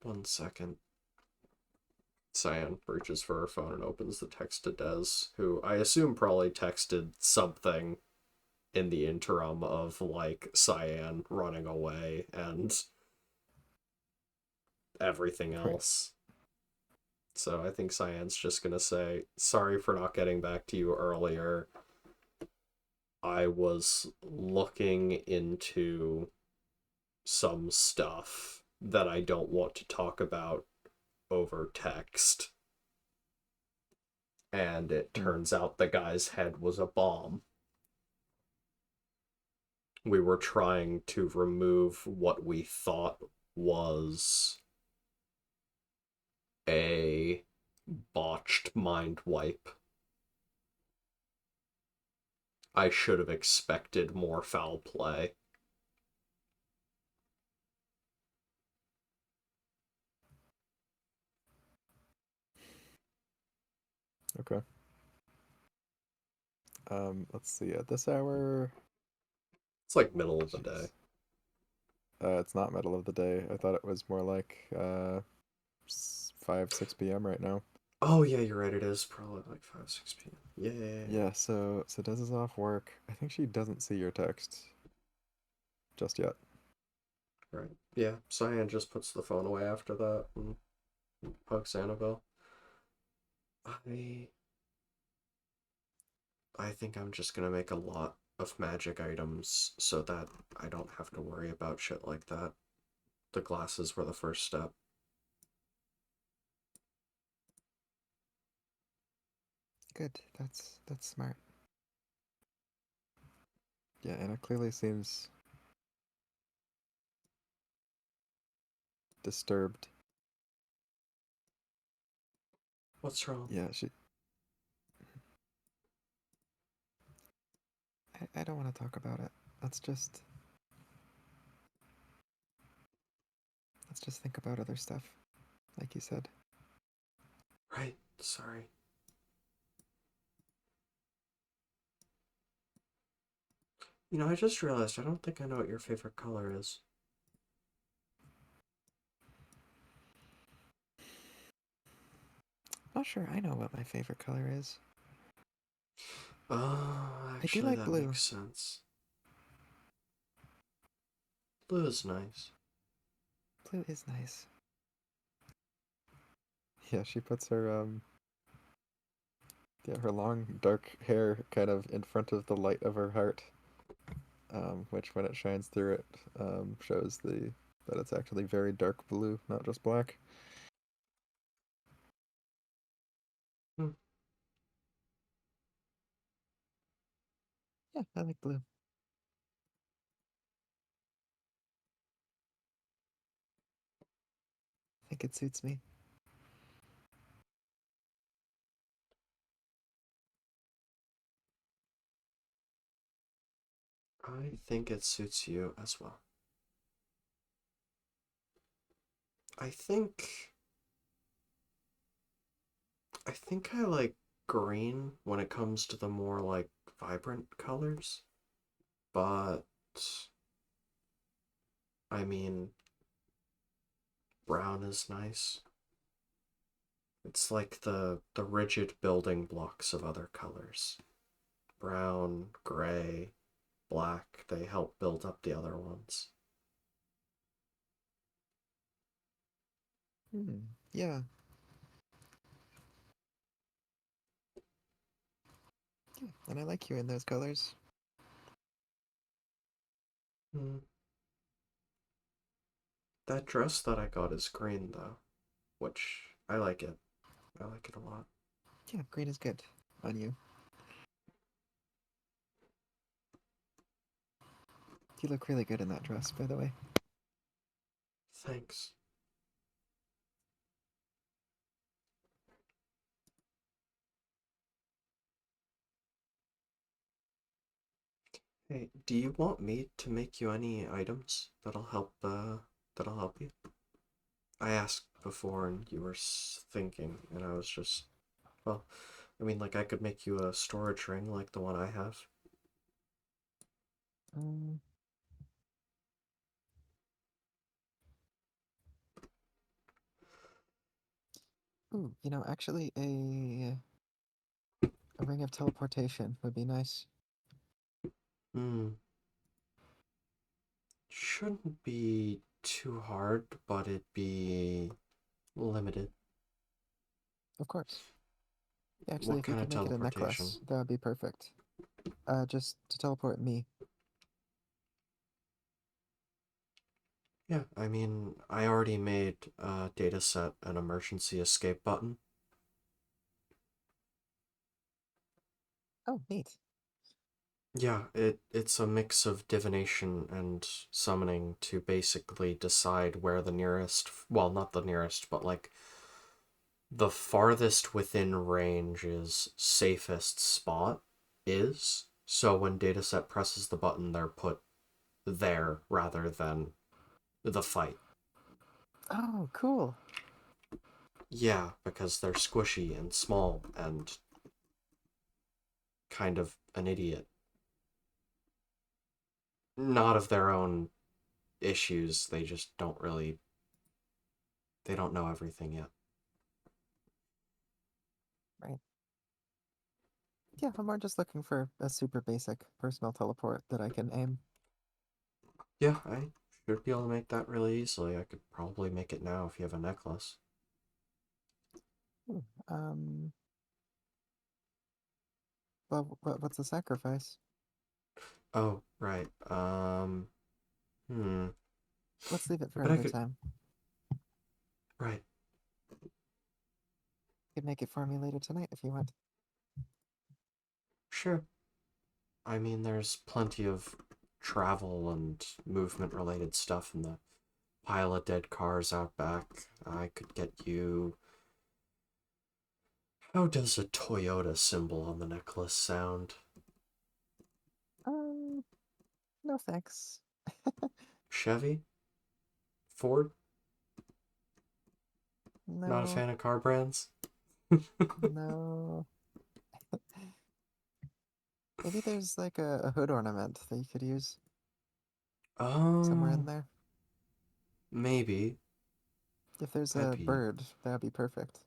One second. Cyan reaches for her phone and opens the text to Des, who I assume probably texted something in the interim of, like, Cyan running away and everything Right. else. So I think Cyan's just gonna say, sorry for not getting back to you earlier. I was looking into some stuff that I don't want to talk about over text. and it turns out the guy's head was a bomb. We were trying to remove what we thought was a botched mind wipe. I should have expected more foul play. Okay. Let's see. At this hour, It's like middle of the day. it's not middle of the day. I thought it was more like 5, 6 p.m. right now. Oh yeah, you're right. It is probably like 5, 6 p.m. Yeah. Yeah. So Des is off work. I think she doesn't see your text just yet. Right. Yeah. Cyan just puts the phone away after that and hugs Annabelle. I think I'm just gonna make a lot of magic items so that I don't have to worry about shit like that. The glasses were the first step. Good. That's smart. Yeah, and it clearly seems disturbed. What's wrong? Yeah, I don't want to talk about it. Let's just think about other stuff, like you said. Right. Sorry. You know, I just realized I don't think I know what your favorite color is. Not sure I know what my favorite color is. Oh, I do actually, like that blue. makes sense. Blue is nice. Blue is nice. yeah, she puts her her long dark hair kind of in front of the light of her heart, which when it shines through it, shows that it's actually very dark blue, not just black. Hmm. Yeah, I like blue. I think it suits me. I think it suits you as well. I think I like green when it comes to the more like vibrant colors, but I mean brown is nice. It's like the rigid building blocks of other colors. Brown, gray, black, they help build up the other ones. Yeah. Yeah, and I like you in those colors. Hmm. That dress that I got is green though, which I like it. I like it a lot. Yeah, green is good on you. You look really good in that dress, by the way. Thanks. Hey, do you want me to make you any items that'll help you? I asked before and you were thinking and I was just, well, I mean like I could make you a storage ring like the one I have. Um, ooh, actually, a ring of teleportation would be nice. Hmm. Shouldn't be too hard, but it'd be limited. Of course. Yeah, actually, What if you kind of could make it a teleportation? necklace, that would be perfect. Just to teleport me. Yeah, I mean, I already made a data set an emergency escape button. Oh, neat. Yeah, it's a mix of divination and summoning to basically decide where the nearest, well, not the nearest, but like the farthest within range is safest spot is. So when dataset presses the button, they're put there rather than the fight. Oh, cool. Yeah, because they're squishy and small and kind of an idiot. Not of their own issues, they just don't really, they don't know everything yet. Right. Yeah, I'm more just looking for a super basic personal teleport that I can aim. Yeah, I should be able to make that really easily. I could probably make it now if you have a necklace. Ooh, well, what's the sacrifice? Oh, right. Hmm. Let's leave it for But I another could, time. right. You can make it for me later tonight if you want. Sure. I mean, there's plenty of travel and movement related stuff in the pile of dead cars out back. I could get you. How does a Toyota symbol on the necklace sound? Um, no thanks. Chevy? Ford? Not a No, fan of car brands? no. Maybe there's like a hood ornament that you could use somewhere in Oh, there. maybe. If there's That'd a be. bird, that would be perfect.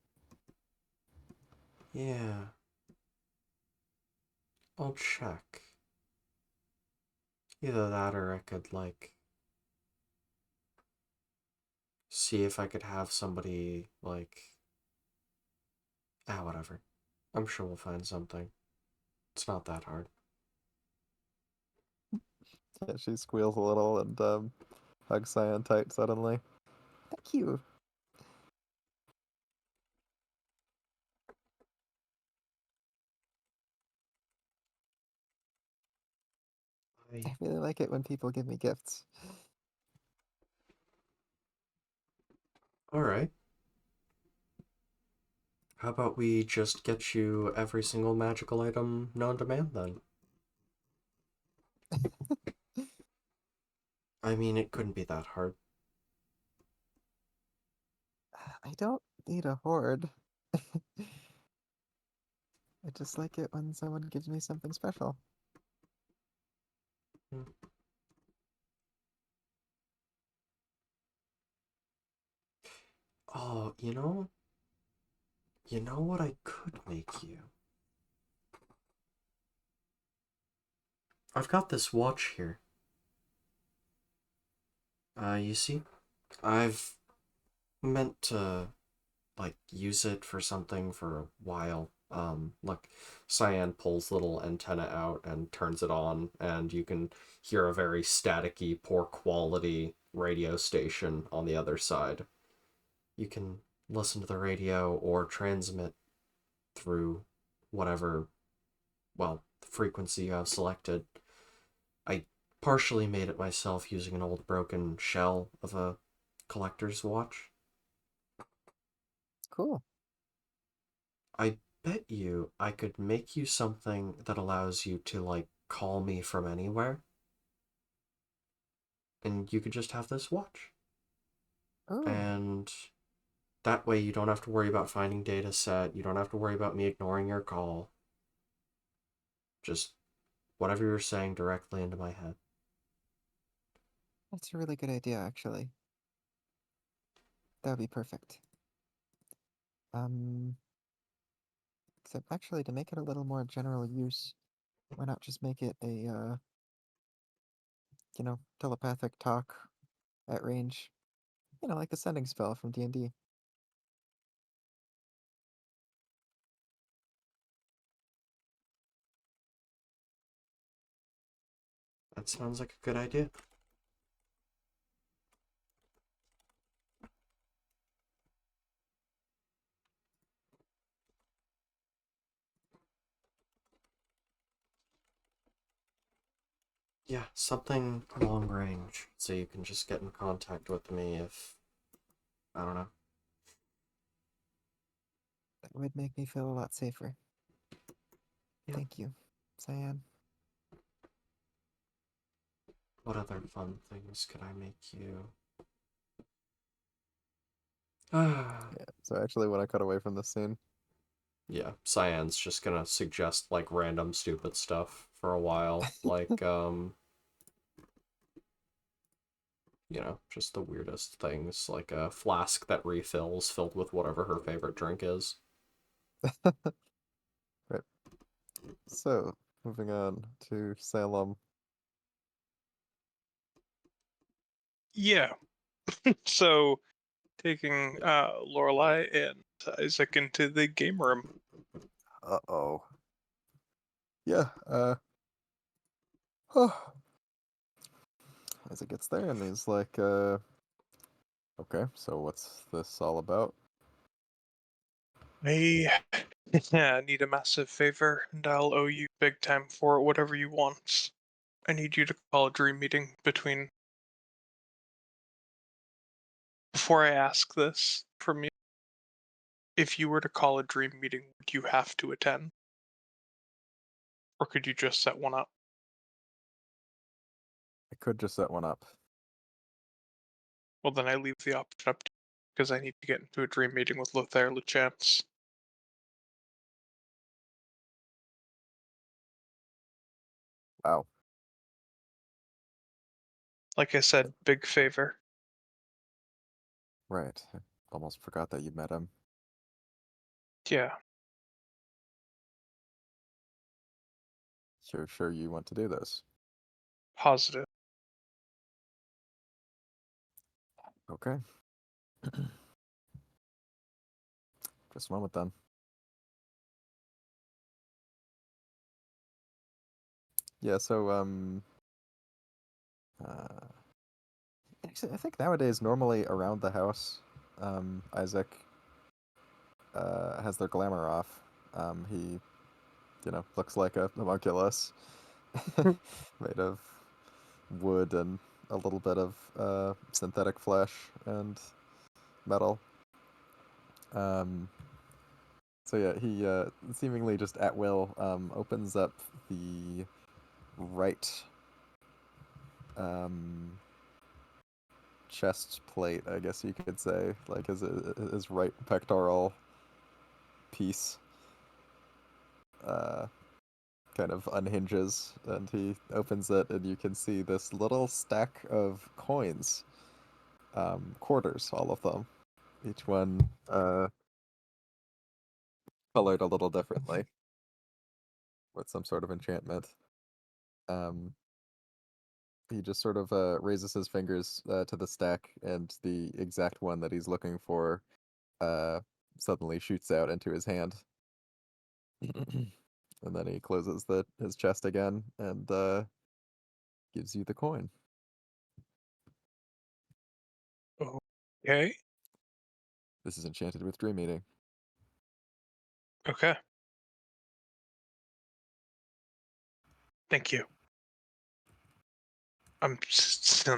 Yeah. I'll check. Either that or I could, like, see if I could have somebody, like. Ah, whatever. I'm sure we'll find something. It's not that hard. Yeah, she squeals a little and hugs Cyan tight suddenly. Thank you. I... I really like it when people give me gifts. Alright. How about we just get you every single magical item known to man then? I mean, it couldn't be that hard. I don't need a hoard. I just like it when someone gives me something special. Hmm. Oh, you know what I could make you? I've got this watch here. You see? I've meant to, like, use it for something for a while. Like, Cyan pulls little antenna out and turns it on, and you can hear a very staticky, poor quality radio station on the other side. You can listen to the radio or transmit through whatever, well, frequency you have selected. I partially made it myself using an old broken shell of a collector's watch. Cool. I bet you I could make you something that allows you to, like, call me from anywhere, and you could just have this watch. Oh, And that way you don't have to worry about finding data set, you don't have to worry about me ignoring your call. Just whatever you're saying directly into my head. that's a really good idea, actually. That would be perfect. Um, except actually, to make it a little more general use, why not just make it a, telepathic talk at range? Like the sending spell from D&D. That sounds like a good idea. Yeah, something long range, so you can just get in contact with me if, I don't know. That would make me feel a lot safer. Yeah. Thank you, Cyan. What other fun things could I make you? Ah. Yeah. So actually, when I cut away from this scene, Yeah, Cyan's just gonna suggest like random stupid stuff for a while, like just the weirdest things, like a flask that refills filled with whatever her favorite drink is. right. So moving on to Salem. Yeah. So taking Lorelai and Isaac into the game room. Uh-oh. Yeah. As it gets there, and he's like, okay, so what's this all about? I need a massive favor, and I'll owe you big time for it, whatever you want. I need you to call a dream meeting between. Before I ask this from you, if you were to call a dream meeting, would you have to attend? Or could you just set one up? I could just set one up. Well, then I leave the option up to because I need to get into a dream meeting with Lothair Lachance. Wow. Like I said, big favor. Right. I almost forgot that you met him. Yeah, Sure you want to do this. positive. Okay. Just a moment then. Yeah, so uh actually I think nowadays normally around the house, Isaac has their glamour off. He, looks like a homunculus made of wood and a little bit of synthetic flesh and metal. Um, so yeah, he seemingly just at will opens up the right um, chest plate, I guess you could say, like his right pectoral piece. Uh, Kind of unhinges, and he opens it, and you can see this little stack of coins, quarters, all of them, each one colored a little differently with some sort of enchantment. Um, he just sort of raises his fingers to the stack, and the exact one that he's looking for uh, suddenly shoots out into his hand. And then he closes his chest again and gives you the coin. Okay. This is enchanted with dream eating. Okay. Thank you. I'm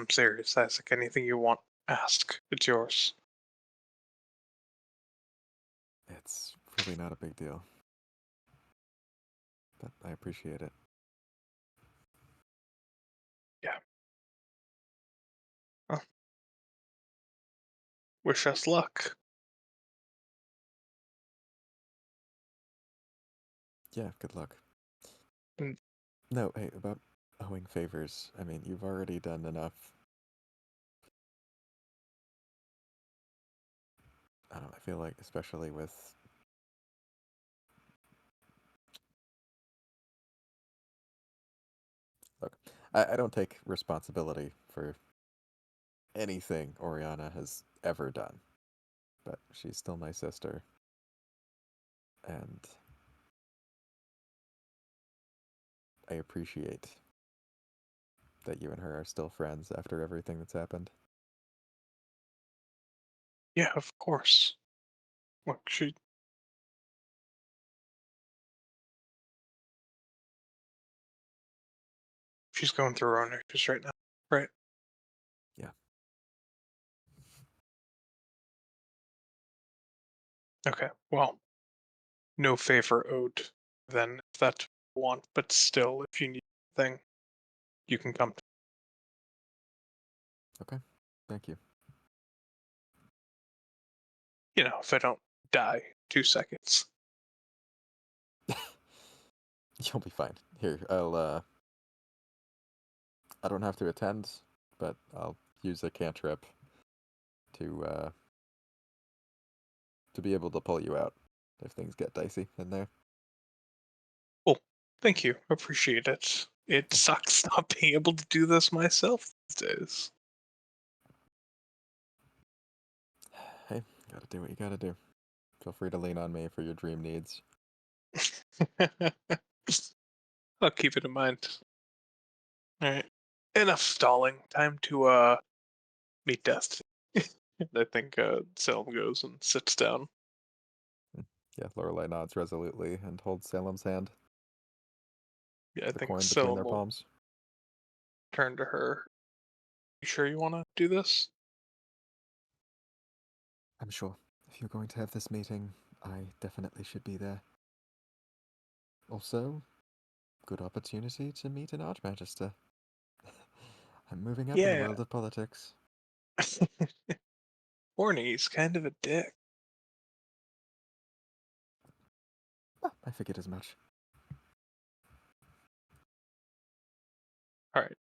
serious, Isaac. Anything you want, ask. It's yours. It's really not a big deal, but I appreciate it. Yeah. Well, wish us luck. Yeah, good luck. Mm. No, hey, about owing favors. I mean, you've already done enough. I don't know, I feel like, especially with. Look, I don't take responsibility for anything Oriana has ever done, but she's still my sister. And I appreciate that you and her are still friends after everything that's happened. Yeah, of course. Look, She's going through her own issues right now, right? Yeah. Okay, well, no favor owed then if that's what you want, but still, if you need anything, you can come to Okay. Thank you. if I don't die in 2 seconds. You'll be fine. Here, I don't have to attend, but I'll use a cantrip to be able to pull you out if things get dicey in there. Cool. Thank you. Appreciate it. It sucks not being able to do this myself these days. Hey, gotta do what you gotta do. Feel free to lean on me for your dream needs. I'll keep it in mind. Alright. Enough stalling. Time to meet Destiny. And I think Salem goes and sits down. Yeah, Lorelei nods resolutely and holds Salem's hand, Yeah, I the think coin between Salem their will palms. turn to her. You sure you wanna do this? I'm sure. If you're going to have this meeting, I definitely should be there. Also, good opportunity to meet an Archmagister. I'm moving up in the Yeah. world of politics. Horny's kind of a dick. Ah, I figured as much. Alright.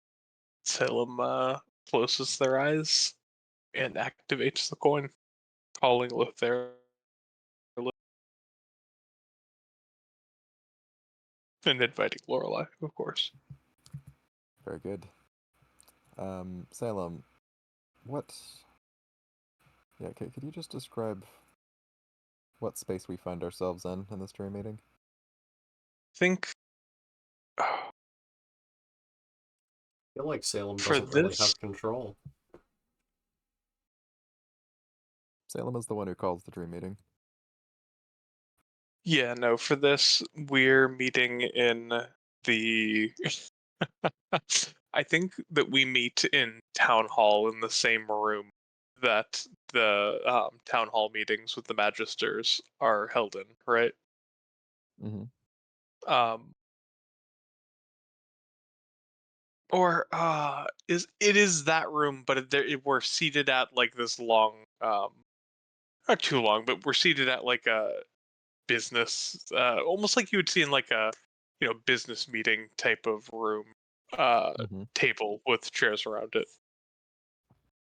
Salem closes their eyes and activates the coin, calling Lothair and inviting Lorelei, of course. Very good. Salem, what... Yeah, could you just describe what space we find ourselves in this dream meeting? Think I feel like Salem for doesn't really this, have control. Salem is the one who calls the dream meeting. yeah, no, for this, we're meeting in the. I think that we meet in town hall in the same room that the town hall meetings with the magisters are held in, right? Mm-hmm. Um, or it is that room, but we're seated at like this long, not too long, but we're seated at like a business, almost like you would see in like a business meeting type of room, Mm-hmm. table with chairs around it.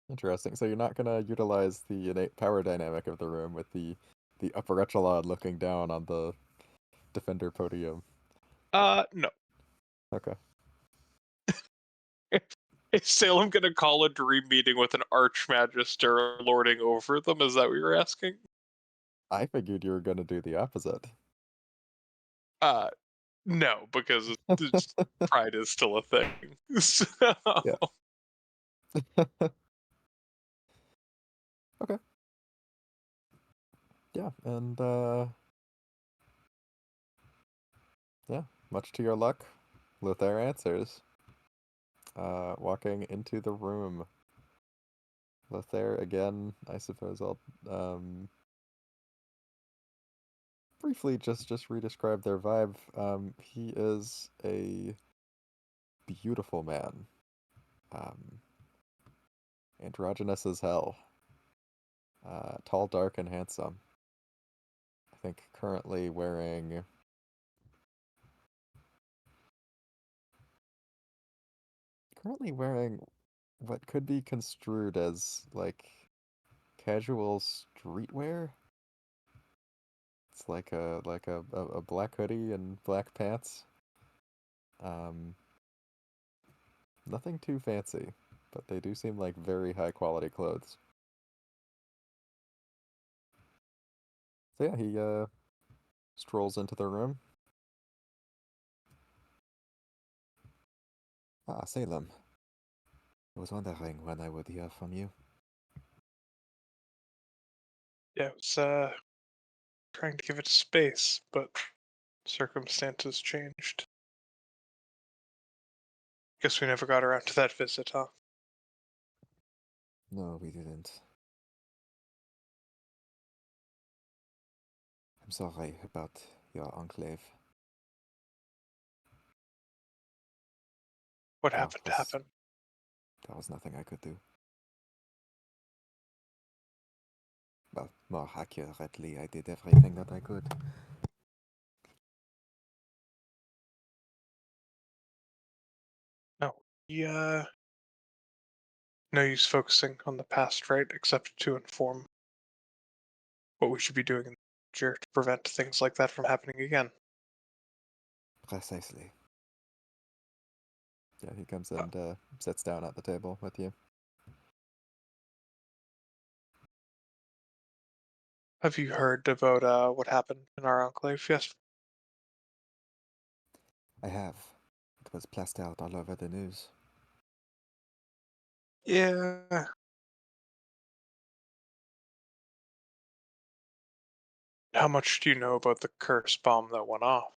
Interesting. So you're not gonna utilize the innate power dynamic of the room with the upper echelon looking down on the defender podium. No. Okay. Is Salem gonna call a dream meeting with an archmagister lording over them? Is that what you're asking? I figured you were gonna do the opposite. Uh, no, because pride is still a thing. So, Yeah. Okay. Yeah, and yeah, much to your luck, Lothair answers. Walking into the room. Lothair again, I suppose I'll briefly just re-describe their vibe. He is a beautiful man. Um, androgynous as hell. Tall, dark, and handsome. I think currently wearing what could be construed as like casual streetwear. It's like a black hoodie and black pants. Um, Nothing too fancy, but they do seem like very high quality clothes. So yeah, he strolls into the room. Ah, Salem. I was wondering when I would hear from you. yeah, it was trying to give it space, but circumstances changed. Guess we never got around to that visit, huh? No, we didn't. I'm sorry about your enclave. What There happened was, happened. there was nothing I could do. Well, more accurately, I did everything that I could. No. Yeah. No use focusing on the past, right? Except to inform what we should be doing in the future to prevent things like that from happening again. Precisely. Yeah, he comes and sits down at the table with you. Have you heard about what happened in our enclave? Yes. I have. It was plastered all over the news. Yeah. How much do you know about the curse bomb that went off?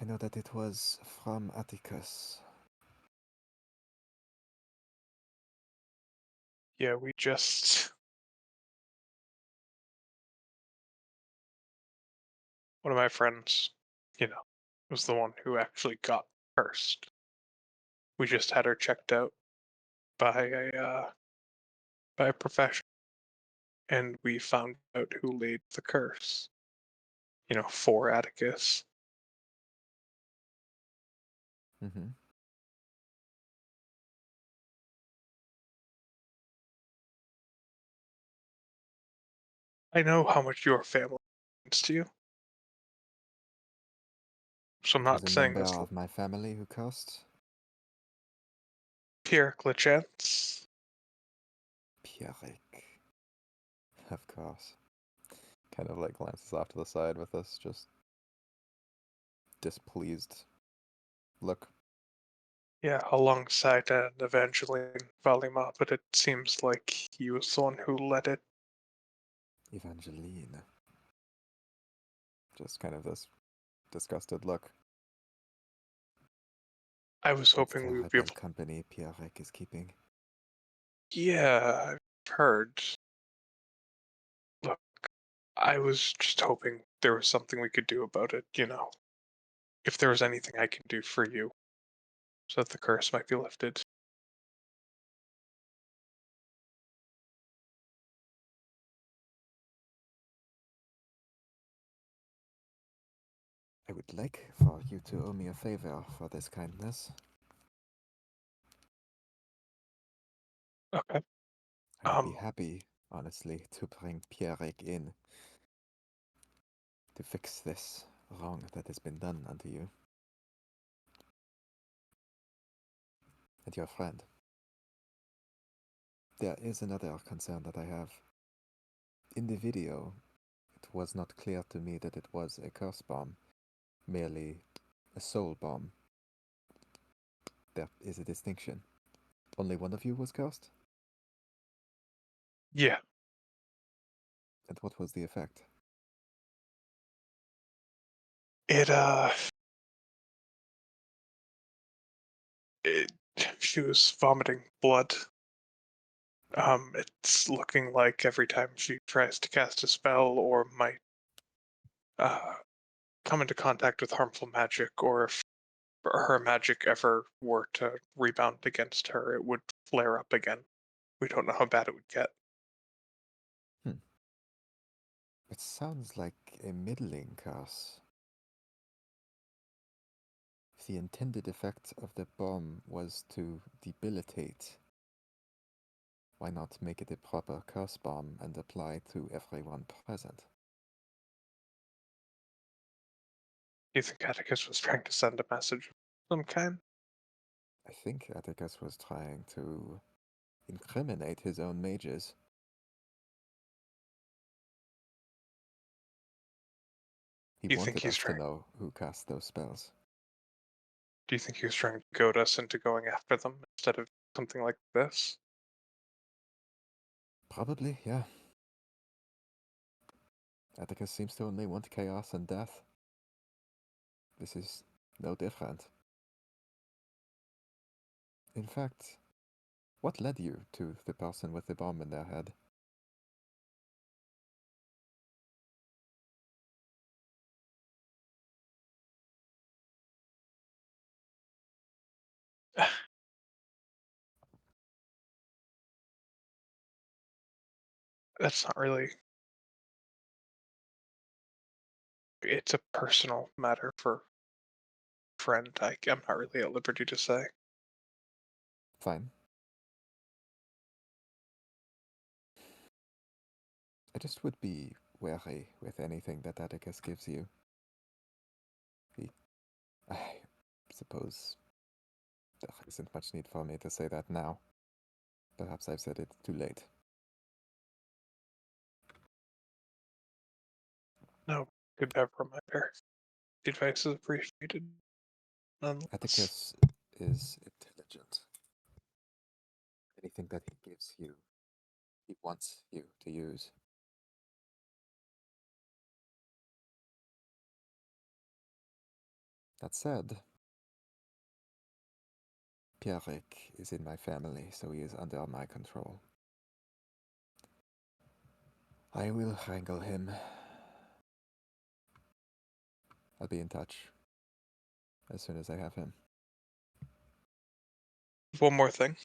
I know that it was from Atticus. Yeah, we just. One of my friends, was the one who actually got cursed. We just had her checked out by a professional, and we found out who laid the curse. For Atticus. Mm-hmm. I know how much your family means to you, so I'm It was not a saying member this of my family who cursed. Pierre Glitchance. Pierrick. Of course. Kind of like glances off to the side with this just displeased look. Yeah, alongside Evangeline Valima, but it seems like he was the one who led it. Evangeline. Just kind of this disgusted look. I was That's hoping we would be terrible able. company Pierrick is keeping. Yeah, I've heard. Look, I was just hoping there was something we could do about it, If there was anything I can do for you, so that the curse might be lifted. I would like for you to owe me a favor for this kindness. Okay. I would be Um, happy, honestly, to bring Pierrick in to fix this wrong that has been done unto you and your friend. There is another concern that I have. In the video, it was not clear to me that it was a curse bomb, merely a soul bomb. There is a distinction. Only one of you was cursed? yeah. And what was the effect? It it, she was vomiting blood. It's looking like every time she tries to cast a spell or might uh come into contact with harmful magic, or if her magic ever were to rebound against her, it would flare up again. We don't know how bad it would get. It sounds like a middling curse. If the intended effect of the bomb was to debilitate, why not make it a proper curse bomb and apply to everyone present? Do you think Atticus was trying to send a message of some kind? I think Atticus was trying to incriminate his own mages. He Do you think wanted he's us to trying? know who cast those spells. Do you think he was trying to goad us into going after them instead of something like this? Probably, yeah. Atticus seems to only want chaos and death. this is no different. In fact, what led you to the person with the bomb in their head? That's not really. It's a personal matter for a friend. I'm not really at liberty to say. Fine. I just would be wary with anything that Atticus gives you. I suppose there isn't much need for me to say that now. Perhaps I've said it too late. No, good never reminder. The advice is appreciated. Nonetheless. Atticus is intelligent. Anything that he gives you, he wants you to use. That said, Pierrick is in my family, so he is under my control. I will wrangle him. I'll be in touch as soon as I have him. One more thing.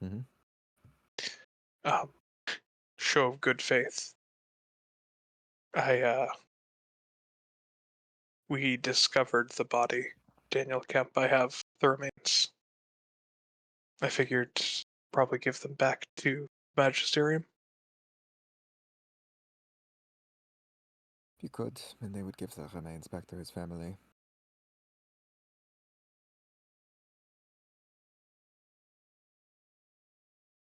Mm-hmm. Show of good faith. We discovered the body. Daniel Kemp, I have the remains. I figured probably give them back to Magisterium. You could, and they would give the remains back to his family.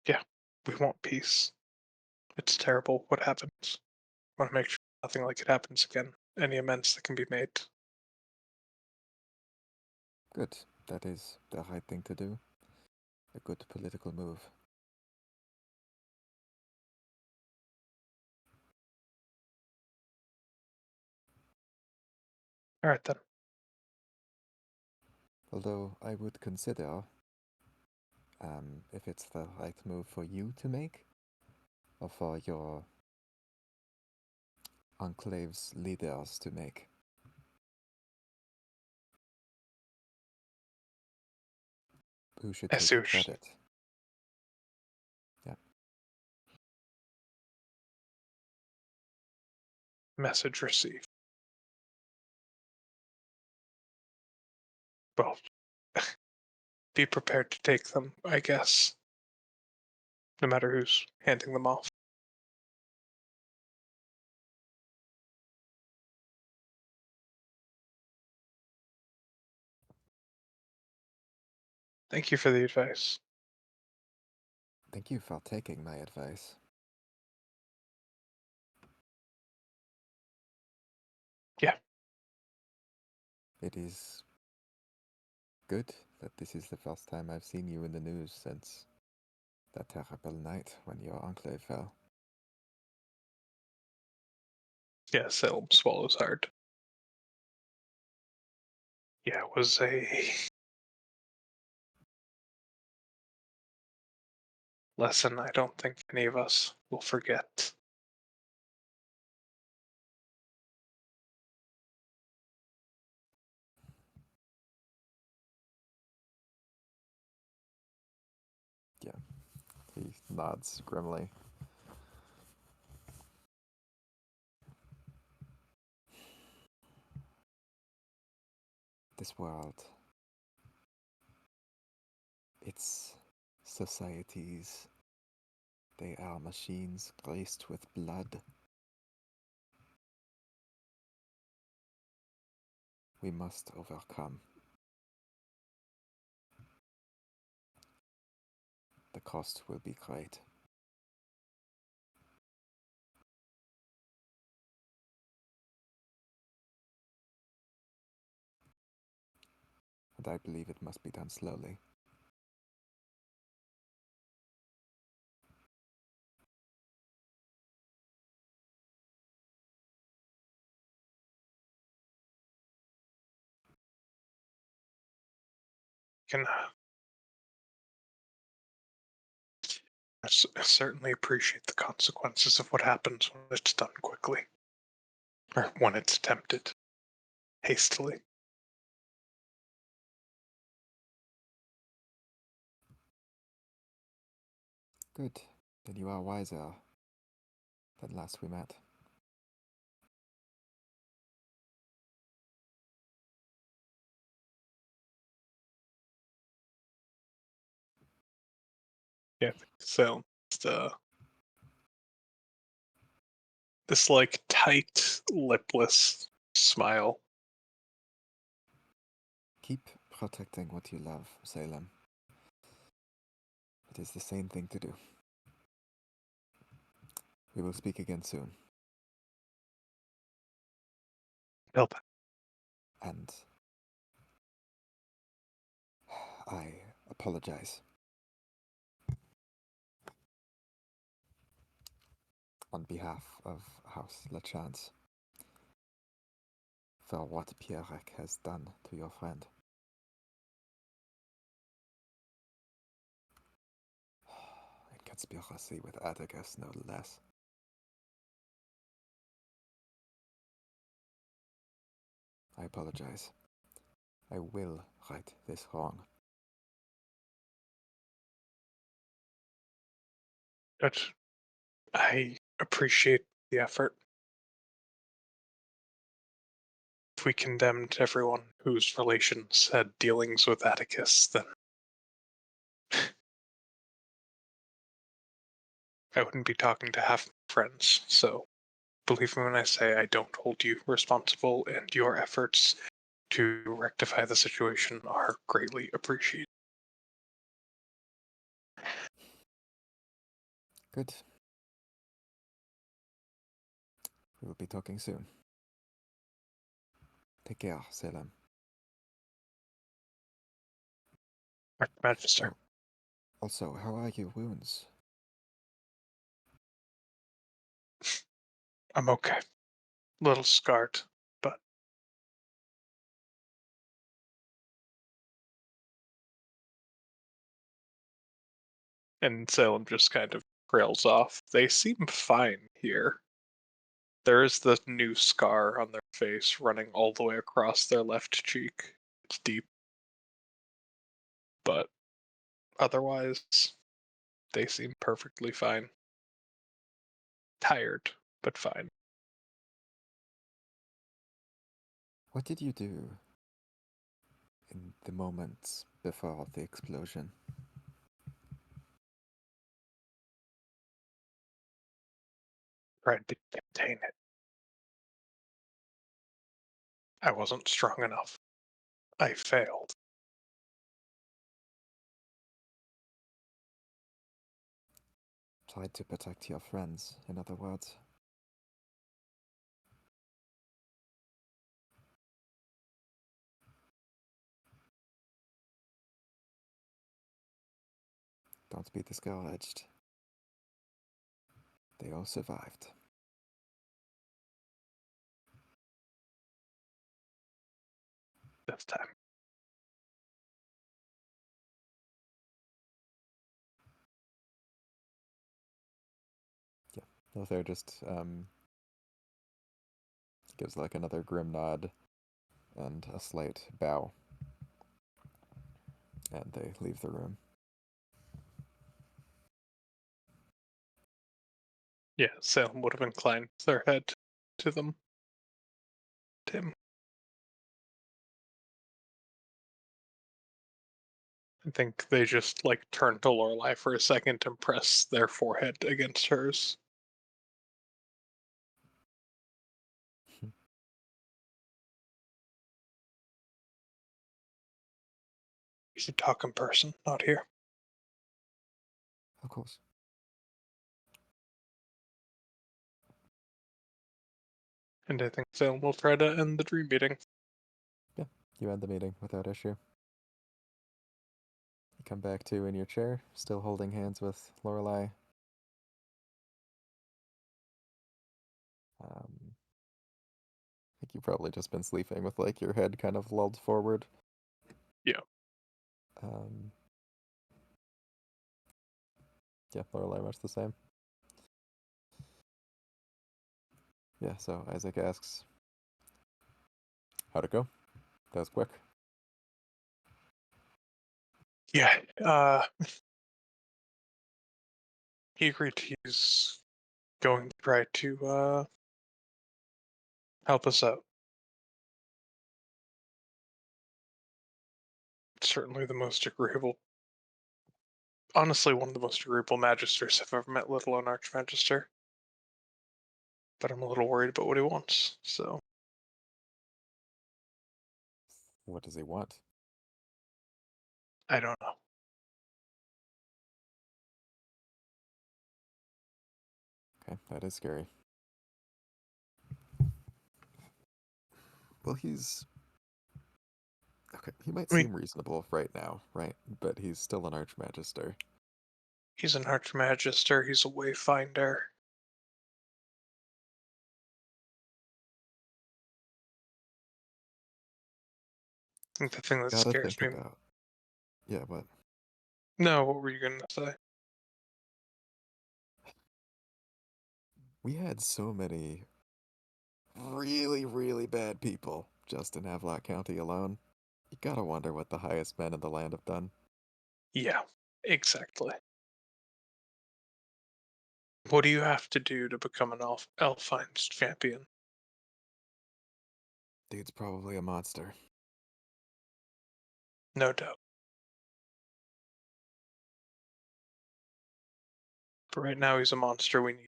Yeah, we want peace. It's terrible what happens. I want to make sure nothing like it happens again. Any amends that can be made. Good. That is the right thing to do. A good political move. All right then. Although I would consider, if it's the right move for you to make, or for your enclave's leaders to make. Who should I see take what you're saying. credit? Yeah. Message received. Well, be prepared to take them, I guess. No matter who's handing them off. Thank you for the advice. Thank you for taking my advice. Yeah. It is good that this is the first time I've seen you in the news since that terrible night when your enclave fell. Yeah, Salem swallows hard. Yeah, it was a lesson I don't think any of us will forget. Yeah, he nods grimly. This world, its societies, they are machines graced with blood. We must overcome. The cost will be great. And I believe it must be done slowly. Can I certainly appreciate the consequences of what happens when it's done quickly, or when it's attempted hastily. Good. Then you are wiser than last we met. Yeah, so this like tight, lipless smile. Keep protecting what you love, Salem. It is the same thing to do. We will speak again soon. Help. And I apologize. On behalf of House Lachance, for what Pierrek has done to your friend. In conspiracy with Atticus, no less. I apologize. I will right this wrong. But I appreciate the effort. If we condemned everyone whose relations had dealings with Atticus, then I wouldn't be talking to half my friends. So believe me when I say I don't hold you responsible, and your efforts to rectify the situation are greatly appreciated. Good. We will be talking soon. Take care, Salem. Magister. Oh, also, how are your wounds? I'm okay. Little scarred, but and Salem just kind of trails off. They seem fine here. There is the new scar on their face running all the way across their left cheek. It's deep. But otherwise, they seem perfectly fine. Tired, but fine. What did you do in the moments before the explosion? Tried to contain it. I wasn't strong enough. I failed. Tried to protect your friends, in other words. Don't be discouraged. They all survived. This time. Yeah. Lothair just gives like another grim nod and a slight bow. And they leave the room. Yeah, Salem would have inclined their head to them. Tim. I think they just like turn to Lorelei for a second and press their forehead against hers. We should talk in person, not here. Of course. And I think Salem will try to end the dream meeting. Yeah, you end the meeting without issue. You come back to in your chair, still holding hands with Lorelei. I think you've probably just been sleeping with like your head kind of lulled forward. Yeah. Um, yeah, Lorelei much the same. Yeah, so Isaac asks, how'd it go? That was quick. Yeah, he agreed he's going to try to help us out. Certainly the most agreeable, honestly, one of the most agreeable magisters I've ever met, let alone archmagister. But I'm a little worried about what he wants, so What does he want? I don't know. Okay, that is scary. Well, he's... Okay, he might I mean, seem reasonable right now, right? But he's still an archmagister. he's an archmagister, he's a wayfinder. I think the thing that Gotta scares think me. about... Yeah, what? No, what were you gonna say? We had so many really, really bad people just in Havelock County alone. You gotta wonder what the highest men in the land have done. Yeah, exactly. What do you have to do to become an Elfine champion? Dude's probably a monster. No doubt. But right now he's a monster we need.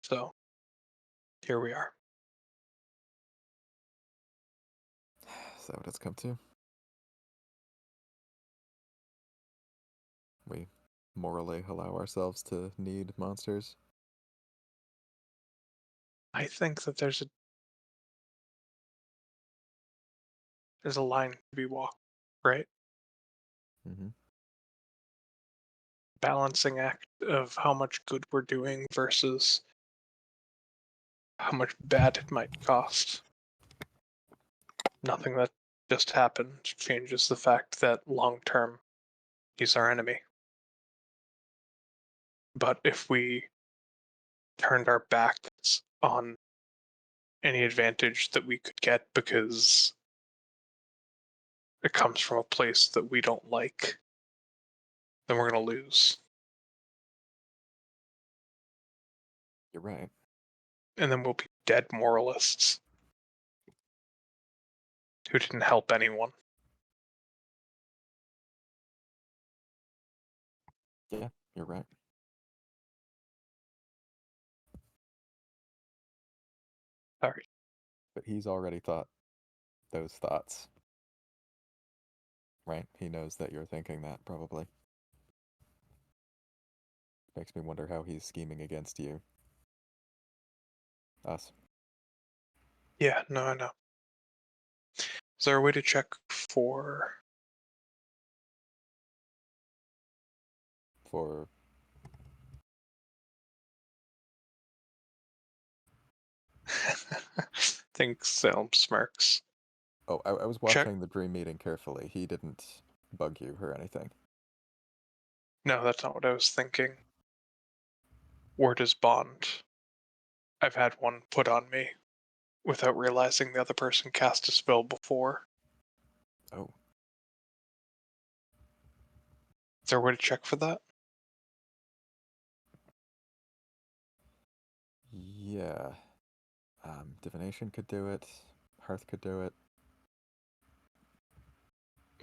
So here we are. Is that what it's come to? We morally allow ourselves to need monsters? I think that there's a line to be walked, right? Mm-hmm. Balancing act of how much good we're doing versus how much bad it might cost. Nothing that just happened changes the fact that long term he's our enemy. But if we turned our backs on any advantage that we could get because it comes from a place that we don't like, then we're going to lose. You're right. And then we'll be dead moralists who didn't help anyone. Yeah, you're right. Sorry. But he's already thought those thoughts. Right? He knows that you're thinking that, probably. Makes me wonder how he's scheming against you. Us. Yeah, no, I know. Is there a way to check for For... think Salem smirks. Oh, I was Check. watching the dream meeting carefully. He didn't bug you or anything. No, that's not what I was thinking. Word is bond. I've had one put on me without realizing the other person cast a spell before. Oh, Is there a way to check for that? yeah. Divination could do it. Hearth could do it.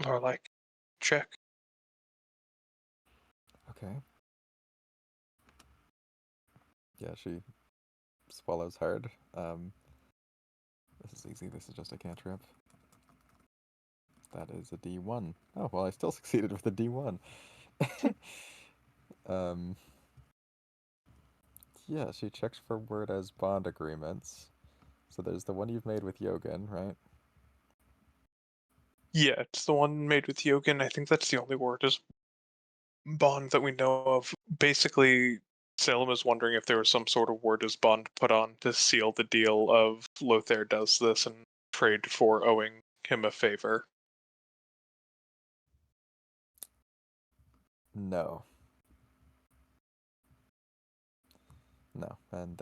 Or like, check. Okay. Yeah, she swallows hard. This is easy. This is just a cantrip. That is a D1. Oh, well, I still succeeded with a D1. um, yeah, she checks for word as bond agreements. So there's the one you've made with Yogan, right? Yeah, it's the one made with Yogan. I think that's the only word is bond that we know of. Basically, Salem is wondering if there was some sort of word as bond put on to seal the deal of Lothair does this and trade for owing him a favor. No. No, and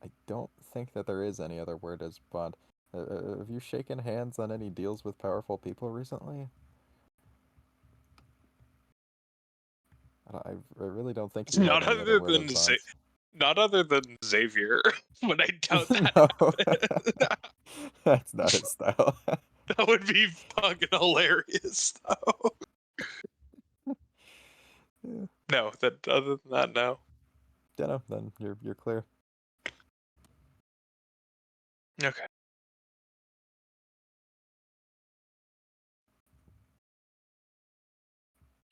I don't think that there is any other word as bond. Have you shaken hands on any deals with powerful people recently? I really don't think you have Not any other other word than as bonds. not other than Xavier, but I doubt that No, happened. that's not his style. That would be fucking hilarious, though. Yeah, No, that other than that, no. no, then you're clear. Okay.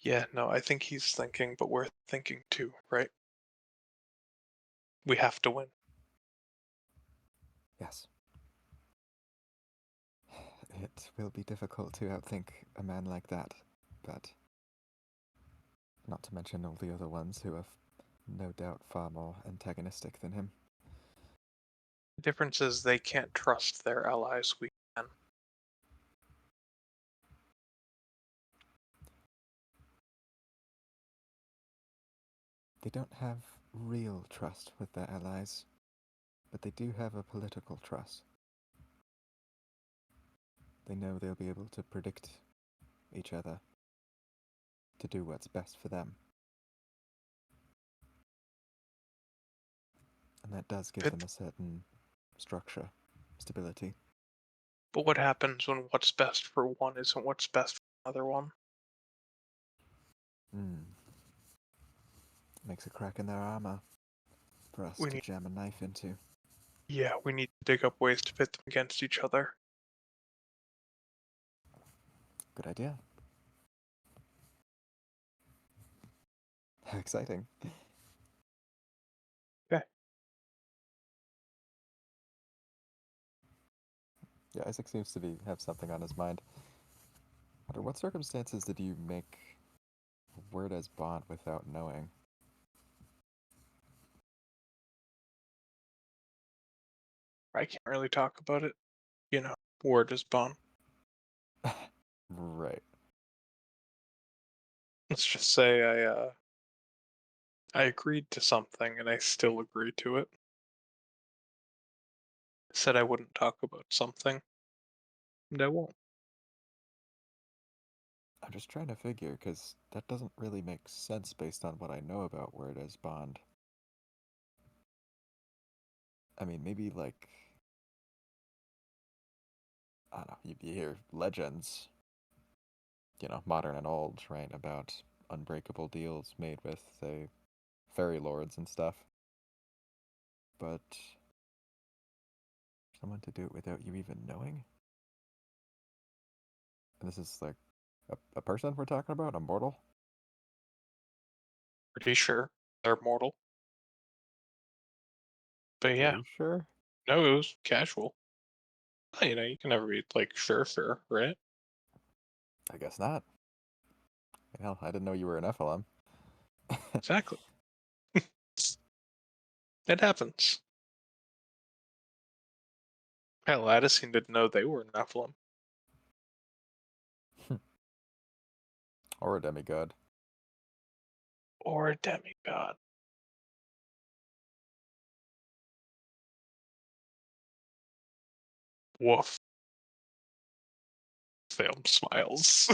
Yeah, no, I think he's thinking, but we're thinking too, right? We have to win. Yes. It will be difficult to outthink a man like that, but not to mention all the other ones who are no doubt far more antagonistic than him. The difference is they can't trust their allies. We can. They don't have real trust with their allies, but they do have a political trust. They know they'll be able to predict each other to do what's best for them. And that does give But, them a certain structure, stability. but what happens when what's best for one isn't what's best for another one? Makes a crack in their armor for us We to need, jam a knife into. yeah, we need to dig up ways to pit them against each other. Good idea. How exciting. Okay. Yeah, Isaac seems to have something on his mind. Under what circumstances did you make a word as bond without knowing? I can't really talk about it. You know, word is bond. Right. Let's just say I agreed to something and I still agree to it. I said I wouldn't talk about something, and I won't. I'm just trying to figure, because that doesn't really make sense based on what I know about word as bond. I mean, maybe like, I don't know, you hear legends, modern and old, right, about unbreakable deals made with, say, fairy lords and stuff. But someone to do it without you even knowing? And this is like a person we're talking about? A mortal? Pretty sure they're mortal. But yeah, Pretty sure? no, it was casual. You know, you can never be like sure, right? I guess not. Hell, I didn't know you were an FLM. Exactly. It happens. Hell, Addison didn't know they were Nephilim. Or a demigod. Or a demigod. Woof. Film smiles.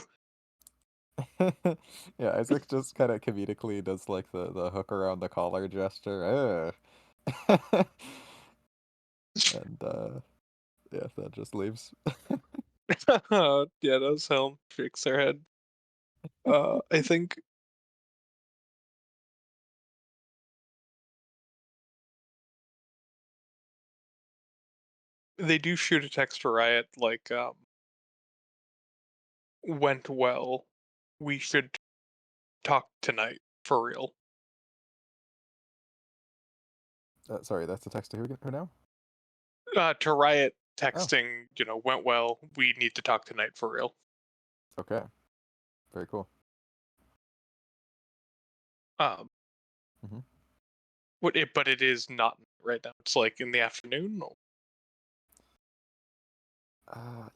Yeah, Isaac just kind of comedically does like the hook around the collar gesture. And yeah, that just leaves. Yeah, that's Helm. Shakes their head. I think they do shoot a text to Riot like went well. We should talk tonight for real. Sorry, that's the text to who now? To Riot Oh, texting, went well. We need to talk tonight for real. okay. Very cool. Um, hmm but it is not right now. It's like in the afternoon.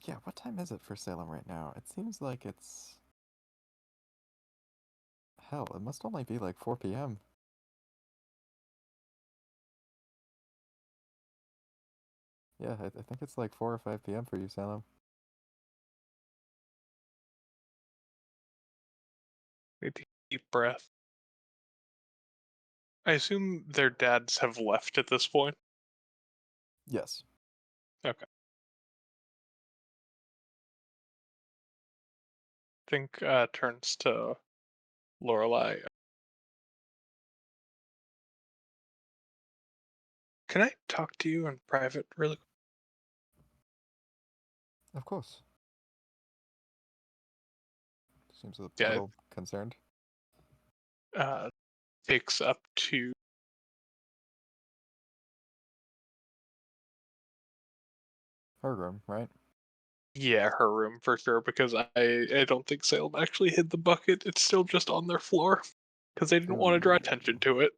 Yeah, what time is it for Salem right now? It seems like it's Hell, it must only be like 4 p.m. Yeah, I think it's like 4 or 5 p.m. for you, Salem. Take a deep breath. I assume their dads have left at this point. Yes. Okay. Think turns to Lorelai. Can I talk to you in private, really? Of course. Seems a Yeah. little concerned. Takes up to Her room, right? her room for sure, because I don't think Salem actually hid the bucket. It's still just on their floor because they didn't want to draw Ooh. attention to it.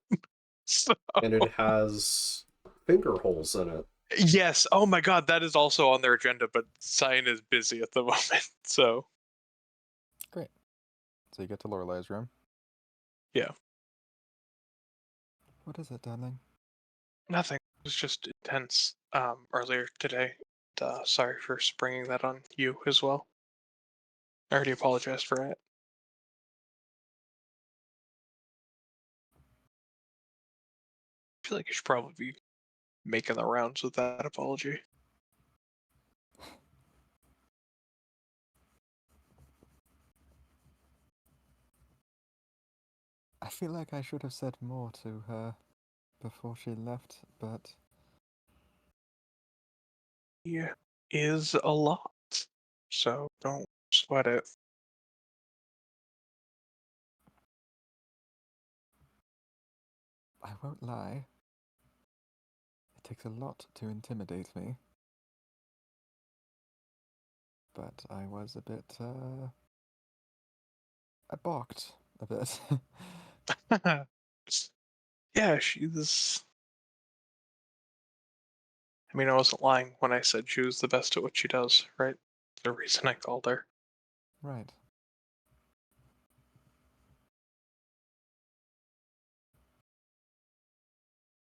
So And it has finger holes in it. yes, oh my god, that is also on their agenda, but Cyan is busy at the moment. So Great. So you get to Lorelai's room. yeah, What is it, darling? nothing. It was just intense earlier today. Sorry for springing that on you as well. I already apologized for it. I feel like I should probably be making the rounds with that apology. I feel like I should have said more to her before she left, but Yeah, is a lot. So don't sweat it. I won't lie. It takes a lot to intimidate me. But I was a bit, I balked a bit. Yeah, she's. I mean, I wasn't lying when I said she was the best at what she does, right? The reason I called her. Right.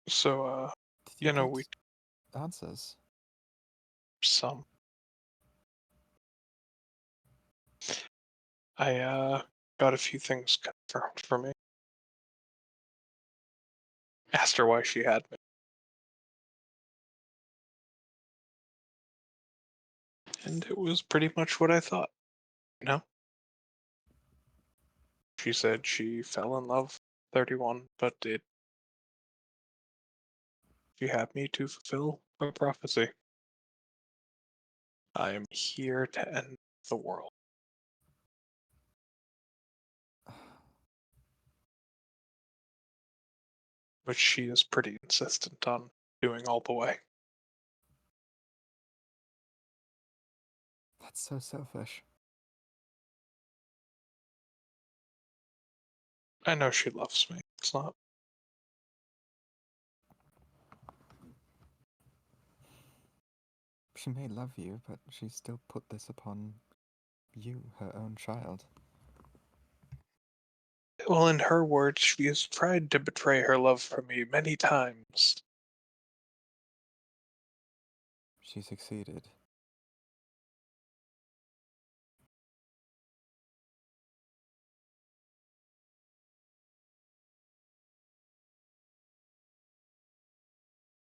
So, Did you get we answers? some. I got a few things confirmed for me. Asked her why she had me, and it was pretty much what I thought. You know, she said she fell in love 31, but she had me to fulfill a prophecy. I am here to end the world. But she is pretty insistent on doing all the way. That's so selfish. I know she loves me. It's not. She may love you, but she still put this upon you, her own child. Well, in her words, she has tried to betray her love for me many times. She succeeded.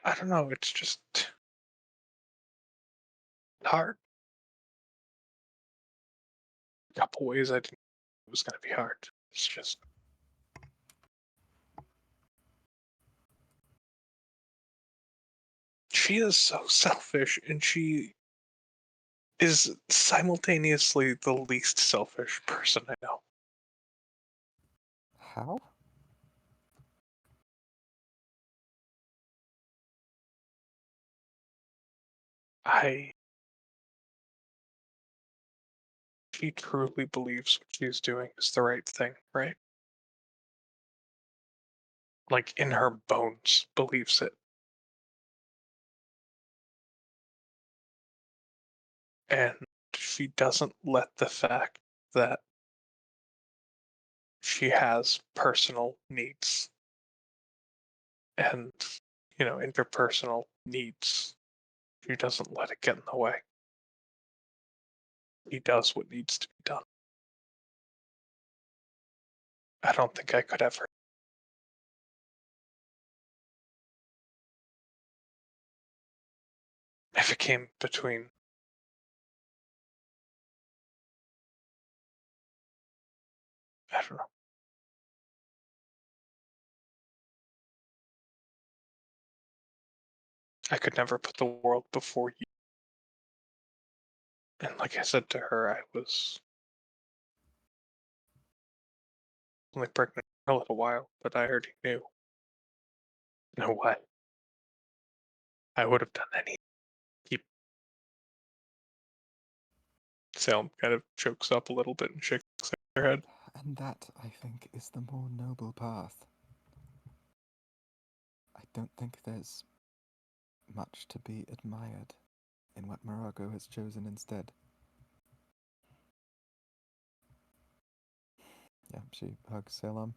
I don't know, it's just hard. A couple ways I didn't know it was going to be hard. It's just. She is so selfish, and she is simultaneously the least selfish person I know. How? She truly believes what she's doing is the right thing, right? Like in her bones, believes it. And she doesn't let the fact that she has personal needs. And, interpersonal needs. She doesn't let it get in the way. He does what needs to be done. I don't think I could ever. If it came between. I don't know. I could never put the world before you. And like I said to her, I was only pregnant for a little while, but I already knew. You know what? I would have done anything. Keep. Salem kind of chokes up a little bit and shakes her head. And that, I think, is the more noble path. I don't think there's much to be admired in what Morago has chosen instead. Yeah, she hugs Salem.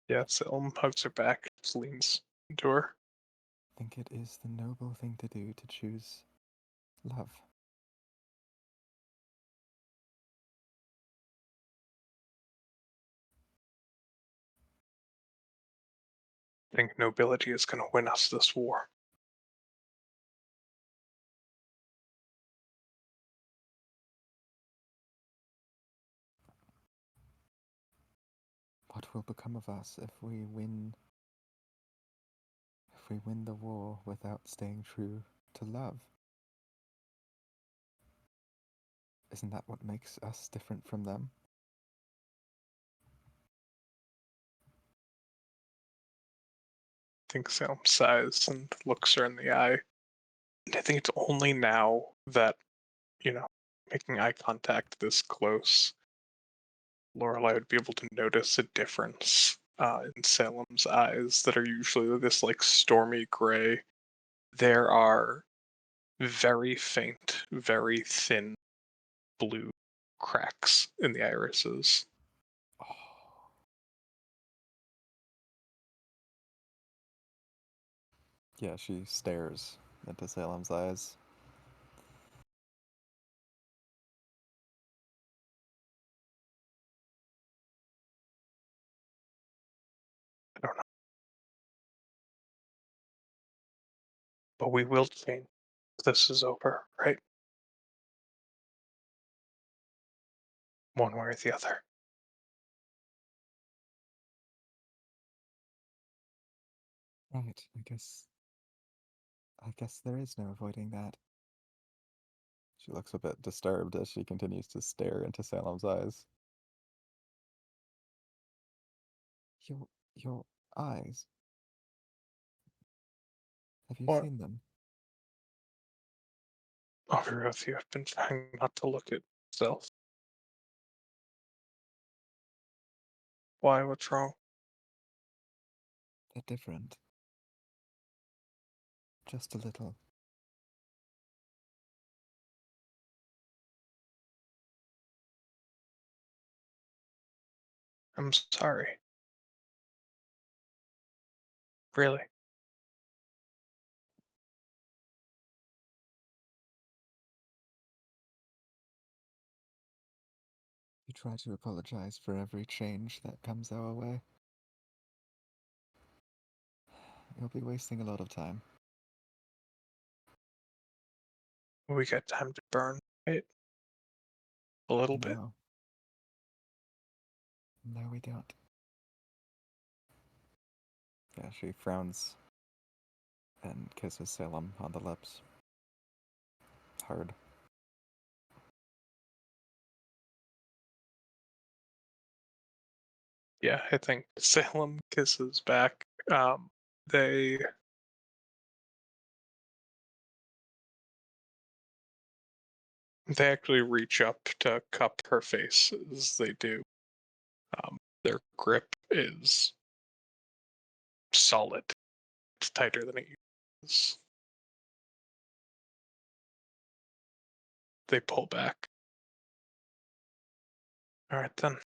Yeah, Salem hugs her back, just leans into her. I think it is the noble thing to do to choose love. I think nobility is going to win us this war. What will become of us if we win the war without staying true to love? Isn't that what makes us different from them? I think Salem sighs and looks her in the eye. And I think it's only now that, making eye contact this close, Lorelai would be able to notice a difference in Salem's eyes that are usually this like stormy gray. There are very faint, very thin blue cracks in the irises. Oh. Yeah, she stares into Salem's eyes. I don't know. But we will change. This is over, right? One way or the other. Right, I guess there is no avoiding that. She looks a bit disturbed as she continues to stare into Salem's eyes. Your eyes. Have you What? seen them? I'll be with you. I've been trying not to look at myself. Why? What's wrong? They're different. Just a little. I'm sorry. Really. You try to apologize for every change that comes our way. You'll be wasting a lot of time. We got time to burn, right? A little bit. No. No, we don't. Yeah, she frowns and kisses Salem on the lips. Hard. Yeah, I think Salem kisses back. They actually reach up to cup her face as they do. Their grip is solid. It's tighter than it is. They pull back. All right then.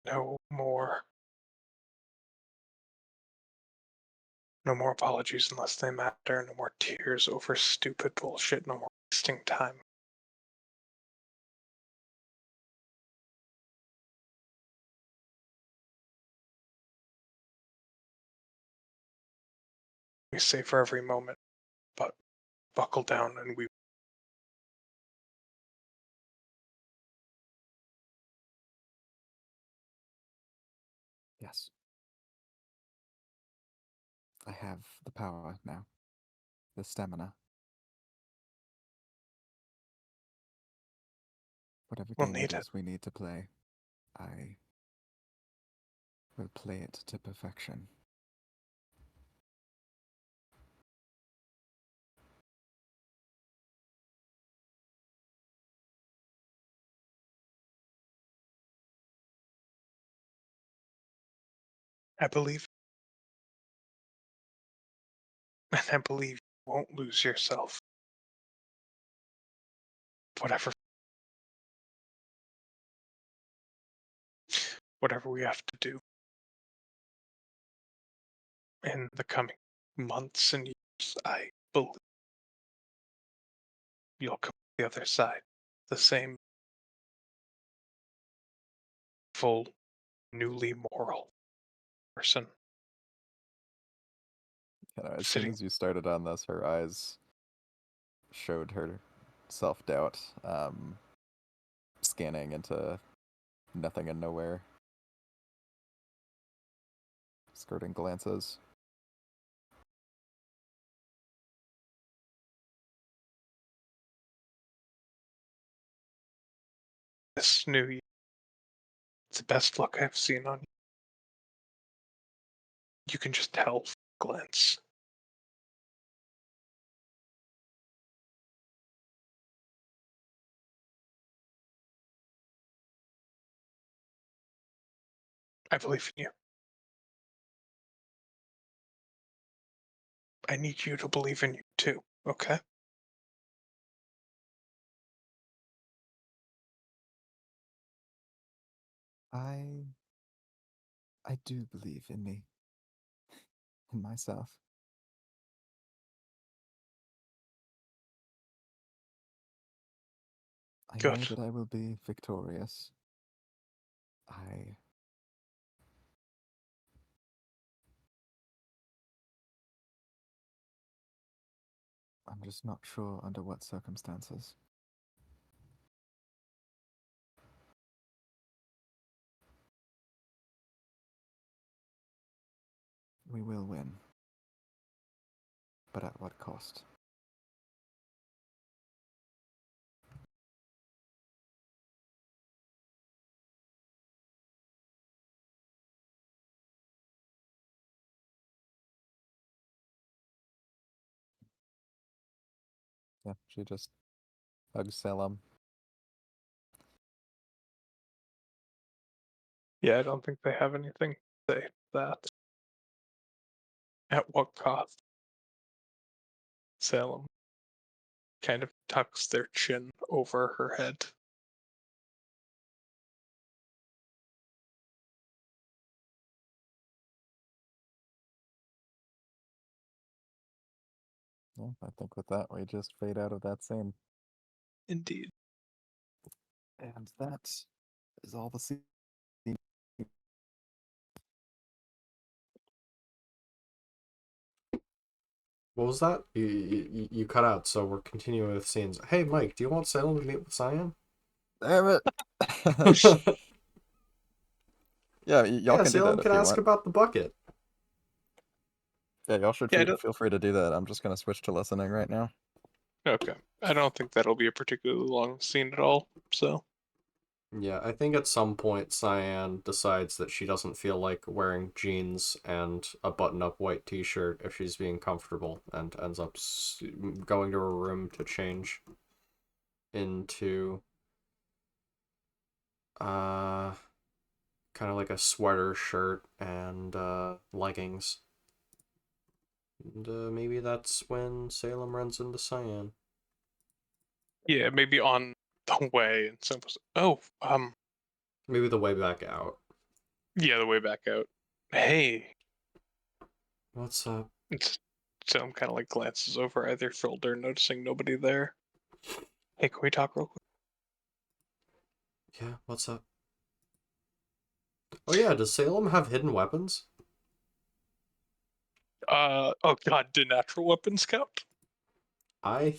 No more. No more apologies unless they matter. No more tears over stupid bullshit. No more wasting time. We savor every moment, but buckle down and we. Yes. I have the power now. The stamina. Whatever We'll game need it it. is we need to play, I will play it to perfection. I believe. And I believe you won't lose yourself. Whatever we have to do in the coming months and years, I believe you'll come to the other side. The same full, newly moral person. As soon Sitting. as you started on this, her eyes showed her self-doubt, scanning into nothing and nowhere, skirting glances. This new year. It's the best look I've seen on you. You can just tell from a glance. I believe in you. I need you to believe in you too, okay? I do believe in me. In myself. I know Good. that I will be victorious. I'm just not sure under what circumstances. We will win. But at what cost? Yeah, she just hugs Salem. Yeah, I don't think they have anything to say to that. At what cost? Salem kind of tucks their chin over her head. Yeah, I think with that we just fade out of that scene. Indeed. And that is all the scene. What was that? You cut out, so we're continuing with scenes. Hey, Mike, do you want Salem to meet with Cyan? Damn it! Yeah, y'all Yeah, can do Salem that can if you ask want. about the bucket. Yeah, y'all should Yeah, feel free to do that. I'm just gonna switch to listening right now. okay. I don't think that'll be a particularly long scene at all, so. Yeah, I think at some point Cyan decides that she doesn't feel like wearing jeans and a button-up white t-shirt if she's being comfortable, and ends up going to her room to change into kind of like a sweater shirt and leggings. And maybe that's when Salem runs into Cyan. Yeah, maybe on the way and someone's, oh, Maybe the way back out. Yeah, the way back out. Hey, What's up? it's Sam kind of like glances over either shoulder, noticing nobody there. Hey, can we talk real quick? Yeah, what's up? Oh yeah, does Salem have hidden weapons? Oh god, do natural weapons count? I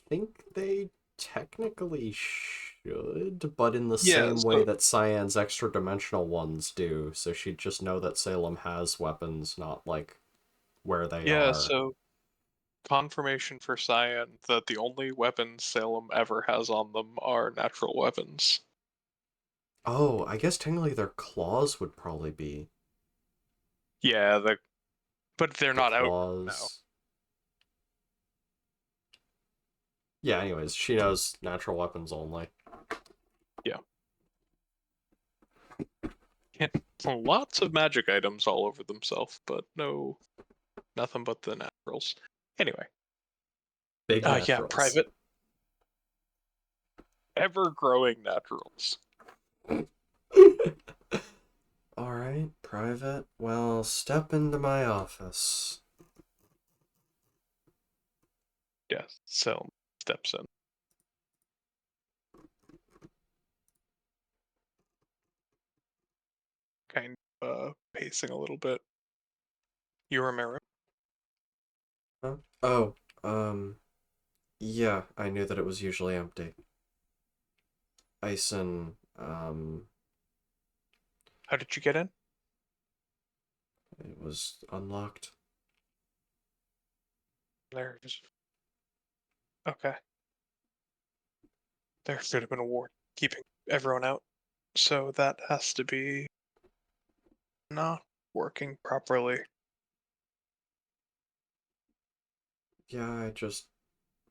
think they technically should, but in the Yeah, same way that Cyan's extra dimensional ones do, so she'd just know that Salem has weapons, not like where they yeah, are. so confirmation for Cyan that the only weapons Salem ever has on them are natural weapons. Oh, I guess technically their claws would probably be Yeah, but they're the not out now. claws. Yeah, anyways, she knows natural weapons only. Yeah. Lots of magic items all over themselves, but nothing but the naturals. Anyway, Big yeah, naturals. private, ever-growing naturals. Alright, private. Well, step into my office. Yeah, so steps in. Kind of pacing a little bit. You remember? Huh? Oh, yeah, I knew that it was usually empty. Ison, How did you get in? it was unlocked. There's okay. There should have been a ward keeping everyone out, so that has to be not working properly. Yeah,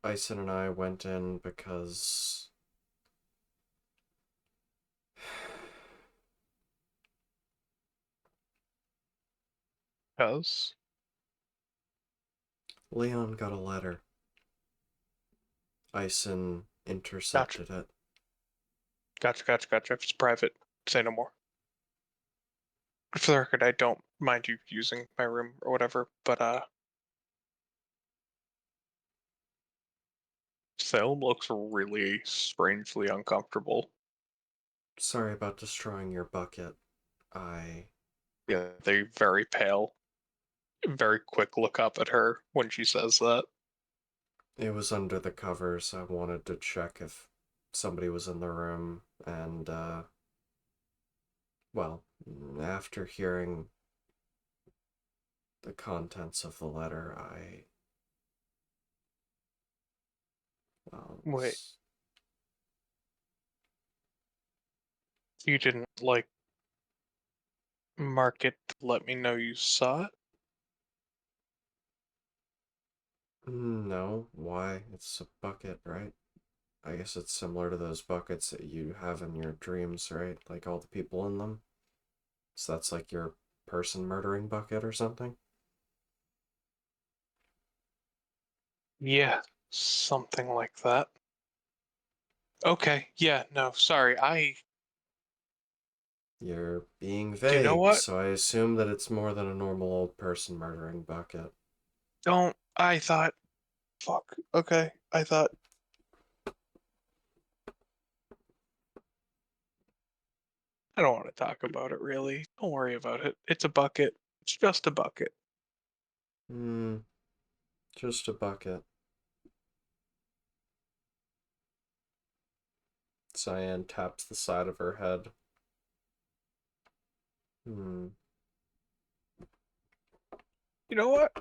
Ison and I went in because Cause Leon got a letter. Ison gotcha, intercepted it. gotcha. If it's private, say no more. For the record, I don't mind you using my room or whatever, but Salem looks really strangely uncomfortable. Sorry about destroying your bucket. I... Yeah, they very pale. Very quick look up at her when she says that. It was under the covers. I wanted to check if somebody was in the room, and, well, after hearing the contents of the letter, well, Wait, you didn't like mark it to let me know you saw it? no, why? It's a bucket, right? I guess it's similar to those buckets that you have in your dreams, right? Like all the people in them. So that's like your person murdering bucket or something? Yeah, something like that. Okay, yeah, no, sorry. You're being You know vague, what? so I assume that it's more than a normal old person murdering bucket. I thought, fuck, okay, I thought, I don't want to talk about it really. Don't worry about it. It's a bucket. It's just a bucket. Hmm, just a bucket. Cyan taps the side of her head. Hmm. You know what?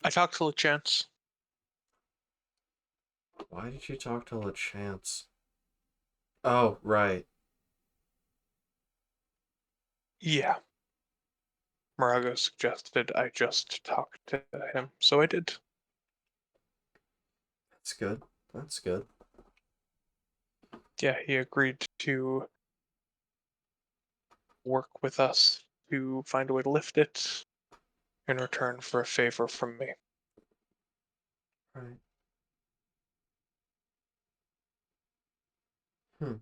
I talked to LeChance. Why did you talk to LeChance? Oh, right. Yeah, Morago suggested I just talk to him, so I did. That's good. That's good. Yeah, he agreed to work with us to find a way to lift it in return for a favor from me. Right. Hmm.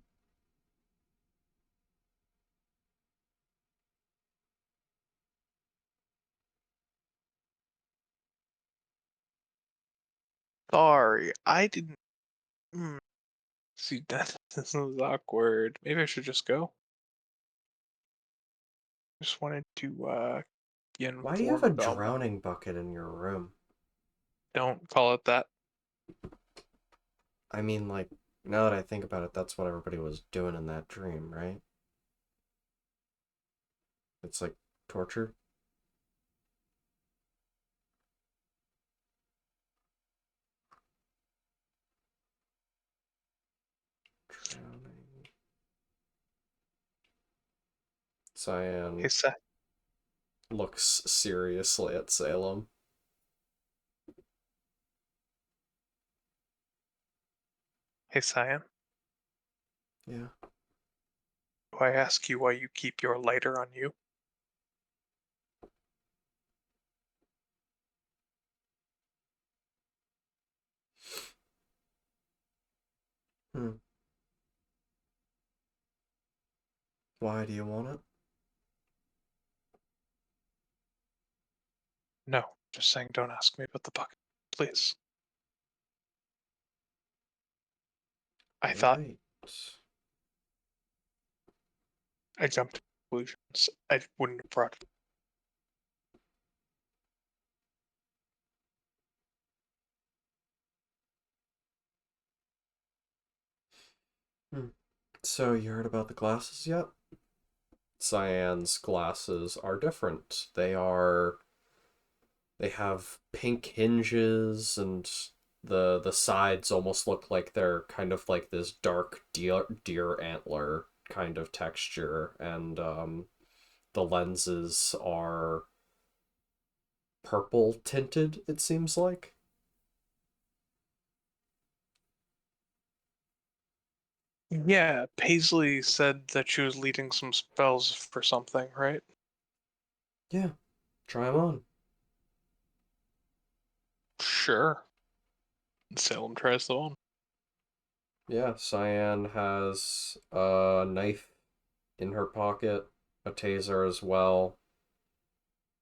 Sorry, I didn't. Hmm. See, this is awkward. Maybe I should just go. Just wanted to be Why do you have a informed about. drowning bucket in your room? Don't call it that. I mean, like, now that I think about it, that's what everybody was doing in that dream, right? It's like torture. Drowning. Cyan Hey, looks seriously at Salem. Cyan. Yeah. Do I ask you why you keep your lighter on you? Hmm. Why do you want it? No, just saying. Don't ask me about the bucket, please. I thought Right. I jumped to conclusions. I wouldn't have brought. Hmm. So you heard about the glasses yet? Cyan's glasses are different. They have pink hinges, and the sides almost look like they're kind of like this dark deer antler kind of texture, and the lenses are purple tinted, it seems like. Yeah, Paisley said that she was leading some spells for something, right? Yeah, try them on. Sure. Salem tries the one. Yeah, Cyan has a knife in her pocket, a taser as well,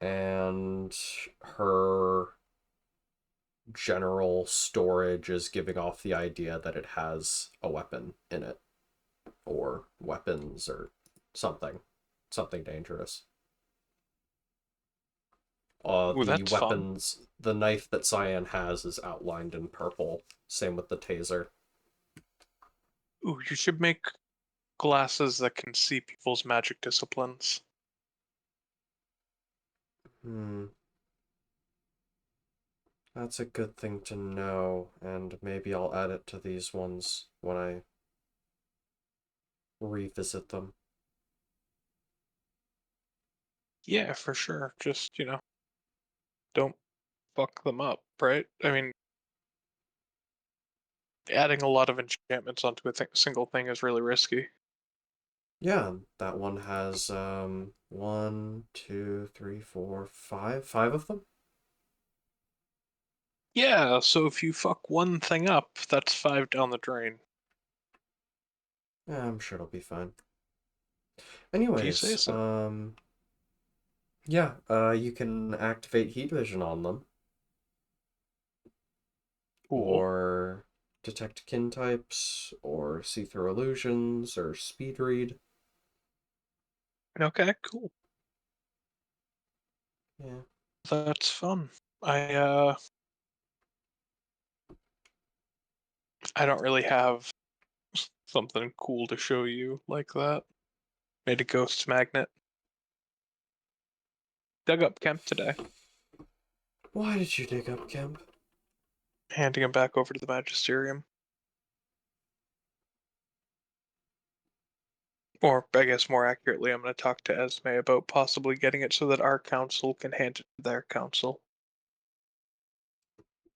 and her general storage is giving off the idea that it has a weapon in it, or weapons, or something. Something dangerous. Ooh, The that's fun. weapons, the knife that Cyan has is outlined in purple. Same with the taser. Ooh, you should make glasses that can see people's magic disciplines. Hmm. That's a good thing to know, and maybe I'll add it to these ones when I revisit them. Yeah, for sure. Just, don't fuck them up, right? I mean, adding a lot of enchantments onto a single thing is really risky. Yeah, that one has one, two, three, four, five of them. Yeah, so if you fuck one thing up, that's 5 down the drain. Yeah, I'm sure it'll be fine. If you say Anyways, so. yeah, you can activate heat vision on them, Cool. or detect kin types, or see through illusions, or speed read. Okay, cool. Yeah. That's fun. I I don't really have something cool to show you like that. Made a ghost magnet. Dug up Kemp today, Why did you dig up Kemp? handing him back over to the Magisterium. Or, I guess more accurately, I'm going to talk to Esme about possibly getting it so that our council can hand it to their council.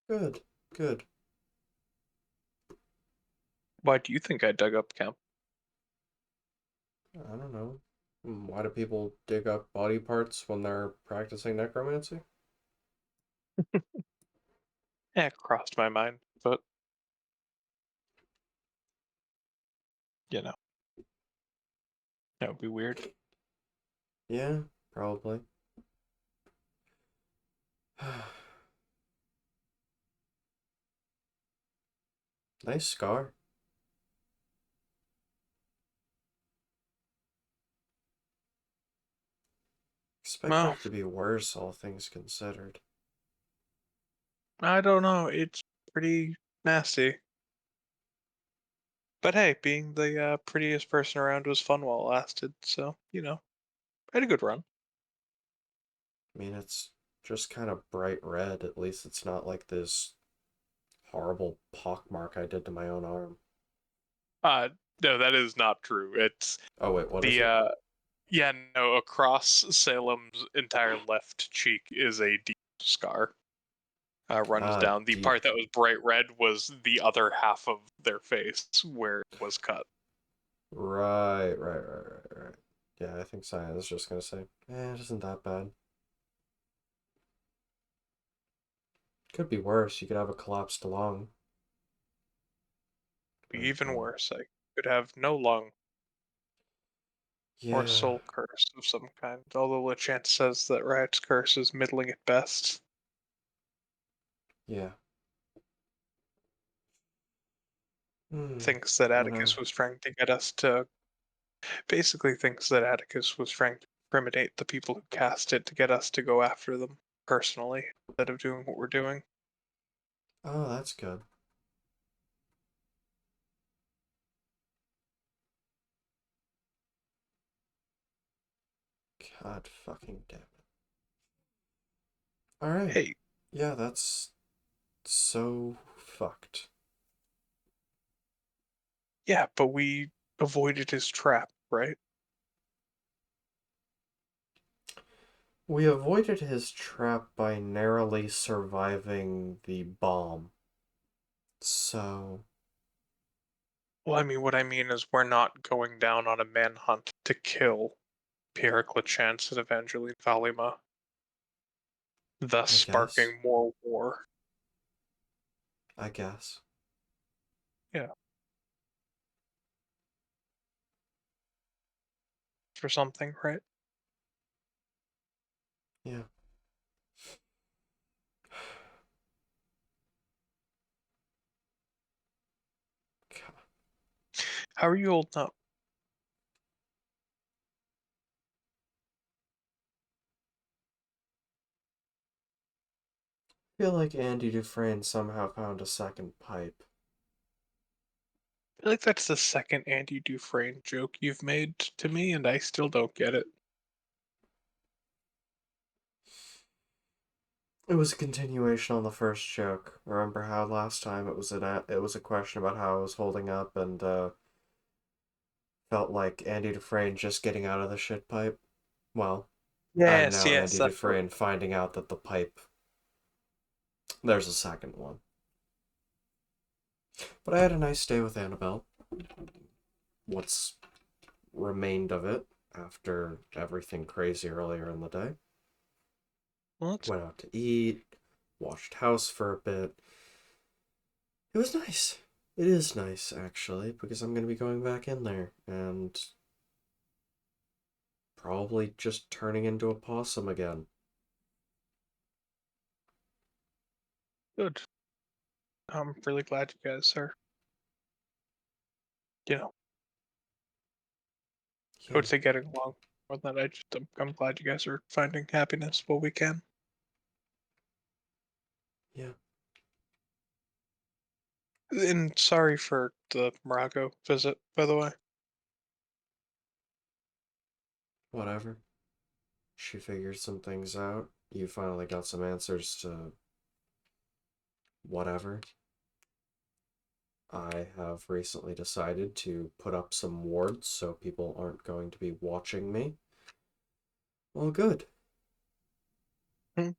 Good, good. Why do you think I dug up Kemp? I don't know. Why do people dig up body parts when they're practicing necromancy? It crossed my mind, but, you know, that would be weird. Yeah, probably. Nice scar. Expected Well, it to be worse, all things considered. I don't know. It's pretty nasty. But hey, being the prettiest person around was fun while it lasted. So, I had a good run. I mean, it's just kind of bright red. At least it's not like this horrible pockmark I did to my own arm. Uh, no, that is not true. It's Oh, wait, what is the it? yeah, no, across Salem's entire left cheek is a deep scar. Runs Ah, down. The deep. part that was bright red was the other half of their face where it was cut. Right. Yeah, I think Cyan is just gonna say, it isn't that bad. Could be worse. You could have a collapsed lung. Be But, even worse. I could have no lung or yeah, soul curse of some kind. Although LeChance says that Riot's curse is middling at best. yeah. Thinks that Atticus Whatever. was trying to get us to basically thinks that Atticus was trying to incriminate the people who cast it to get us to go after them personally instead of doing what we're doing. Oh, that's good. God fucking damn it. Alright. Hey, Yeah, that's so fucked. yeah, but we avoided his trap, right? We avoided his trap by narrowly surviving the bomb. So, Well, I mean, what I mean is we're not going down on a manhunt to kill Pierre Lachance and Evangeline Valima, thus I guess. sparking more war. I guess. Yeah, for something, right? Yeah. God. How are you holding up? I feel like Andy Dufresne somehow found a second pipe. I feel like that's the second Andy Dufresne joke you've made to me, and I still don't get it. It was a continuation on the first joke. Remember how last time it was a question about how I was holding up and felt like Andy Dufresne just getting out of the shit pipe? Well, I'm Yes, now yes, Andy that's what. Dufresne finding out that the pipe there's a second one. But I had a nice day with Annabelle. What's remained of it after everything crazy earlier in the day. Well, Went out to eat, watched House for a bit. It was nice. It is nice, actually, because I'm going to be going back in there and probably just turning into a possum again. good. I'm really glad you guys are, I Yeah, would say getting along more than that. I'm glad you guys are finding happiness while we can. yeah, And sorry for the Morocco visit, by the way. whatever. She figured some things out. You finally got some answers to whatever. I have recently decided to put up some wards so people aren't going to be watching me. Well, good. Hmm.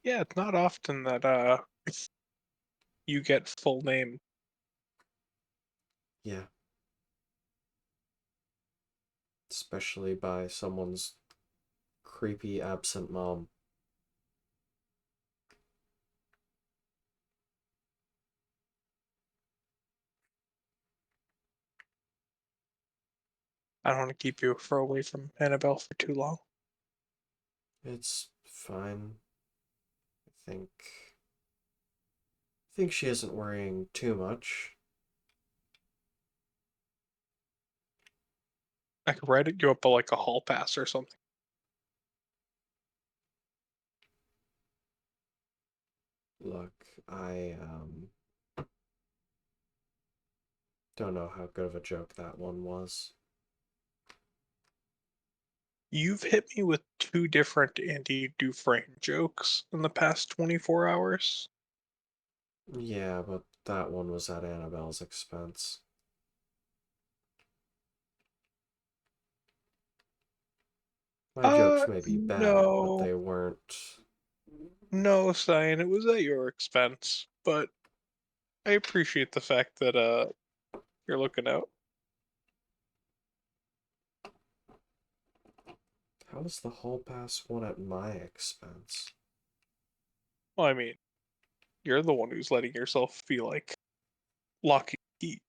Yeah, it's not often that you get full name. Yeah. Especially by someone's creepy absent mom. I don't want to keep you far away from Annabelle for too long. It's fine. I think think she isn't worrying too much. I could write you up like a hall pass or something. Look, I don't know how good of a joke that one was. You've hit me with 2 different Andy Dufresne jokes in the past 24 hours. Yeah, but that one was at Annabelle's expense. My jokes may be bad, but No. they weren't. No, Cyan, it was at your expense, but I appreciate the fact that you're looking out. How was the hall pass one at my expense? Well, I mean, you're the one who's letting yourself feel like Locky Heat.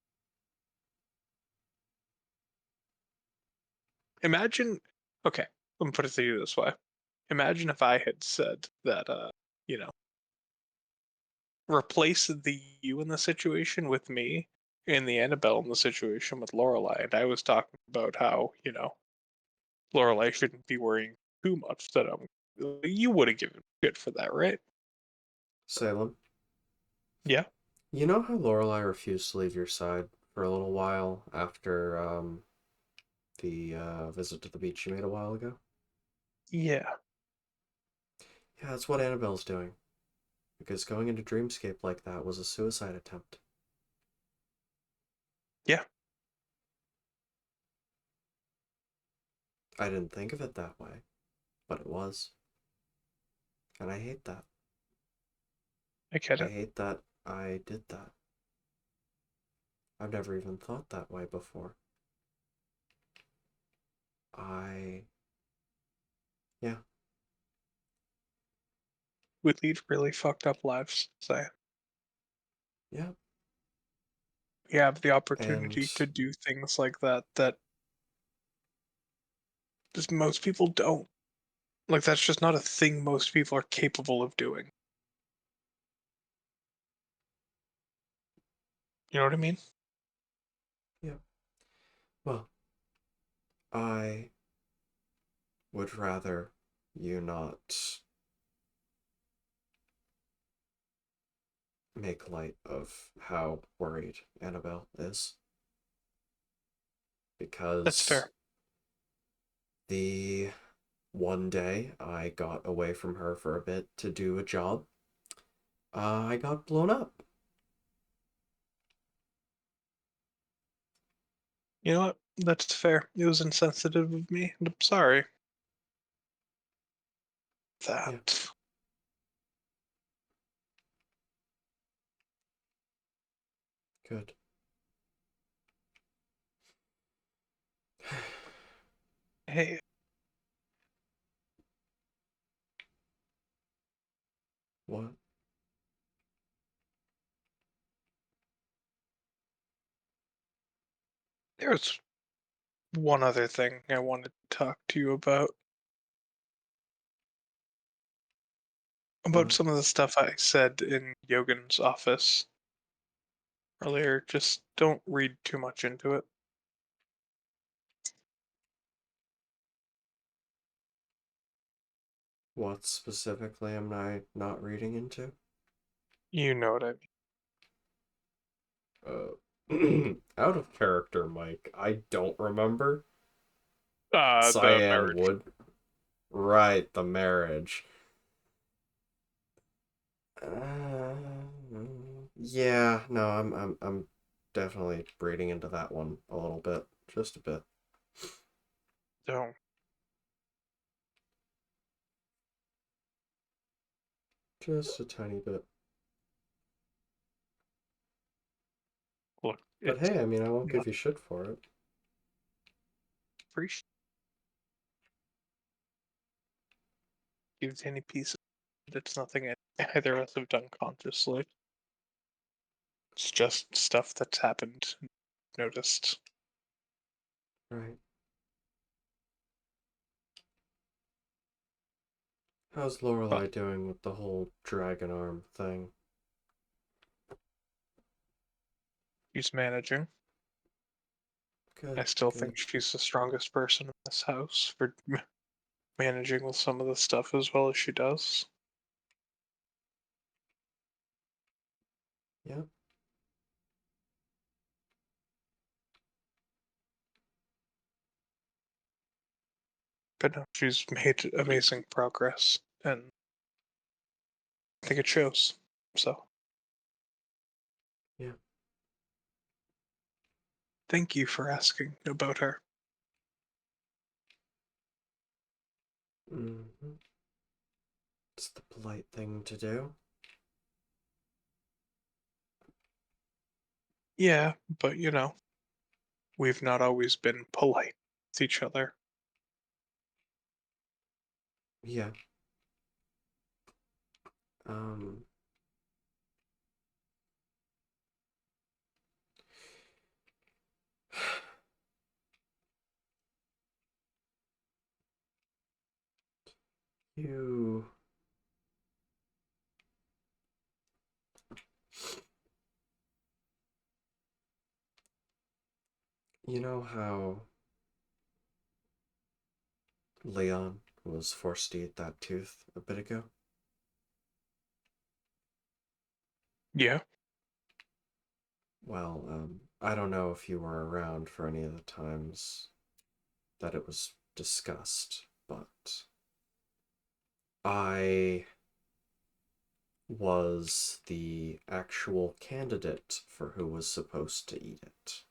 Imagine, okay, let me put it to you this way. Imagine if I had said that, you know, replace the you in the situation with me and the Annabelle in the situation with Lorelai, and I was talking about how, Lorelai shouldn't be worrying too much that you would have given shit for that, right? Salem, Yeah. you know how Lorelai refused to leave your side for a little while after the visit to the beach you made a while ago? Yeah. Yeah, that's what Annabelle's doing. Because going into Dreamscape like that was a suicide attempt. Yeah. I didn't think of it that way, but it was. And I hate that. I get I it. hate that I did that. I've never even thought that way before. I. Yeah. We lead really fucked up lives, so Yeah. we have the And opportunity to do things like that just most people don't. Like that's just not a thing most people are capable of doing. You know what I mean? yeah. Well, I would rather you not make light of how worried Annabelle is. That's Because fair. the one day I got away from her for a bit to do a job, I got blown up. You know what? That's fair. It was insensitive of me, and I'm sorry. Yeah, That. good. Hey, What? there's one other thing I wanted to talk to you about What? some of the stuff I said in Yogan's office earlier. Just don't read too much into it. What specifically am I not reading into? You know what I Out of character, Mike. I don't remember. mean. The Cyan marriage. would. Right, the marriage. Uh, yeah, no, I'm definitely reading into that one a little bit, just a bit, Don't just a tiny bit. look. But It's hey, I mean, I won't not give you shit for it. appreciated. Gives any piece. It's nothing either of us have done consciously. It's just stuff that's happened. Noticed. Right. How's But Lorelai doing with the whole dragon arm thing? She's managing. Good. I still good. think she's the strongest person in this house for managing with some of the stuff as well as she does. Yeah. But no, she's made amazing progress, and I think it shows. So, Yeah. thank you for asking about her. hmm It's the polite thing to do. Yeah, but we've not always been polite with each other. Yeah. Um. You. You know how Leon was forced to eat that tooth a bit ago? Yeah. Well, I don't know if you were around for any of the times that it was discussed, but I was the actual candidate for who was supposed to eat it.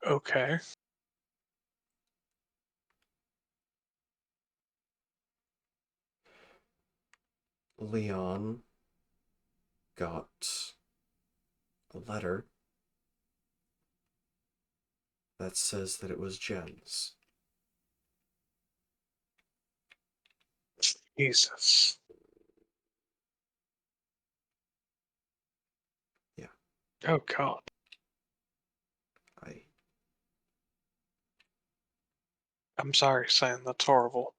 Okay. Leon got a letter that says that it was Jen's. Jesus. Yeah. Oh God. I I'm sorry, Sam. That's horrible.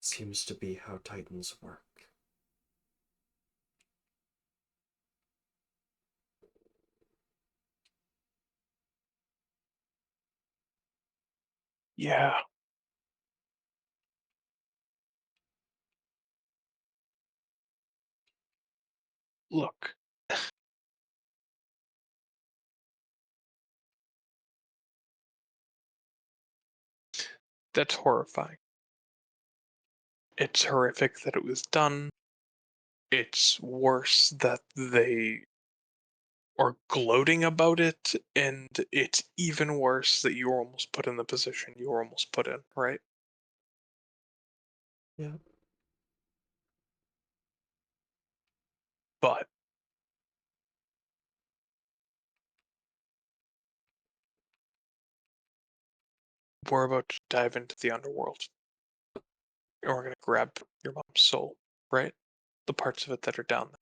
seems to be how Titans work. Yeah. Look. That's horrifying. It's horrific that it was done. It's worse that they are gloating about it, and it's even worse that you were almost put in the position you were almost put in, right? Yeah. But we're about to dive into the underworld, and we're going to grab your mom's soul, right? The parts of it that are down there.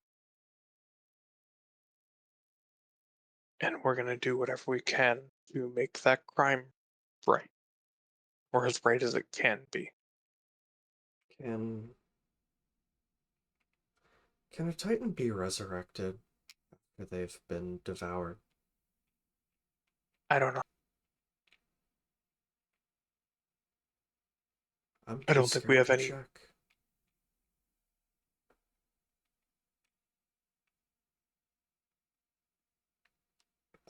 And we're going to do whatever we can to make that crime right, or as right as it can be. Can a Titan be resurrected after they've been devoured? I don't know. I'm I too don't think we scared have to any. check.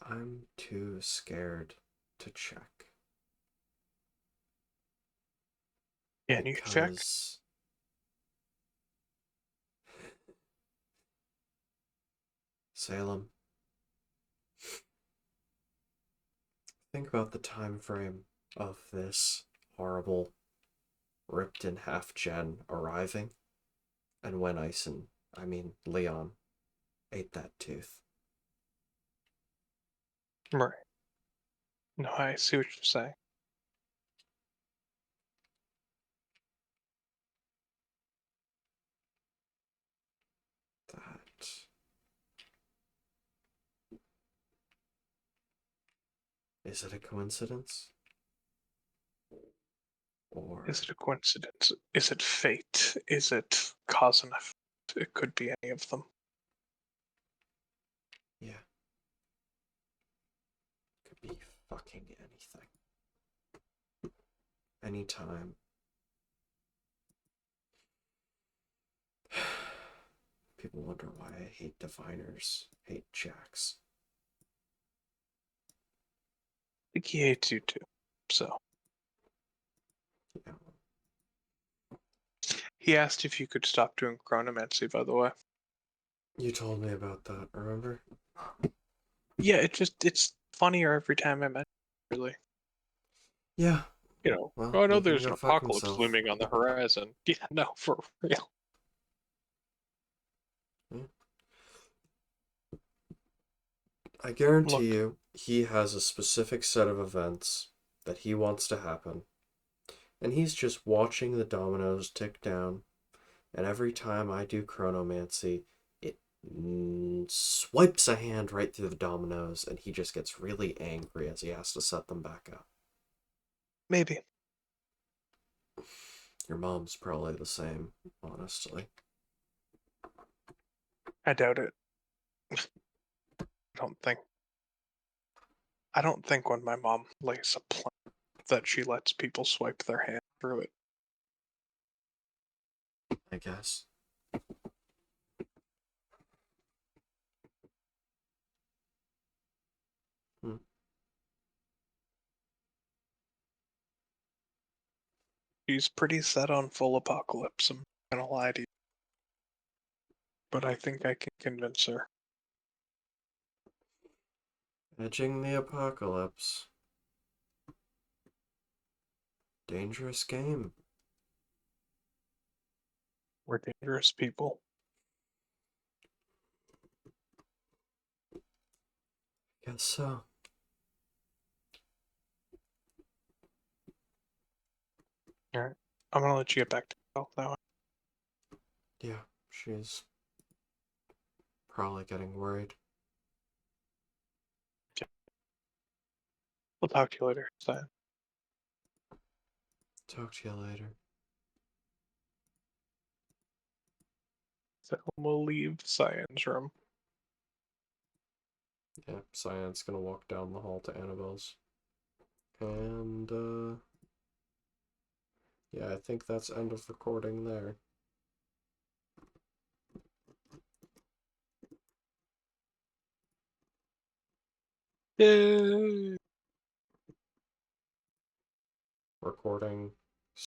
I'm too scared to check. Can you check? Because Salem, think about the time frame of this horrible ripped in half gen arriving and when Leon ate that tooth. Right. No, I see what you're saying. That is it a coincidence? Or Is it a coincidence? Is it fate? Is it cause and effect? it could be any of them. Yeah. Could be fucking anything. Anytime. People wonder why I hate diviners, hate jacks. I think he hates you too. So Yeah. he asked if you could stop doing chronomancy, by the way. You told me about that, remember? Yeah, it's funnier every time I mention it, really. Yeah. You know, Well, oh, I know he can there's go an fuck apocalypse himself. looming on the horizon. Yeah, no, for real. I guarantee Look, you, he has a specific set of events that he wants to happen, and he's just watching the dominoes tick down, and every time I do chronomancy, it swipes a hand right through the dominoes, and he just gets really angry as he has to set them back up. maybe. Your mom's probably the same, honestly. I doubt it. I don't think when my mom lays a plan that she lets people swipe their hand through it. I guess. She's pretty set on full apocalypse, I'm not gonna lie to you. But I think I can convince her. Edging the apocalypse. Dangerous game. We're dangerous people. Guess so. Alright. I'm gonna let you get back to health now. Yeah, she's probably getting worried. We'll talk to you later. So, Talk to you later. we'll leave Cyan's room. Yeah, Cyan's gonna walk down the hall to Annabelle's. And, yeah, I think that's end of recording there. Yay! Recording